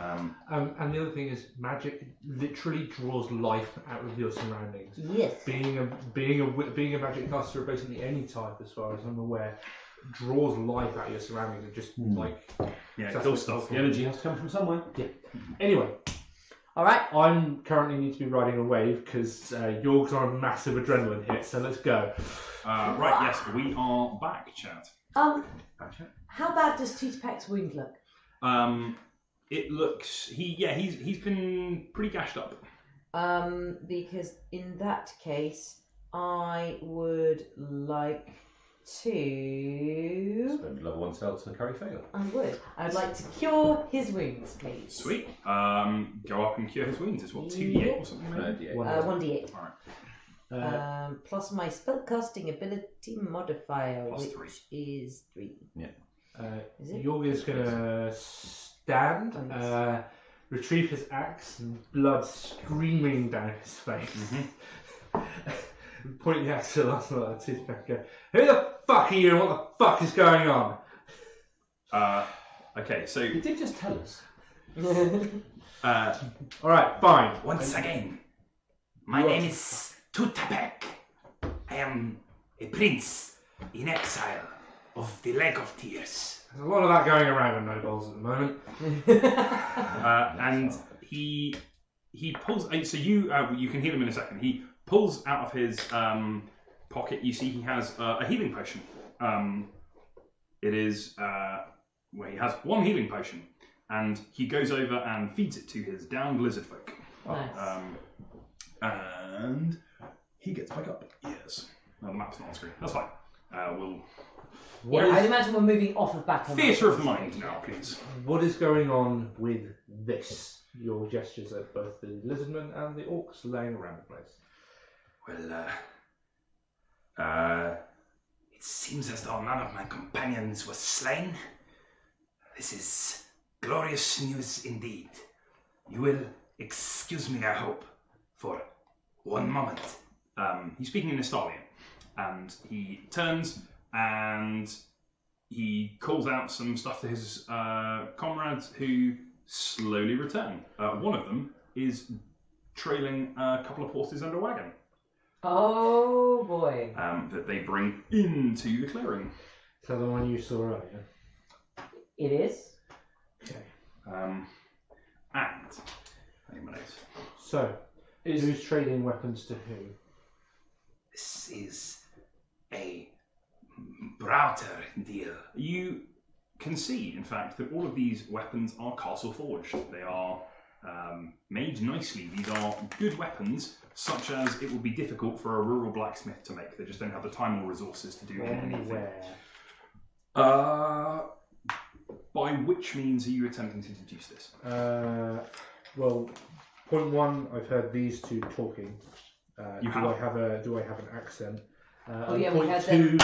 Speaker 2: And the other thing is, magic literally draws life out of your surroundings.
Speaker 4: Yes.
Speaker 2: Being a magic caster of basically any type, as far as I'm aware, draws life out of your surroundings and just like
Speaker 1: cool stuff.
Speaker 3: The energy has to come from somewhere.
Speaker 2: Yeah. Anyway.
Speaker 4: All right.
Speaker 2: I'm currently need to be riding a wave because Yorg's on a massive adrenaline hit. So let's go.
Speaker 1: Right. Yes, we are back, chat.
Speaker 4: How bad does Tutapek's wound look?
Speaker 1: It looks he's been pretty gashed up.
Speaker 4: Because in that case, I would like to.
Speaker 3: Spend level 1 spell to carry fail.
Speaker 4: I would. I'd like to cure his wounds, please.
Speaker 1: Sweet. Go up and cure his wounds. It's what 2d8 or something. Maybe?
Speaker 4: 1d8.
Speaker 1: All right.
Speaker 4: Plus my spellcasting ability modifier,
Speaker 1: Plus
Speaker 4: which
Speaker 1: 3.
Speaker 4: is 3.
Speaker 3: Yeah.
Speaker 4: Is it?
Speaker 2: Yorg is going to stand, retrieve his axe, and blood streaming down his face. Point the axe to last night at Tutapek. Go, who the fuck are you and what the fuck is going on?
Speaker 1: Okay, so...
Speaker 3: You did just tell us.
Speaker 2: Alright, fine.
Speaker 5: Once again, my name is Tutapek. I am a prince in exile of the Lake of Tears.
Speaker 2: There's a lot of that going around in Nobles at the moment.
Speaker 1: And he pulls... So you can heal him in a second. He pulls out of his pocket, you see he has a healing potion. It is... he has 1 healing potion. And he goes over and feeds it to his downed lizard folk.
Speaker 4: Nice.
Speaker 1: And he gets back up. Yes. No, the map's not on screen. That's fine.
Speaker 4: I'd imagine we're moving off of battle.
Speaker 1: Theatre of the mind now, please.
Speaker 2: What is going on with this? Your gestures at both the lizardmen and the orcs laying around the place.
Speaker 5: Well, it seems as though none of my companions was slain. This is glorious news indeed. You will excuse me, I hope, for 1 moment.
Speaker 1: He's speaking in Estalian, and he turns and he calls out some stuff to his comrades who slowly return. One of them is trailing a couple of horses and a wagon.
Speaker 4: Oh boy.
Speaker 1: That they bring into the clearing.
Speaker 2: Is that the one you saw earlier?
Speaker 4: It is.
Speaker 2: Okay.
Speaker 1: And anyone else?
Speaker 2: So, who's trading weapons to who?
Speaker 5: This is a Browter deal.
Speaker 1: You can see, in fact, that all of these weapons are castle forged. They are made nicely. These are good weapons, such as it would be difficult for a rural blacksmith to make. They just don't have the time or resources to do anything. By which means are you attempting to deduce this?
Speaker 2: Well, point 1, I've heard these two talking.
Speaker 1: Do I
Speaker 2: have an accent?
Speaker 4: We
Speaker 2: point
Speaker 4: had
Speaker 2: 2,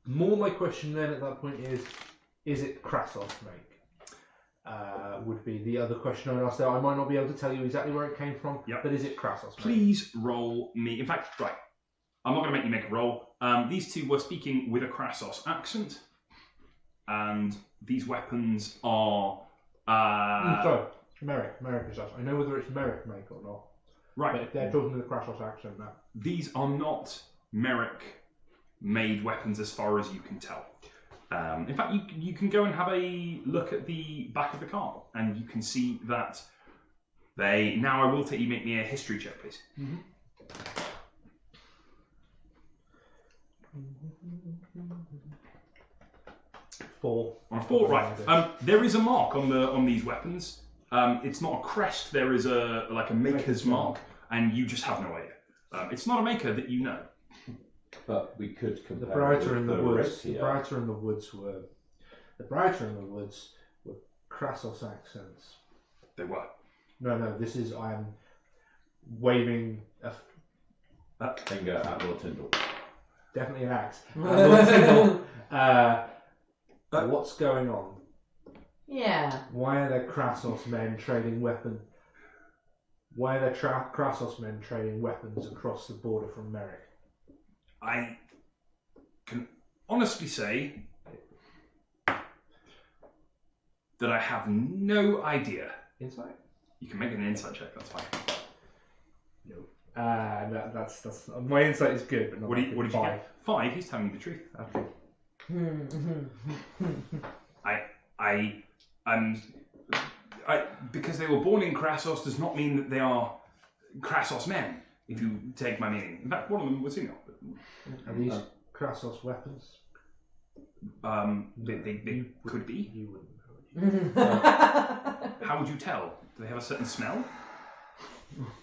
Speaker 2: more my question then at that point is it Kratos make? Would be the other question I would ask there. I might not be able to tell you exactly where it came from, but is it Kratos make?
Speaker 1: Please roll me. In fact, right. I'm not going to make you make a roll. These two were speaking with a Krassos accent, and these weapons are.
Speaker 2: Sorry, Merrick is us. I know whether it's Merrick make or not.
Speaker 1: Right.
Speaker 2: But if they're talking with a Krassos accent, no.
Speaker 1: These are not Merrick-made weapons, as far as you can tell. In fact, you can go and have a look at the back of the car, and you can see that they. Now, I will take you make me a history check, please.
Speaker 2: Mm-hmm. Four.
Speaker 1: On a 4, right? There is a mark on these weapons. It's not a crest. There is a maker's mark, and you just have no idea. It's not a maker that you know.
Speaker 3: But we could compare.
Speaker 2: The Brighter in the Woods.
Speaker 3: Here.
Speaker 2: The Brighter in the Woods were. The Brighter in the Woods were Krassos accents.
Speaker 1: They were.
Speaker 2: No. This is I am waving a
Speaker 3: Finger at Lord Tyndall.
Speaker 2: definitely an axe. Lord Tyndall, what's going on?
Speaker 4: Yeah.
Speaker 2: Why are there Krassos men trading weapons? Why are there Krassos men trading weapons across the border from Merrick?
Speaker 1: I can honestly say that I have no idea.
Speaker 2: Insight?
Speaker 1: You can make an insight check. That's fine.
Speaker 2: No. That's my insight is good, but not.
Speaker 1: What did you
Speaker 2: 5.
Speaker 1: get? 5. He's telling you the truth.
Speaker 2: Okay.
Speaker 1: Because they were born in Krassos does not mean that they are Krassos men. If you take my meaning. In fact, one of them was female.
Speaker 2: Are these Krassos weapons?
Speaker 1: They could be.
Speaker 2: You wouldn't know.
Speaker 1: How would you tell? Do they have a certain smell?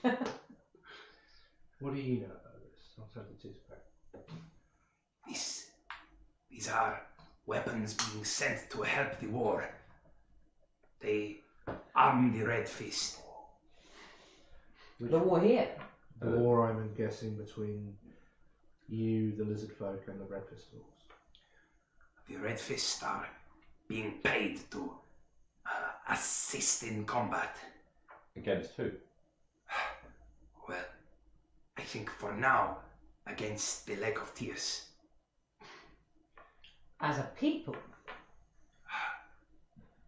Speaker 2: What do you know about this? I'll tell you to
Speaker 5: These are weapons being sent to help the war. They arm the Red Fist.
Speaker 4: The war here.
Speaker 2: The war, I'm guessing, between you, the lizard folk, and the Red Fist Orcs.
Speaker 5: The Red Fist are being paid to assist in combat.
Speaker 3: Against who?
Speaker 5: Well, I think for now, against the Lake of Tears.
Speaker 4: As a people.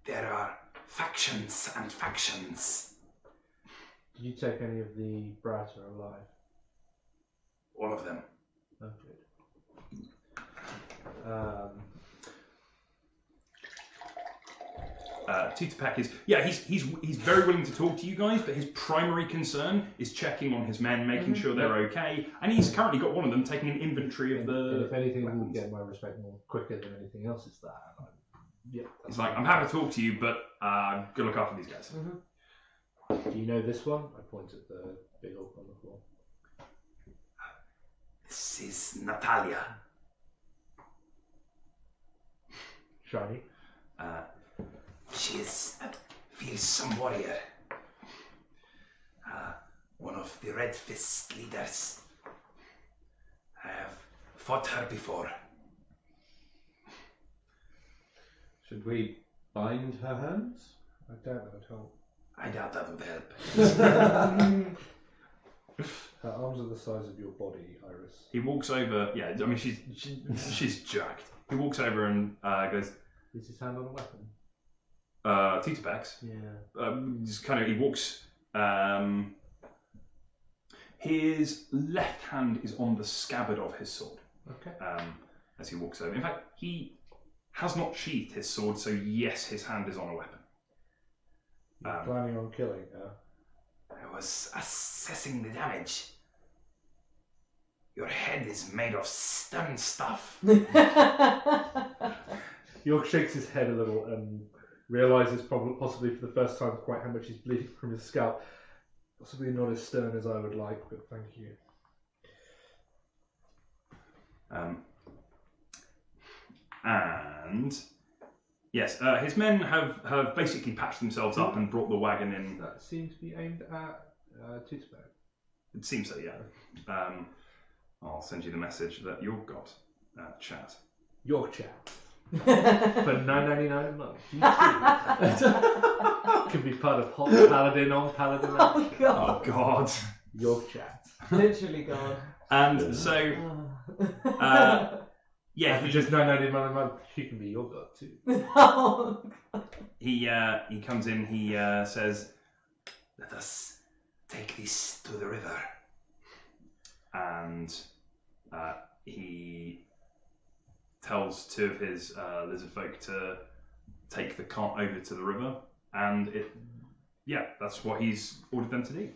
Speaker 5: There are factions and factions.
Speaker 2: Did you take any of the Brighter alive?
Speaker 5: All of them.
Speaker 2: Oh, good.
Speaker 1: Tutupek is he's very willing to talk to you guys, but his primary concern is checking on his men, making sure they're okay, and he's currently got one of them taking an inventory of the.
Speaker 2: And if anything,
Speaker 1: weapons.
Speaker 2: will get my respect more quicker than anything else. Is that? Yeah.
Speaker 1: He's like, I'm happy to talk to you, but go look after these guys.
Speaker 2: Do you know this one? I point at the big orc on the floor.
Speaker 5: This is Natalia.
Speaker 2: Shiny.
Speaker 5: She is a fearsome warrior. One of the Red Fist leaders. I have fought her before.
Speaker 3: Should we bind her hands?
Speaker 2: I doubt that at all.
Speaker 5: I doubt that would help.
Speaker 2: Her arms are the size of your body, Iris.
Speaker 1: He walks over. Yeah, I mean she's jacked. He walks over and goes.
Speaker 2: Is his hand on a weapon?
Speaker 1: Tutupek's.
Speaker 2: Yeah.
Speaker 1: Just kind of he walks. His left hand is on the scabbard of his sword.
Speaker 2: Okay.
Speaker 1: As he walks over. In fact, he has not sheathed his sword, so yes, his hand is on a weapon.
Speaker 2: You're planning on killing her?
Speaker 5: I was assessing the damage. Your head is made of stone stuff.
Speaker 2: York shakes his head a little and realises possibly for the first time quite how much he's bleeding from his scalp. Possibly not as stern as I would like, but thank you.
Speaker 1: And yes, his men have basically patched themselves up and brought the wagon in.
Speaker 2: That seems to be aimed at Tutupek.
Speaker 1: It seems so, yeah. I'll send you the message that you've got. Chat.
Speaker 2: York chat. For $9.99 a month. You can be part of Hot Paladin on Paladin.
Speaker 4: Oh god.
Speaker 1: Oh God.
Speaker 2: York chat.
Speaker 4: Literally god.
Speaker 1: And so, yeah,
Speaker 2: For just $9.99 a month, she can be your god too.
Speaker 1: he comes in. He says,
Speaker 5: Let us take this to the river.
Speaker 1: and he tells two of his lizard folk to take the cart over to the river, and that's what he's ordered them to do.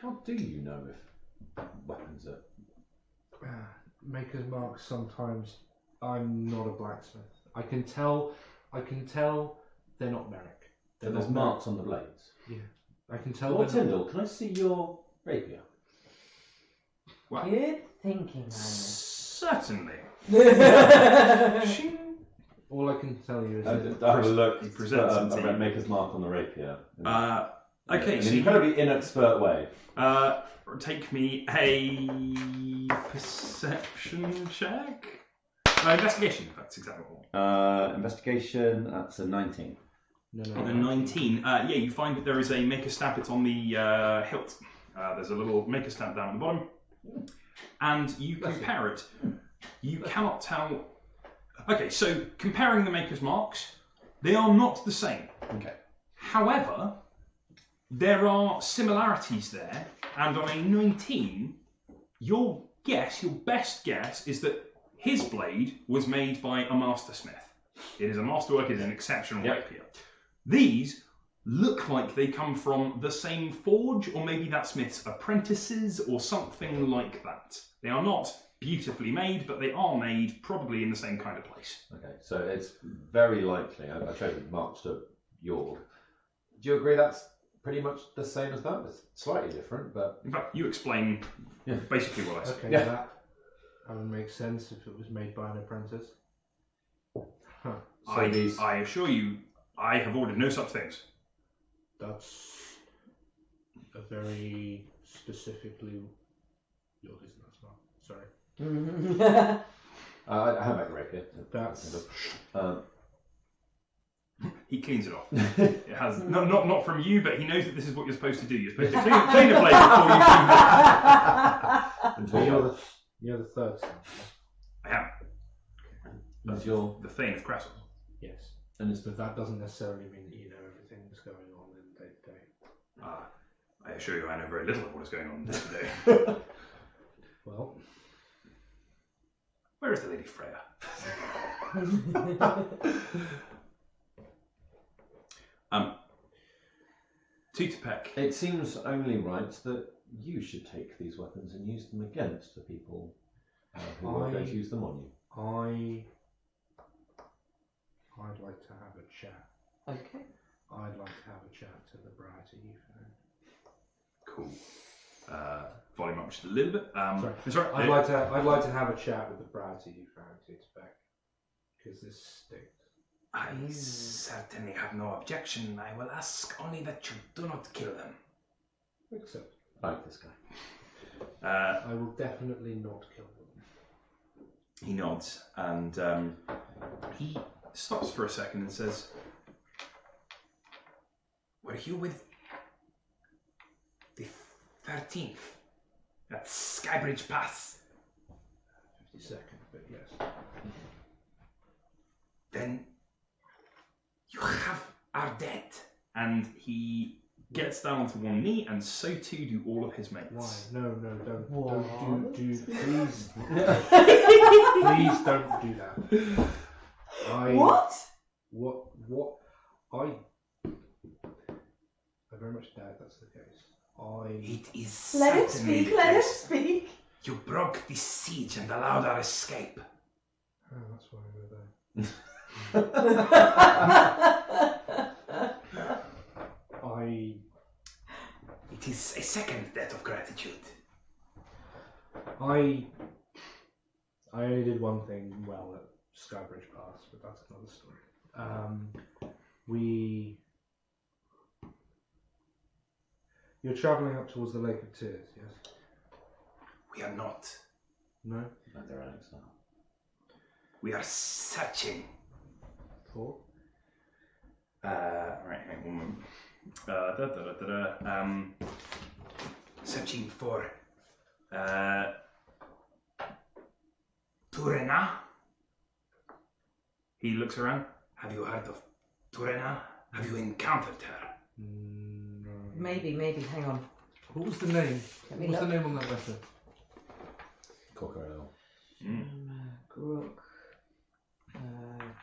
Speaker 3: How do you know if weapons are...
Speaker 2: Maker's mark sometimes. I'm not a blacksmith. I can tell they're not Merrick.
Speaker 3: So there's marks on the blades?
Speaker 2: I can tell.
Speaker 3: Lord Tyndall, can I see your rapier?
Speaker 4: Good thinking, Hannah.
Speaker 1: Certainly.
Speaker 2: All I can tell you is
Speaker 3: I
Speaker 2: that
Speaker 3: have a look.
Speaker 1: He presents it to
Speaker 3: a
Speaker 1: you.
Speaker 3: Maker's mark on the rapier.
Speaker 1: Okay,
Speaker 3: in
Speaker 1: so
Speaker 3: an incredibly inexpert way.
Speaker 1: take me a perception check. Investigation, if that's exactly what I want.
Speaker 3: Investigation, that's a 19.
Speaker 2: no.
Speaker 1: The 19. You find that there is a maker stamp. It's on the hilt. There's a little maker stamp down at the bottom. And you compare it. You cannot tell. Okay, so comparing the maker's marks, they are not the same.
Speaker 3: Okay.
Speaker 1: However, there are similarities there, and on a 19, your best guess is that his blade was made by a mastersmith. It is a masterwork, it is an exceptional rapier. These look like they come from the same forge, or maybe that smith's apprentices, or something like that. They are not beautifully made, but they are made probably in the same kind of place.
Speaker 3: Okay, so it's very likely, I traded marks to York. Do you agree that's pretty much the same as that? It's slightly different, but...
Speaker 1: In fact, you explain basically what I said.
Speaker 2: Okay,
Speaker 3: Yeah.
Speaker 2: that would make sense if it was made by an apprentice. Huh.
Speaker 3: So
Speaker 1: I assure you, I have ordered no such things.
Speaker 2: That's a very specifically your business. No, sorry.
Speaker 3: I have a rapier.
Speaker 2: That's
Speaker 1: He cleans it off. It has not from you, but he knows that this is what you're supposed to do. You're supposed to clean a blade before you clean it.
Speaker 2: you're the third son.
Speaker 1: I am.
Speaker 3: That's your...
Speaker 1: The Thane of Crescent.
Speaker 2: Yes,
Speaker 3: And it's
Speaker 2: but that doesn't necessarily mean that you know everything that's going on in day to day.
Speaker 1: I assure you, I know very little of what is going on day to day.
Speaker 2: Well,
Speaker 1: Where is the Lady Freya? Tutapek.
Speaker 3: It seems only right that you should take these weapons and use them against the people who are going to use them on you.
Speaker 2: I'd like to have a chat.
Speaker 4: Okay.
Speaker 2: I'd like to have a chat to the brighter you found.
Speaker 1: Cool. Volume up just a little bit.
Speaker 2: Sorry. I'd like to have a chat with the brighter you found, Tutapek, because this stinks.
Speaker 5: I certainly have no objection. I will ask only that you do not kill them.
Speaker 2: Except,
Speaker 3: I like this guy.
Speaker 2: I will definitely not kill them.
Speaker 1: He nods and he stops for a second and says,
Speaker 5: Were you with the 13th at Skybridge Pass?
Speaker 2: 52nd, but yes.
Speaker 5: Then you have our debt.
Speaker 1: and he gets down onto one knee, and so too do all of his mates.
Speaker 2: Why? No, don't
Speaker 4: What?
Speaker 2: please. Please don't do that.
Speaker 4: What?
Speaker 2: I very much doubt that's the case.
Speaker 5: It is
Speaker 4: Let him
Speaker 5: certainly
Speaker 4: speak,
Speaker 5: the
Speaker 4: let him
Speaker 5: case.
Speaker 4: speak.
Speaker 5: You broke the siege and allowed our escape.
Speaker 2: Oh, that's why we're there.
Speaker 5: It is a second debt of gratitude.
Speaker 2: I only did one thing well at Skybridge Pass, but that's another story. You're travelling up towards the Lake of Tears, yes?
Speaker 5: We are not.
Speaker 2: No?
Speaker 3: Like their Alex now.
Speaker 5: We are searching.
Speaker 2: For?
Speaker 1: Right, hang on one moment.
Speaker 5: Searching for Turena?
Speaker 1: He looks around.
Speaker 5: Have you heard of Turena? Have you encountered her?
Speaker 2: No.
Speaker 4: Maybe. Hang on.
Speaker 2: What was the name?
Speaker 4: Let me
Speaker 2: What was the
Speaker 4: look.
Speaker 2: name on that letter?
Speaker 3: Cockerel.
Speaker 4: Grook.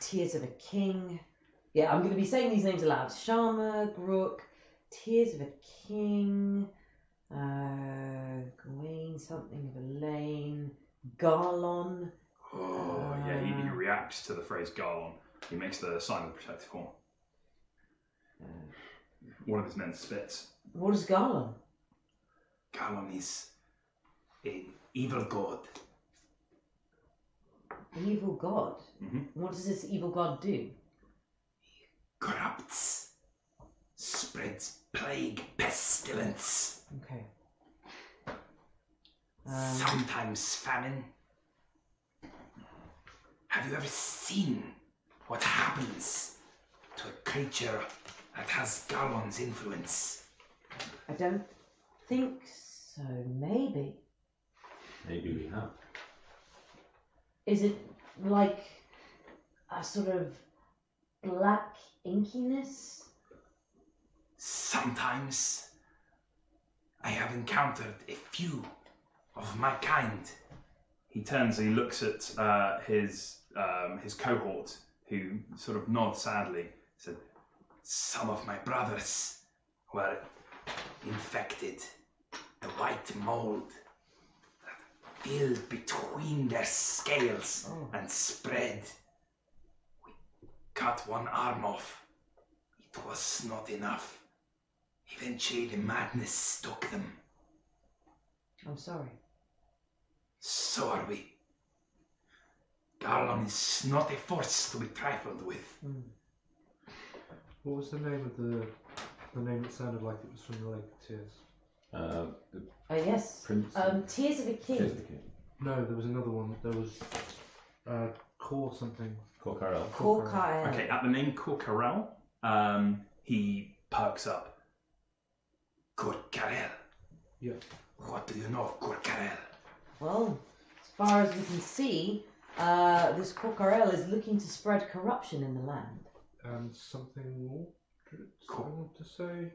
Speaker 4: Tears of a King. Yeah, I'm going to be saying these names aloud. Sharma, Grook, Tears of a King, Gawain, something of Elaine, Garlon.
Speaker 1: Oh, yeah, he reacts to the phrase Garlon. He makes the sign of the protective horn. One of his men spits.
Speaker 4: What is Garlon?
Speaker 5: Garlon is an evil god.
Speaker 4: Evil god.
Speaker 1: Mhm.
Speaker 4: What does this evil god do?
Speaker 5: Corrupts. Spreads plague, pestilence.
Speaker 4: Okay.
Speaker 5: Sometimes famine. Have you ever seen what happens to a creature that has Garlon's influence?
Speaker 4: I don't think so. Maybe.
Speaker 3: Maybe we have.
Speaker 4: Is it like a sort of black inkiness?
Speaker 5: Sometimes I have encountered a few of my kind.
Speaker 1: He turns and he looks at his cohort, who sort of nod sadly. He said,
Speaker 5: Some of my brothers were infected. The white mold that filled between their scales and spread. We cut one arm off. It was not enough. Eventually the madness took them.
Speaker 4: I'm sorry.
Speaker 5: So are we. Garlon is not a force to be trifled with.
Speaker 2: What was the name of the name that sounded like it was from the Lake of Tears?
Speaker 3: The
Speaker 4: Yes.
Speaker 3: Prince.
Speaker 4: Tears of a King.
Speaker 3: Tears of the King.
Speaker 2: No, there was another one. There was Core something.
Speaker 3: Cockerel.
Speaker 4: Corkael.
Speaker 1: okay, at the name Corkarel, he perks up.
Speaker 5: Corkarel.
Speaker 2: Yeah.
Speaker 5: What do you know of Corkarel?
Speaker 4: Well, as far as we can see, this Corkarel is looking to spread corruption in the land.
Speaker 2: And something more? I want to say.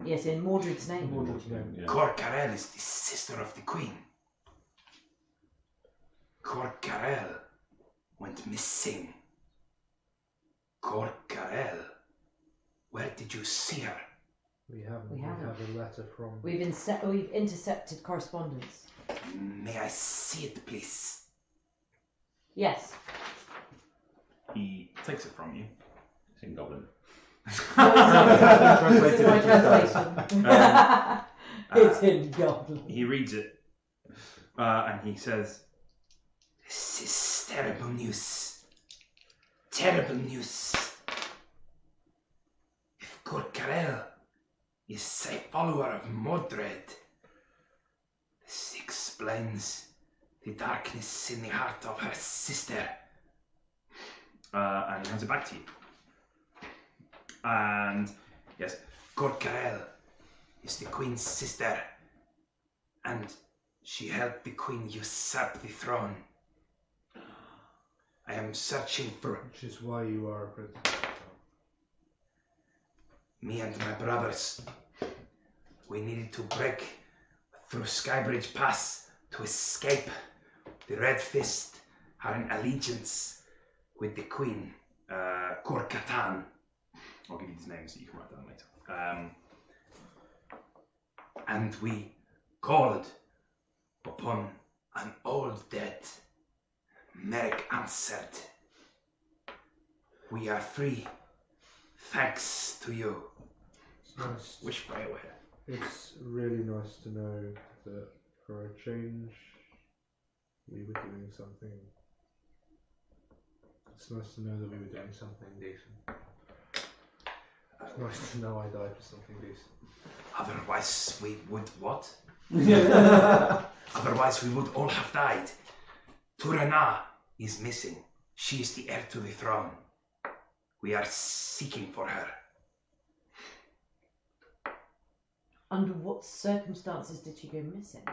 Speaker 4: Yes, in Mordred's name.
Speaker 2: Mordred's name.
Speaker 3: Yeah.
Speaker 5: Corkarel is the sister of the queen. Corkarel went missing. Corkarel, where did you see her?
Speaker 2: We haven't.
Speaker 4: We
Speaker 2: We
Speaker 4: haven't.
Speaker 2: have a letter from.
Speaker 4: We've intercepted correspondence.
Speaker 5: May I see it, please?
Speaker 4: Yes.
Speaker 1: He takes it from you.
Speaker 3: It's in Goblin.
Speaker 4: This is my translation. It's in Goblin.
Speaker 1: He reads it, and he says,
Speaker 5: This is terrible news. Terrible news. If Corkarel is a follower of Mordred, this explains the darkness in the heart of her sister.
Speaker 1: and he hands it back to you. And yes,
Speaker 5: Corkarel is the queen's sister, and she helped the queen usurp the throne. I am searching for
Speaker 2: Which is why you are a prisoner.
Speaker 5: me and my brothers. We needed to break through Skybridge Pass to escape. The Red Fist are in allegiance with the queen, Corkatan.
Speaker 1: I'll give you his name so you can write down later.
Speaker 5: And we called upon an old dead. Merrick answered. We are free, thanks to you.
Speaker 2: It's nice.
Speaker 1: Wish way away.
Speaker 2: It's really nice to know that for a change, we were doing something. It's nice to know that we were doing something decent. It's nice to know I died for something decent.
Speaker 5: Otherwise, we would what? Otherwise, we would all have died. Turana is missing. She is the heir to the throne. We are seeking for her.
Speaker 4: Under what circumstances did she go missing?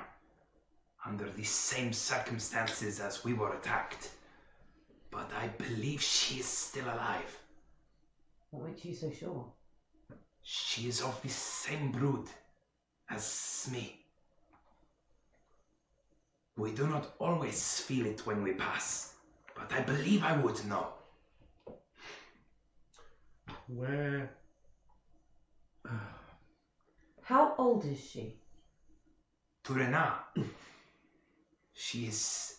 Speaker 5: under the same circumstances as we were attacked. But I believe she is still alive.
Speaker 4: What makes you so sure?
Speaker 5: She is of the same brood as me. We do not always feel it when we pass, but I believe I would know.
Speaker 2: Where?
Speaker 4: How old is she?
Speaker 5: Turena. She is...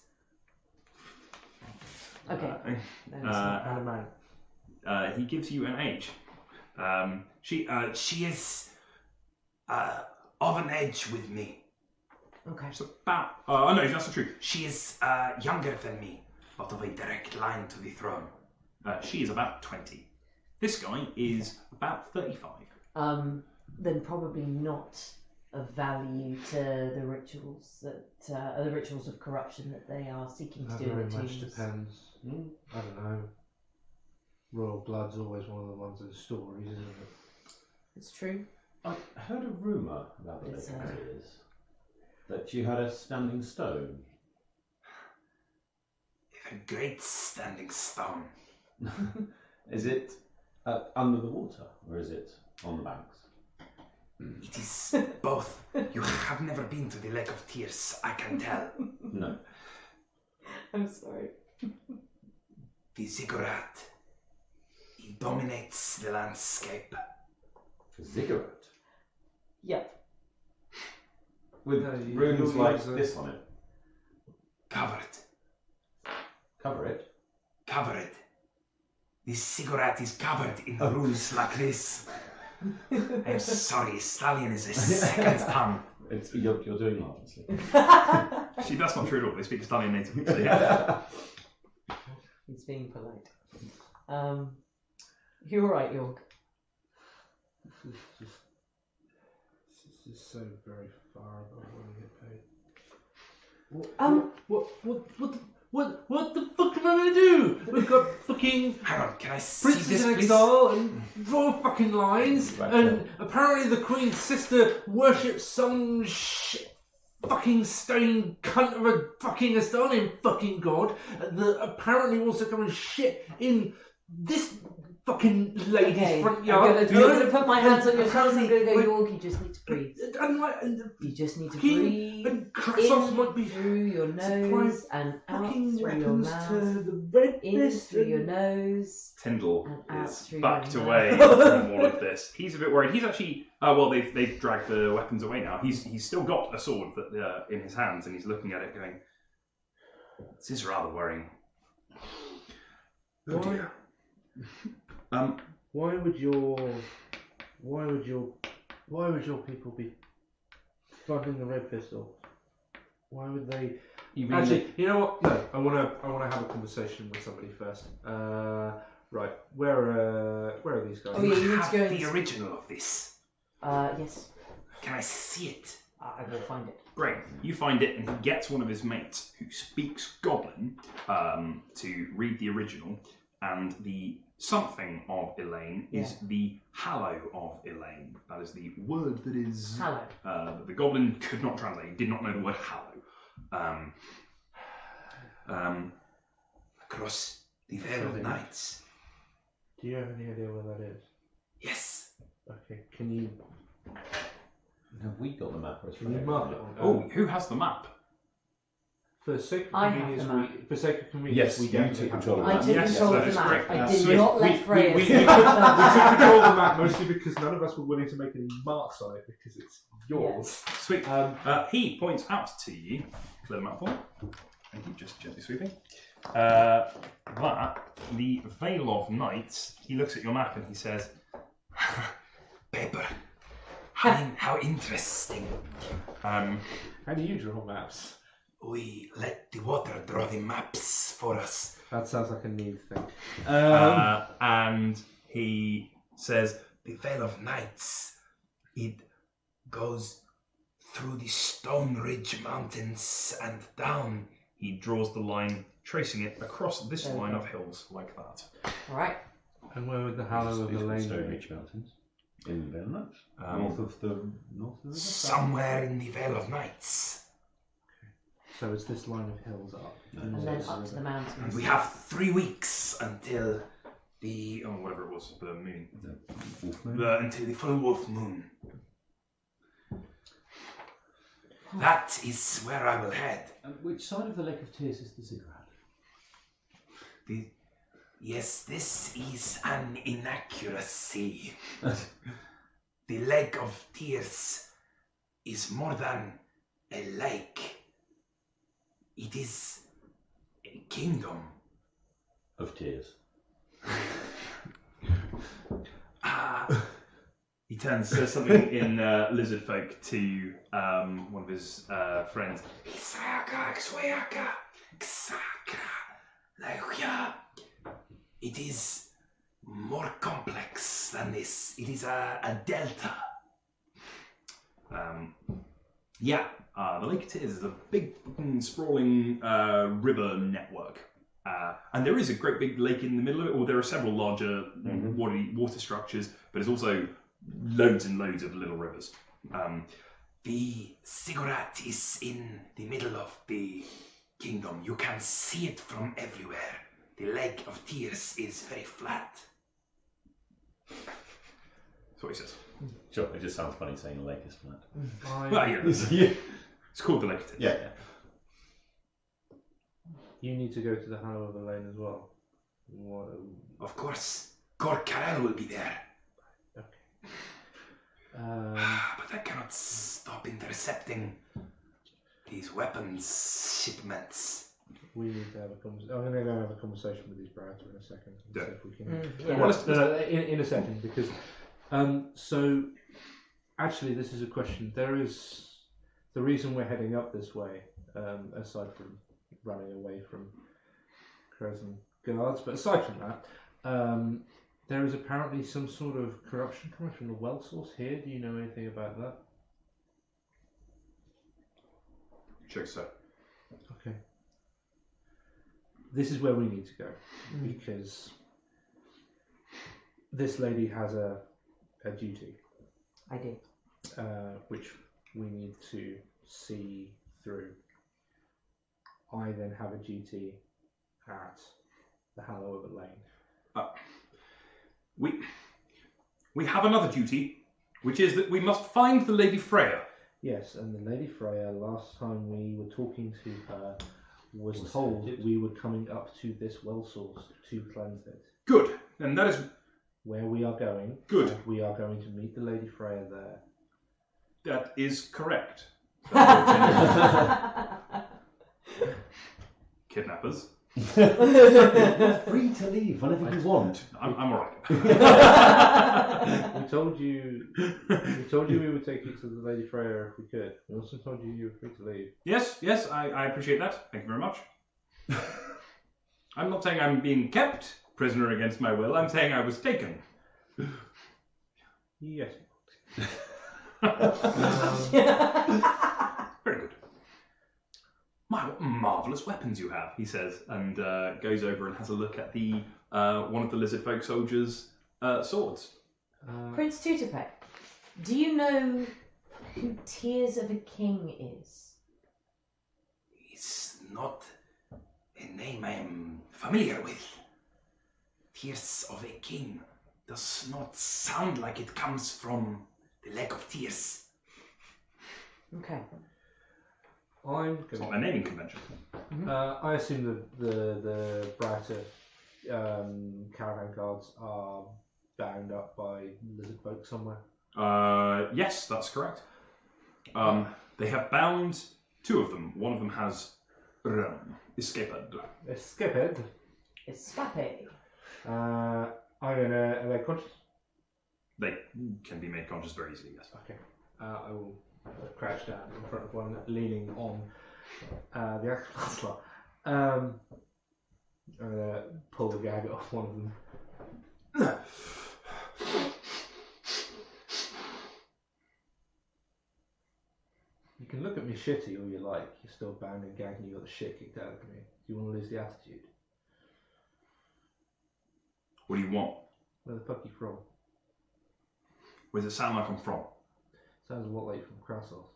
Speaker 4: Okay.
Speaker 1: He gives you an age.
Speaker 5: She is of an age with me.
Speaker 4: Okay.
Speaker 1: It's about... oh no, that's not true.
Speaker 5: She is younger than me, but of a direct line to the throne.
Speaker 1: She is about 20. This guy is about 35.
Speaker 4: Then probably not of value to the rituals that the rituals of corruption that they are seeking to
Speaker 2: That
Speaker 4: do in
Speaker 2: very
Speaker 4: the
Speaker 2: much
Speaker 4: tombs.
Speaker 2: depends. I don't know. Royal blood's always one of the ones in stories, isn't it?
Speaker 4: It's true.
Speaker 3: I heard a rumour about the
Speaker 4: It's,
Speaker 3: Laketeers that you had a standing stone.
Speaker 5: A great standing stone.
Speaker 3: Is it under the water or is it on the banks?
Speaker 5: It is both. You have never been to the Lake of Tears, I can tell.
Speaker 3: No.
Speaker 4: I'm sorry.
Speaker 5: The ziggurat. It dominates the landscape.
Speaker 3: Ziggurat?
Speaker 4: Yep.
Speaker 3: With runes
Speaker 2: you'll
Speaker 3: like
Speaker 2: use it.
Speaker 3: this on it.
Speaker 5: Cover it.
Speaker 3: Cover it.
Speaker 5: Cover it. The ziggurat is covered in runes like this. I'm sorry, Stallion is a second tongue.
Speaker 3: You're doing marvellously.
Speaker 1: Actually, that's not true at all. They speak Italian natively. So yeah.
Speaker 4: He's being polite. You're all right, York.
Speaker 2: This is just so very far above what I get paid. What the fuck am I gonna do? We've got fucking
Speaker 5: Hang on, can I see
Speaker 2: Princess
Speaker 5: this,
Speaker 2: in
Speaker 5: please?
Speaker 2: Exile and royal fucking lines,
Speaker 3: Right,
Speaker 2: and apparently the Queen's sister worships some fucking stone cunt of a fucking Estonian fucking god that apparently wants to come and shit in this fucking lady's
Speaker 4: Okay,
Speaker 2: front
Speaker 4: I'm
Speaker 2: yard.
Speaker 4: gonna put my hands on your
Speaker 2: And
Speaker 4: shoulders. I'm gonna go,
Speaker 2: like-
Speaker 4: York. You just need to breathe.
Speaker 2: And
Speaker 4: You just need to
Speaker 2: fucking
Speaker 4: breathe
Speaker 2: and Krasov
Speaker 4: in
Speaker 2: might be
Speaker 4: through your nose and out
Speaker 2: fucking
Speaker 4: through your
Speaker 2: weapons
Speaker 4: mouth.
Speaker 2: to the red
Speaker 4: In
Speaker 2: fist
Speaker 4: through your
Speaker 2: and-
Speaker 4: nose.
Speaker 1: Tyndall
Speaker 4: And out
Speaker 1: is
Speaker 4: through
Speaker 1: backed
Speaker 4: your
Speaker 1: away
Speaker 4: mouth.
Speaker 1: from all of this. He's a bit worried. He's actually... well, they've dragged the weapons away now. He's still got a sword that in his hands, and he's looking at it going, this is rather worrying.
Speaker 5: Oh dear.
Speaker 2: Why would your people be funding the Red Pistol? Why would they?
Speaker 3: You mean
Speaker 2: Actually, you know what? No, I wanna have a conversation with somebody first. Right, where are these guys?
Speaker 4: Oh, yeah, you need to
Speaker 5: Have
Speaker 4: go
Speaker 5: the
Speaker 4: and...
Speaker 5: original of this.
Speaker 4: Yes.
Speaker 5: Can I see it?
Speaker 4: I will find it.
Speaker 1: Great. You find it, and he gets one of his mates who speaks Goblin to read the original, and the something of Elaine is the hallow of Elaine. That is the word that is
Speaker 4: Hallow.
Speaker 1: that the Goblin could not translate. He did not know the word hallow.
Speaker 5: Across the Vale of Nights.
Speaker 2: Do you have any idea where that is?
Speaker 5: Yes.
Speaker 2: Okay, can you
Speaker 3: have we got the map? Or is
Speaker 2: can you
Speaker 3: Freya
Speaker 2: mark
Speaker 3: got
Speaker 2: it on?
Speaker 1: Oh, who has the map?
Speaker 2: For sake of
Speaker 4: I have
Speaker 2: convenience,
Speaker 4: the map.
Speaker 2: for sake of convenience,
Speaker 3: Yes,
Speaker 2: we
Speaker 3: you
Speaker 2: definitely
Speaker 3: took
Speaker 2: have
Speaker 3: control
Speaker 2: the
Speaker 3: of
Speaker 2: map.
Speaker 4: I took
Speaker 1: Yes,
Speaker 4: control
Speaker 1: that
Speaker 4: of the
Speaker 1: is
Speaker 4: map.
Speaker 1: correct.
Speaker 4: I did
Speaker 2: We-
Speaker 4: not
Speaker 2: we-
Speaker 4: let Freya
Speaker 2: we
Speaker 4: take
Speaker 2: took
Speaker 4: control.
Speaker 2: control of the map mostly because none of us were willing to make any marks on it because it's yours.
Speaker 1: Sweet. He points out to you, clear the map for me. Thank you, just gently sweeping. That the Vale of Nights, he looks at your map and he says,
Speaker 5: Paper. How interesting.
Speaker 2: How do you draw maps?
Speaker 5: We let the water draw the maps for us.
Speaker 2: That sounds like a neat thing.
Speaker 1: and he says,
Speaker 5: The Vale of Nights. It goes through the Stone Ridge Mountains and down.
Speaker 1: he draws the line, tracing it across this
Speaker 4: Okay.
Speaker 1: line of hills like that.
Speaker 4: Alright.
Speaker 2: And where would the Hallow of the Lane
Speaker 3: Stone
Speaker 2: be?
Speaker 3: Ridge Mountains in Belknap,
Speaker 1: Um,
Speaker 3: north of the river.
Speaker 5: Somewhere in the Vale of Nights.
Speaker 2: So it's this line of hills up.
Speaker 4: And then up to the mountains.
Speaker 5: And we have 3 weeks until the whatever it was, the moon. Until the full wolf moon. That is where I will head.
Speaker 6: And which side of the Lake of Tears is the ziggurat?
Speaker 5: Yes, this is an inaccuracy. The Lake of Tears is more than a lake. It is a kingdom.
Speaker 3: Of tears.
Speaker 1: He says something in lizard folk to one of his friends.
Speaker 5: It is more complex than this. It is a delta.
Speaker 1: The Lake of Tears is a big, sprawling river network. And there is a great big lake in the middle of it, or there are several larger water structures, but there's also loads and loads of little rivers.
Speaker 5: The ziggurat is in the middle of the kingdom. You can see it from everywhere. The Lake of Tears is very flat.
Speaker 1: That's what he says.
Speaker 3: Sure, it just sounds funny saying a lake is flat.
Speaker 1: Well, yeah. It's called the Lake of Tears.
Speaker 3: Yeah.
Speaker 2: You need to go to the Hanover Lane as well.
Speaker 5: Of course, Gorkarel will be there.
Speaker 2: Okay.
Speaker 5: But I cannot stop intercepting these weapons shipments.
Speaker 2: We need to have a conversation. I'm going to go and have a conversation with these Browser in a second. And see if we can. In a second, because so actually, this is a question. There is the reason we're heading up this way, aside from running away from Crescent guards, but aside from that, there is apparently some sort of corruption coming from the well source here. Do you know anything about that?
Speaker 1: Check so.
Speaker 2: Okay. This is where we need to go, because this lady has a duty.
Speaker 4: I do.
Speaker 2: Which we need to see through. I then have a duty at the Hanover Lane.
Speaker 1: We have another duty, which is that we must find the Lady Freya.
Speaker 2: Yes, and the Lady Freya, last time we were talking to her, was told we were coming up to this well source to cleanse it.
Speaker 1: Good, and that is
Speaker 2: where we are going.
Speaker 1: Good.
Speaker 2: We are going to meet the Lady Freya there.
Speaker 1: That is correct. Kidnappers.
Speaker 3: You're free to leave whenever you want.
Speaker 1: I'm alright.
Speaker 2: We told you we would take you to the Lady Freya if we could. We also told you you were free to leave.
Speaker 1: Yes, I appreciate that. Thank you very much. I'm not saying I'm being kept prisoner against my will. I'm saying I was taken.
Speaker 2: Yes.
Speaker 1: Very good. What marvellous weapons you have, he says, and goes over and has a look at the one of the lizard folk soldiers' swords.
Speaker 4: Prince Tutapec, do you know who Tears of a King is?
Speaker 5: It's not a name I am familiar with. Tears of a King does not sound like it comes from the Lake of Tears.
Speaker 4: Okay.
Speaker 1: It's not a naming convention.
Speaker 2: I assume the Browser caravan guards are bound up by lizard folk somewhere.
Speaker 1: Yes, that's correct. They have bound two of them. One of them has escaped.
Speaker 2: Escaped.
Speaker 4: Escape.
Speaker 2: I'm gonna. Are they conscious?
Speaker 1: They can be made conscious very easily, yes.
Speaker 2: Okay. I will crouch down in front of one, leaning on the axle. I'm gonna pull the gag off one of them. You can look at me shitty all you like. You're still bound and gagged and you got the shit kicked out of me. Do you want to lose the attitude?
Speaker 1: What do you want?
Speaker 2: Where the fuck are you from?
Speaker 1: Where does it sound like I'm from?
Speaker 2: Sounds a lot like from Krassos.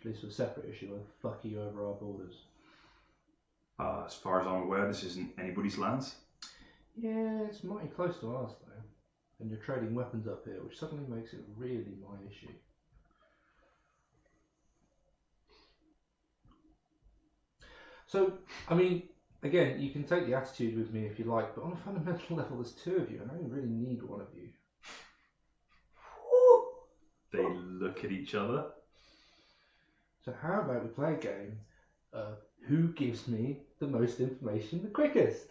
Speaker 2: At least with a separate issue of fuck you over our borders.
Speaker 1: As far as I'm aware, this isn't anybody's lands.
Speaker 2: Yeah, it's mighty close to ours though. And you're trading weapons up here, which suddenly makes it really my issue. So, I mean, again, you can take the attitude with me if you like, but on a fundamental level, there's two of you, and I only really need one of you.
Speaker 1: They look at each other.
Speaker 2: So how about we play a game of who gives me the most information the quickest?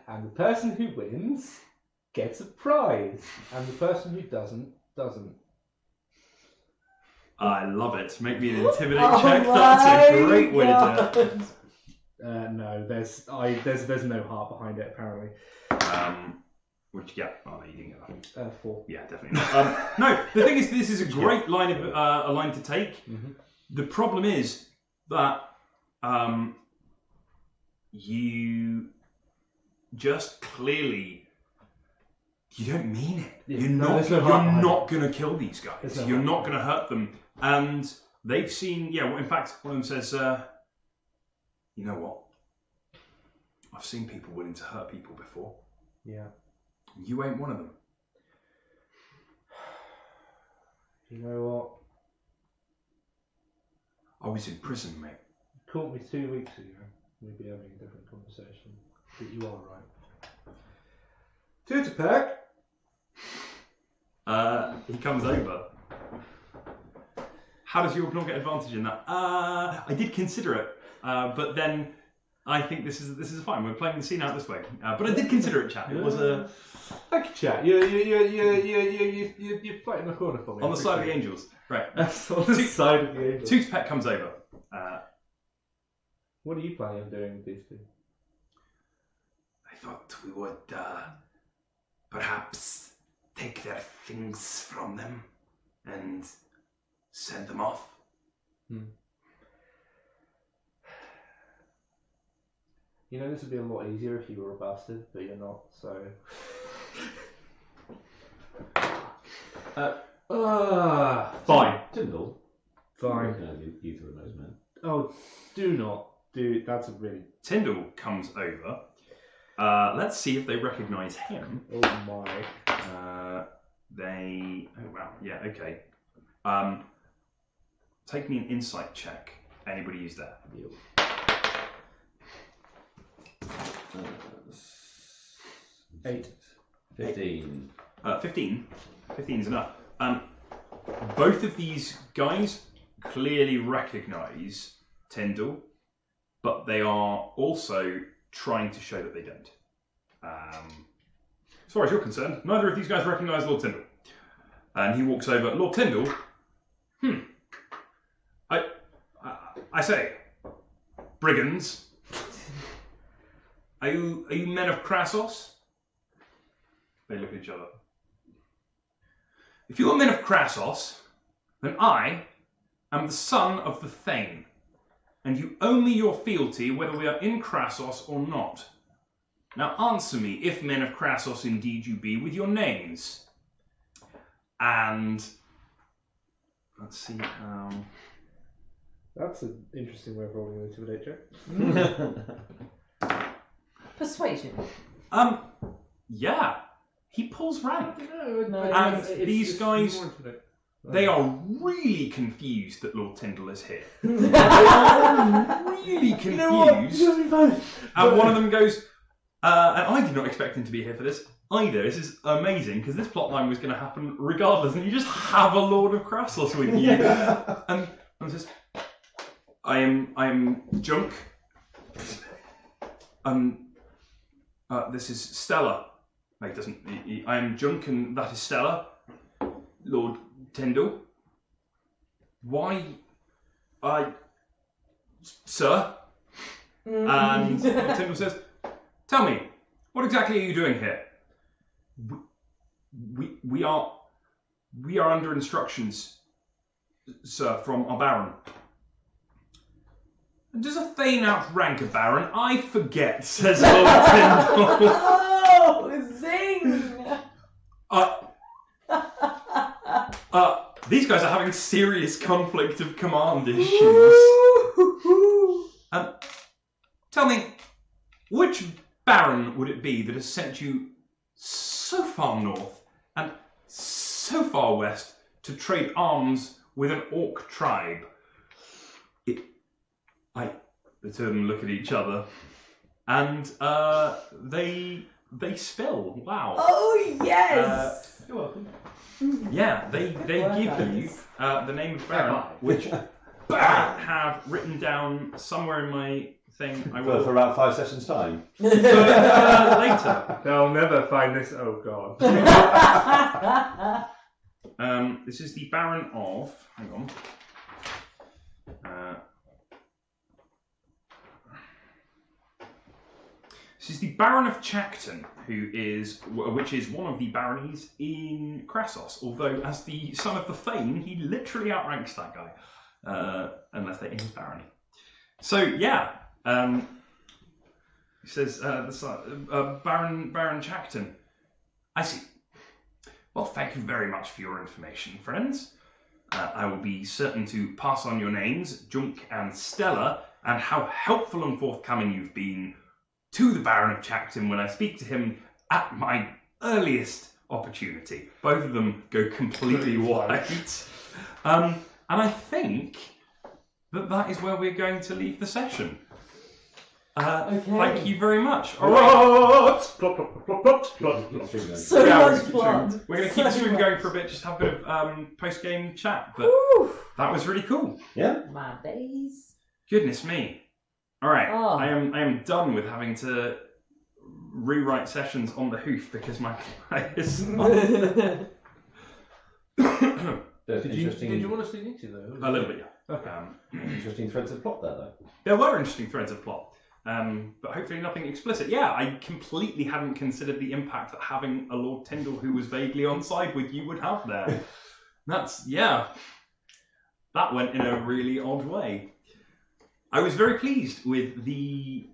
Speaker 2: And the person who wins gets a prize, and the person who doesn't.
Speaker 1: I love it. Make me an intimidate check. That's a great way to do it.
Speaker 2: No, there's no heart behind it apparently.
Speaker 1: What'd you get? Oh no, you didn't get that.
Speaker 2: 4.
Speaker 1: Yeah, definitely not. No, the thing is, this is a great line of a line to take.
Speaker 2: Mm-hmm.
Speaker 1: The problem is that you just clearly you don't mean it.
Speaker 2: Yeah,
Speaker 1: You're not going to kill these guys. You're not going to hurt them, and they've seen. Yeah, in fact, one of them says, "You know what? I've seen people willing to hurt people before.
Speaker 2: Yeah.
Speaker 1: You ain't one of them."
Speaker 2: You know what?
Speaker 1: I was in prison, mate.
Speaker 2: You caught me 2 weeks ago. We'd be having a different conversation. But you are right. Tutor Pack.
Speaker 1: He comes over. How does York not get advantage in that? I did consider it, but then I think this is fine. We're playing the scene out this way. But I did consider it, chat. It was a.
Speaker 2: Thank you, chat. You're fighting the corner for me.
Speaker 1: On the side of the angels, right?
Speaker 2: That's on the side of the angels.
Speaker 1: Toothpet comes over.
Speaker 2: What are you planning on doing with these two?
Speaker 5: I thought we would perhaps take their things from them and send them off.
Speaker 2: You know, this would be a lot easier if you were a bastard, but you're not, so...
Speaker 1: Fine.
Speaker 3: Tyndall.
Speaker 2: Fine.
Speaker 3: Recognize either of those men.
Speaker 2: Oh, do not. That's a really...
Speaker 1: Tyndall comes over. Let's see if they recognise him.
Speaker 2: Oh my.
Speaker 1: They... Oh wow, yeah, okay. Take me an insight check. Anybody who's there.
Speaker 2: 8.
Speaker 3: 15.
Speaker 1: 15. 15 is enough. Both of these guys clearly recognise Tyndall, but they are also trying to show that they don't. As far as you're concerned, neither of these guys recognise Lord Tyndall. And he walks over. Lord Tyndall? I say, brigands, are you men of Krassos? They look at each other. If you are men of Krassos, then I am the son of the Thane, and you owe me your fealty whether we are in Krassos or not. Now answer me, if men of Krassos indeed you be, with your names. And let's see how...
Speaker 2: That's an interesting way of rolling an intimidate check.
Speaker 4: Persuasion.
Speaker 1: Yeah. He pulls rank.
Speaker 2: No,
Speaker 1: And these guys, they are really confused that Lord Tyndall is here. They are really confused. And one of them goes, and I did not expect him to be here for this either. This is amazing, because this plotline was going to happen regardless, and you just have a Lord of Krassos with you. And says, I am Junk. This is Stella. No, he doesn't. I am Junk, and that is Stella. Lord Tyndall. Why? Sir. And Lord Tyndall says, tell me, what exactly are you doing here? We are under instructions, sir, from our Baron. Does a Thane outrank a Baron? I forget, says Lord Tyndall.
Speaker 4: Oh, zing!
Speaker 1: These guys are having serious conflict of command issues. Tell me, which Baron would it be that has sent you so far north and so far west to trade arms with an orc tribe? The two of them look at each other, and they spill. Wow.
Speaker 4: Oh yes.
Speaker 6: You're welcome.
Speaker 1: Yeah, they give you the name of Baron, which I have written down somewhere in my thing. I will
Speaker 3: For about 5 sessions' time.
Speaker 1: later.
Speaker 2: They'll never find this. Oh god.
Speaker 1: This is the Baron of. Hang on. This is the Baron of Chacton, which is one of the baronies in Krassos. Although, as the son of the Thane, he literally outranks that guy, unless they're in his barony. So yeah, he says Baron Chacton. I see. Well, thank you very much for your information, friends. I will be certain to pass on your names, Junk and Stella, and how helpful and forthcoming you've been to the Baron of Chacton when I speak to him at my earliest opportunity. Both of them go completely white. And I think that is where we're going to leave the session.
Speaker 4: Okay.
Speaker 1: Thank you very much. All right.
Speaker 2: Plot, plot, plot, plot, plot, plot.
Speaker 4: So much plot.
Speaker 1: We're going to keep the stream going for a bit, just have a bit of post-game chat. But that was really cool.
Speaker 3: Yeah?
Speaker 4: My days.
Speaker 1: Goodness me. All right,
Speaker 4: Oh.
Speaker 1: I am done with having to rewrite sessions on the hoof because my players.
Speaker 6: Did you want to see Nixie though?
Speaker 1: A little bit, yeah.
Speaker 6: Okay.
Speaker 3: Interesting threads of plot there, though.
Speaker 1: There were interesting threads of plot, but hopefully nothing explicit. Yeah, I completely hadn't considered the impact that having a Lord Tyndall who was vaguely on side with you would have there. That went in a really odd way. I was very pleased with the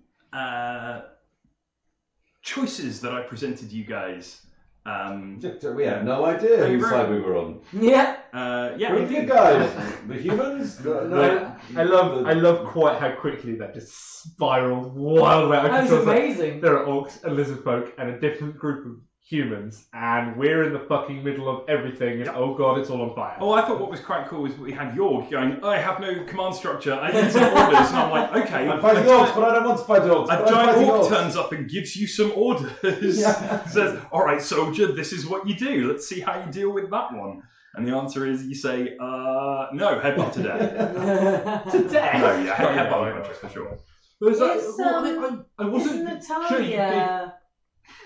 Speaker 1: choices that I presented you guys.
Speaker 3: We had no idea whose side we were on.
Speaker 4: Yeah.
Speaker 1: Yeah,
Speaker 3: We're the good guys. The humans? No.
Speaker 2: I love quite how quickly that just spiraled wild way.
Speaker 4: That was amazing.
Speaker 2: There are orcs, a lizard folk, and a different group of humans, and we're in the fucking middle of everything, and oh god, it's all on fire.
Speaker 1: Oh, I thought what was quite cool was we had York going, I have no command structure, I need some orders, and I'm like, okay.
Speaker 3: I'm fighting orcs, but I don't want to fight orcs.
Speaker 1: A giant orc turns up and gives you some orders.
Speaker 3: Yeah.
Speaker 1: Says, alright, soldier, this is what you do. Let's see how you deal with that one. And the answer is you say, no, headbutt to death.
Speaker 2: To death?
Speaker 1: No, yeah, headbutt punches for sure.
Speaker 2: I wasn't
Speaker 4: Natalia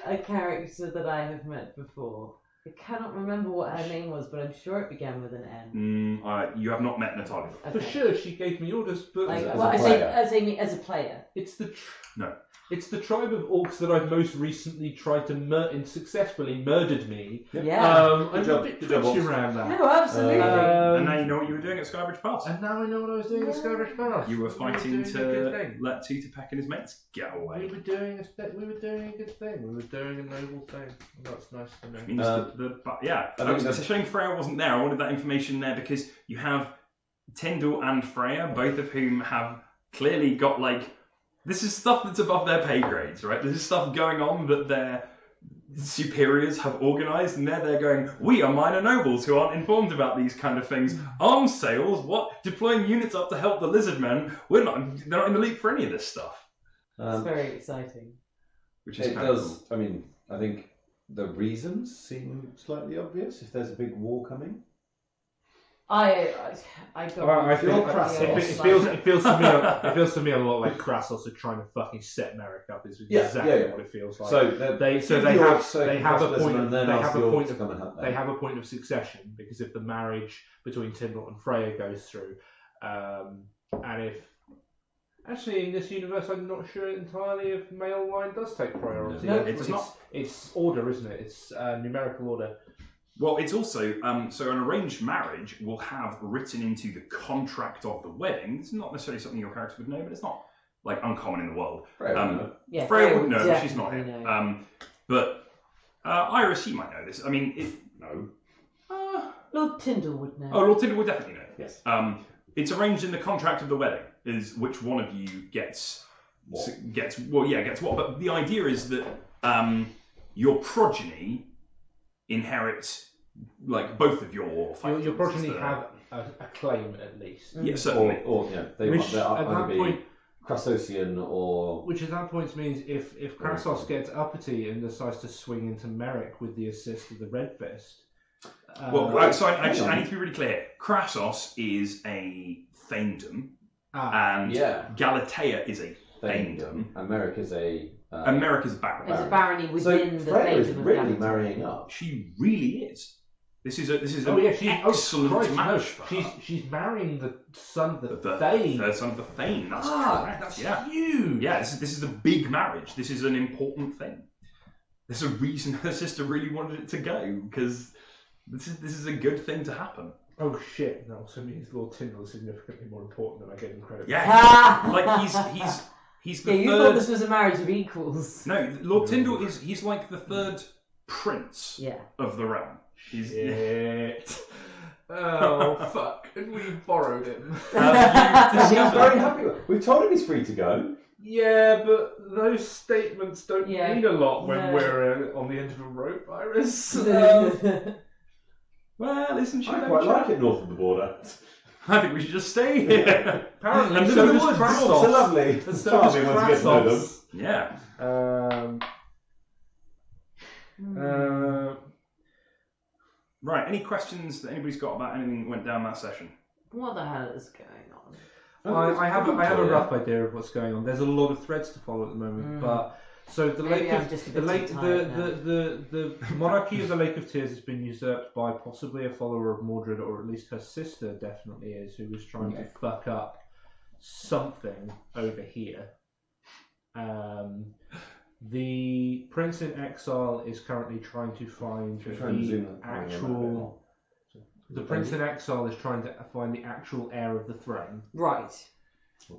Speaker 4: a character that I have met before? I cannot remember what her name was, but I'm sure it began with an N.
Speaker 1: You have not met Natalia.
Speaker 2: For sure, she gave me orders, but
Speaker 4: Like,
Speaker 3: as
Speaker 4: well,
Speaker 3: a
Speaker 4: I
Speaker 3: player.
Speaker 4: say as a player.
Speaker 2: it's the
Speaker 1: No.
Speaker 2: It's the tribe of orcs that I've most recently tried to successfully murdered me.
Speaker 4: Yeah.
Speaker 2: I'm
Speaker 3: job,
Speaker 2: a bit
Speaker 3: good job,
Speaker 2: twitchy
Speaker 3: orcs.
Speaker 2: around that.
Speaker 4: No, absolutely.
Speaker 1: And now you know what you were doing at Skybridge Pass.
Speaker 2: And now I know what I was doing at Skybridge Pass.
Speaker 1: You were
Speaker 2: We
Speaker 1: fighting
Speaker 2: doing a good
Speaker 1: to
Speaker 2: thing.
Speaker 1: let Tutorpak and his mates get
Speaker 2: We
Speaker 1: away.
Speaker 2: were doing a good thing. We were doing a noble thing. And that's nice to know.
Speaker 1: Means it's a shame Freya wasn't there. I wanted that information there because you have Tyndall and Freya, both of whom have clearly got this is stuff that's above their pay grades, right? This is stuff going on that their superiors have organised, and they're going, we are minor nobles who aren't informed about these kind of things. Arms sales, what? Deploying units up to help the lizard men? They're not in the loop for any of this stuff.
Speaker 4: It's very exciting.
Speaker 1: Which is
Speaker 3: It
Speaker 1: kind of
Speaker 3: does.
Speaker 1: cool.
Speaker 3: I mean, I think the reasons seem slightly obvious. If there's a big war coming,
Speaker 4: I got.
Speaker 2: I feel it feels to me. It feels to me a lot like Krassos are trying to fucking set Merrick up. Is exactly what it feels like.
Speaker 3: so
Speaker 2: they have a point. They have a point of succession because if the marriage between Tyndall and Freya goes through, and if actually in this universe, I'm not sure entirely if male line does take priority.
Speaker 4: No,
Speaker 1: it's not.
Speaker 2: It's order, isn't it? It's numerical order.
Speaker 1: Well, it's also, so an arranged marriage will have written into the contract of the wedding. It's not necessarily something your character would know, but it's not uncommon in the world.
Speaker 4: Yeah,
Speaker 1: Freya would know,
Speaker 4: definitely
Speaker 1: she's not here.
Speaker 4: know.
Speaker 1: But Iris, you might know this. I mean,
Speaker 4: Lord Tyndall would know.
Speaker 1: Oh, Lord Tyndall would definitely know.
Speaker 3: Yes.
Speaker 1: It's arranged in the contract of the wedding is which one of you gets what. Gets what. But the idea is that your progeny inherit like both of your factions.
Speaker 2: Your progeny have a claim at least.
Speaker 1: Yeah, certainly.
Speaker 3: Or they
Speaker 2: Which
Speaker 3: might
Speaker 2: at that
Speaker 3: be
Speaker 2: point,
Speaker 3: Crassosian or...
Speaker 2: Which at that point means if Crassos gets uppity and decides to swing into Merrick with the assist of the Red Fist...
Speaker 1: so I need to be really clear. Crassos is a Thaindom, and Galatea is a Thaindom.
Speaker 3: And Merrick is a...
Speaker 1: Merrick is a Baron.
Speaker 4: There's a barony within the
Speaker 3: Freya is
Speaker 4: Thaindom of
Speaker 3: really
Speaker 4: Galatea.
Speaker 3: marrying up.
Speaker 1: She really is. This is an excellent match for her.
Speaker 2: She's marrying the son of the
Speaker 1: Thane.
Speaker 2: Thane.
Speaker 1: The son of the Thane. That's correct.
Speaker 2: That's huge.
Speaker 1: Yeah, this is a big marriage. This is an important thing. There's a reason her sister really wanted it to go because this is a good thing to happen.
Speaker 2: Oh shit! That also means Lord Tyndall is significantly more important than I gave him credit.
Speaker 1: Yeah, like he's the
Speaker 4: you
Speaker 1: third.
Speaker 4: thought this was a marriage of equals.
Speaker 1: No, Lord Tyndall he's like the third prince of the realm.
Speaker 2: Shit. Oh fuck! And we borrowed him.
Speaker 3: He's very happy. We've told him he's free to go.
Speaker 2: Yeah, but those statements don't mean a lot when we're on the end of a rope, Iris.
Speaker 1: Well, isn't she?
Speaker 3: I quite like it north of the border.
Speaker 1: I think we should just stay here.
Speaker 2: Apparently,
Speaker 1: and
Speaker 2: so does
Speaker 3: It's
Speaker 2: Crassos.
Speaker 3: so lovely.
Speaker 2: And so does
Speaker 3: Charming once you get to know them.
Speaker 2: Crassos.
Speaker 1: Yeah. Right, any questions that anybody's got about anything that went down that session?
Speaker 4: What the hell is going on?
Speaker 2: I have a rough idea of what's going on. There's a lot of threads to follow at the moment, but so the the monarchy of the Lake of Tears has been usurped by possibly a follower of Mordred, or at least her sister definitely is, who was trying to fuck up something over here. The Prince in Exile is currently trying to find the Prince in Exile is trying to find the actual heir of the throne.
Speaker 4: Right.
Speaker 2: The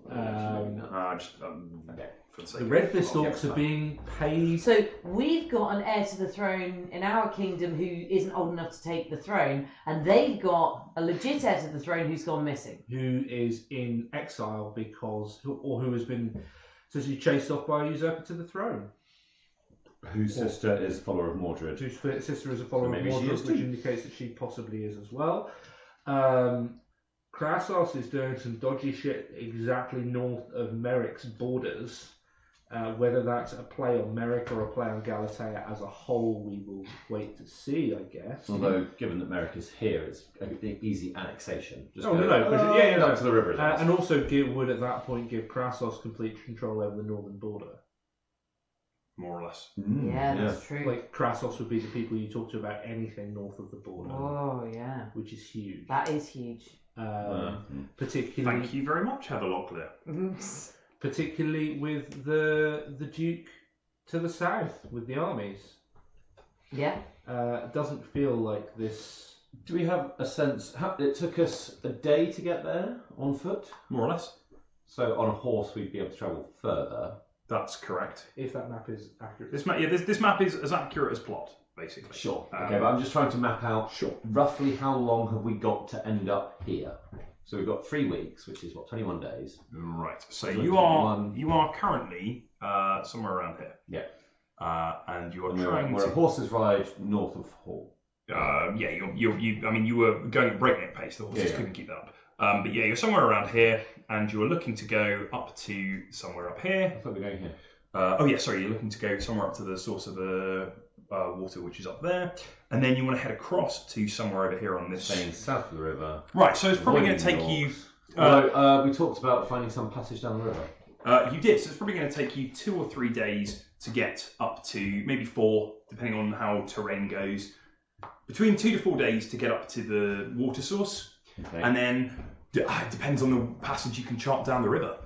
Speaker 2: Red Fist Orcs are being paid.
Speaker 4: So we've got an heir to the throne in our kingdom who isn't old enough to take the throne, and they've got a legit heir to the throne who's gone missing. Who
Speaker 2: is in exile who has been essentially chased off by a usurper to the throne.
Speaker 3: Whose sister is a follower of Mordred.
Speaker 2: Whose sister is a follower of Mordred, which indicates that she possibly is as well. Crassos is doing some dodgy shit exactly north of Merrick's borders. Whether that's a play on Merrick or a play on Galatea as a whole, we will wait to see, I guess.
Speaker 3: Although, given that Merrick is here, it's an easy annexation.
Speaker 2: Just to the
Speaker 3: river.
Speaker 2: And also would at that point give Crassos complete control over the northern border.
Speaker 1: More or less.
Speaker 4: Yeah, that's true.
Speaker 2: Like, Crassos would be the people you talk to about anything north of the border.
Speaker 4: Oh, yeah.
Speaker 2: Which is huge.
Speaker 4: That is huge.
Speaker 2: Particularly...
Speaker 1: Thank you very much, Heather Locklear.
Speaker 2: Particularly with the Duke to the south, with the armies.
Speaker 4: Yeah.
Speaker 2: It doesn't feel like this...
Speaker 3: Do we have a sense... It took us a day to get there on foot?
Speaker 1: More or less.
Speaker 3: So on a horse we'd be able to travel further.
Speaker 1: That's correct.
Speaker 2: If that map is accurate.
Speaker 1: This map is as accurate as plot, basically.
Speaker 3: Sure. Okay, but I'm just trying to map out roughly how long have we got to end up here. So we've got 3 weeks, which is 21 days.
Speaker 1: Right. So you are currently somewhere around here.
Speaker 3: Yeah.
Speaker 1: And you are trying
Speaker 3: we're
Speaker 1: to...
Speaker 3: a horse's ride north of Hall.
Speaker 1: You were going at breakneck pace. The horses couldn't keep that up. But yeah, you're somewhere around here, and you are looking to go up to somewhere up here.
Speaker 3: I thought we were going here.
Speaker 1: You're looking to go somewhere up to the source of the water, which is up there, and then you want to head across to somewhere over here on this.
Speaker 3: Staying south of the river.
Speaker 1: Right, so it's probably going to take you.
Speaker 3: We talked about finding some passage down the river.
Speaker 1: You did, so it's probably going to take you 2 or 3 days to get up to, maybe 4, depending on how terrain goes. Between 2 to 4 days to get up to the water source, and then it depends on the passage you can chart down the river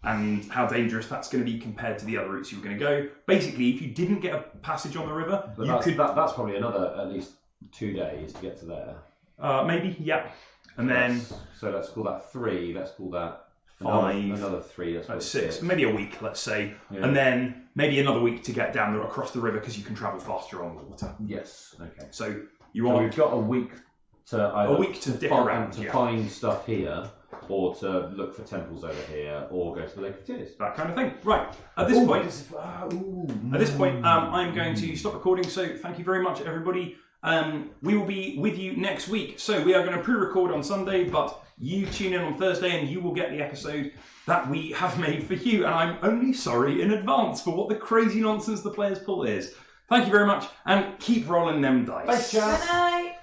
Speaker 1: and how dangerous that's going to be compared to the other routes you were going to go. Basically, if you didn't get a passage on the river,
Speaker 3: that's probably another at least 2 days to get to there.
Speaker 1: Maybe, yeah. And then
Speaker 3: so let's call that 3. Let's call that
Speaker 1: 5.
Speaker 3: Another 3. Let's call
Speaker 1: 6. Maybe a week, let's say, and then maybe another week to get across the river because you can travel faster on the water.
Speaker 3: Yes. Okay.
Speaker 1: So
Speaker 3: we've got a week to either
Speaker 1: a week to dick around,
Speaker 3: to find stuff here, or to look for temples over here, or go to the Lake of Tears.
Speaker 1: That kind of thing. Right. At this point, I'm going to stop recording. So thank you very much, everybody. We will be with you next week. So we are going to pre-record on Sunday, but you tune in on Thursday and you will get the episode that we have made for you. And I'm only sorry in advance for what the crazy nonsense the players pull is. Thank you very much, and keep rolling them dice.
Speaker 3: Bye, chat.
Speaker 4: Good night.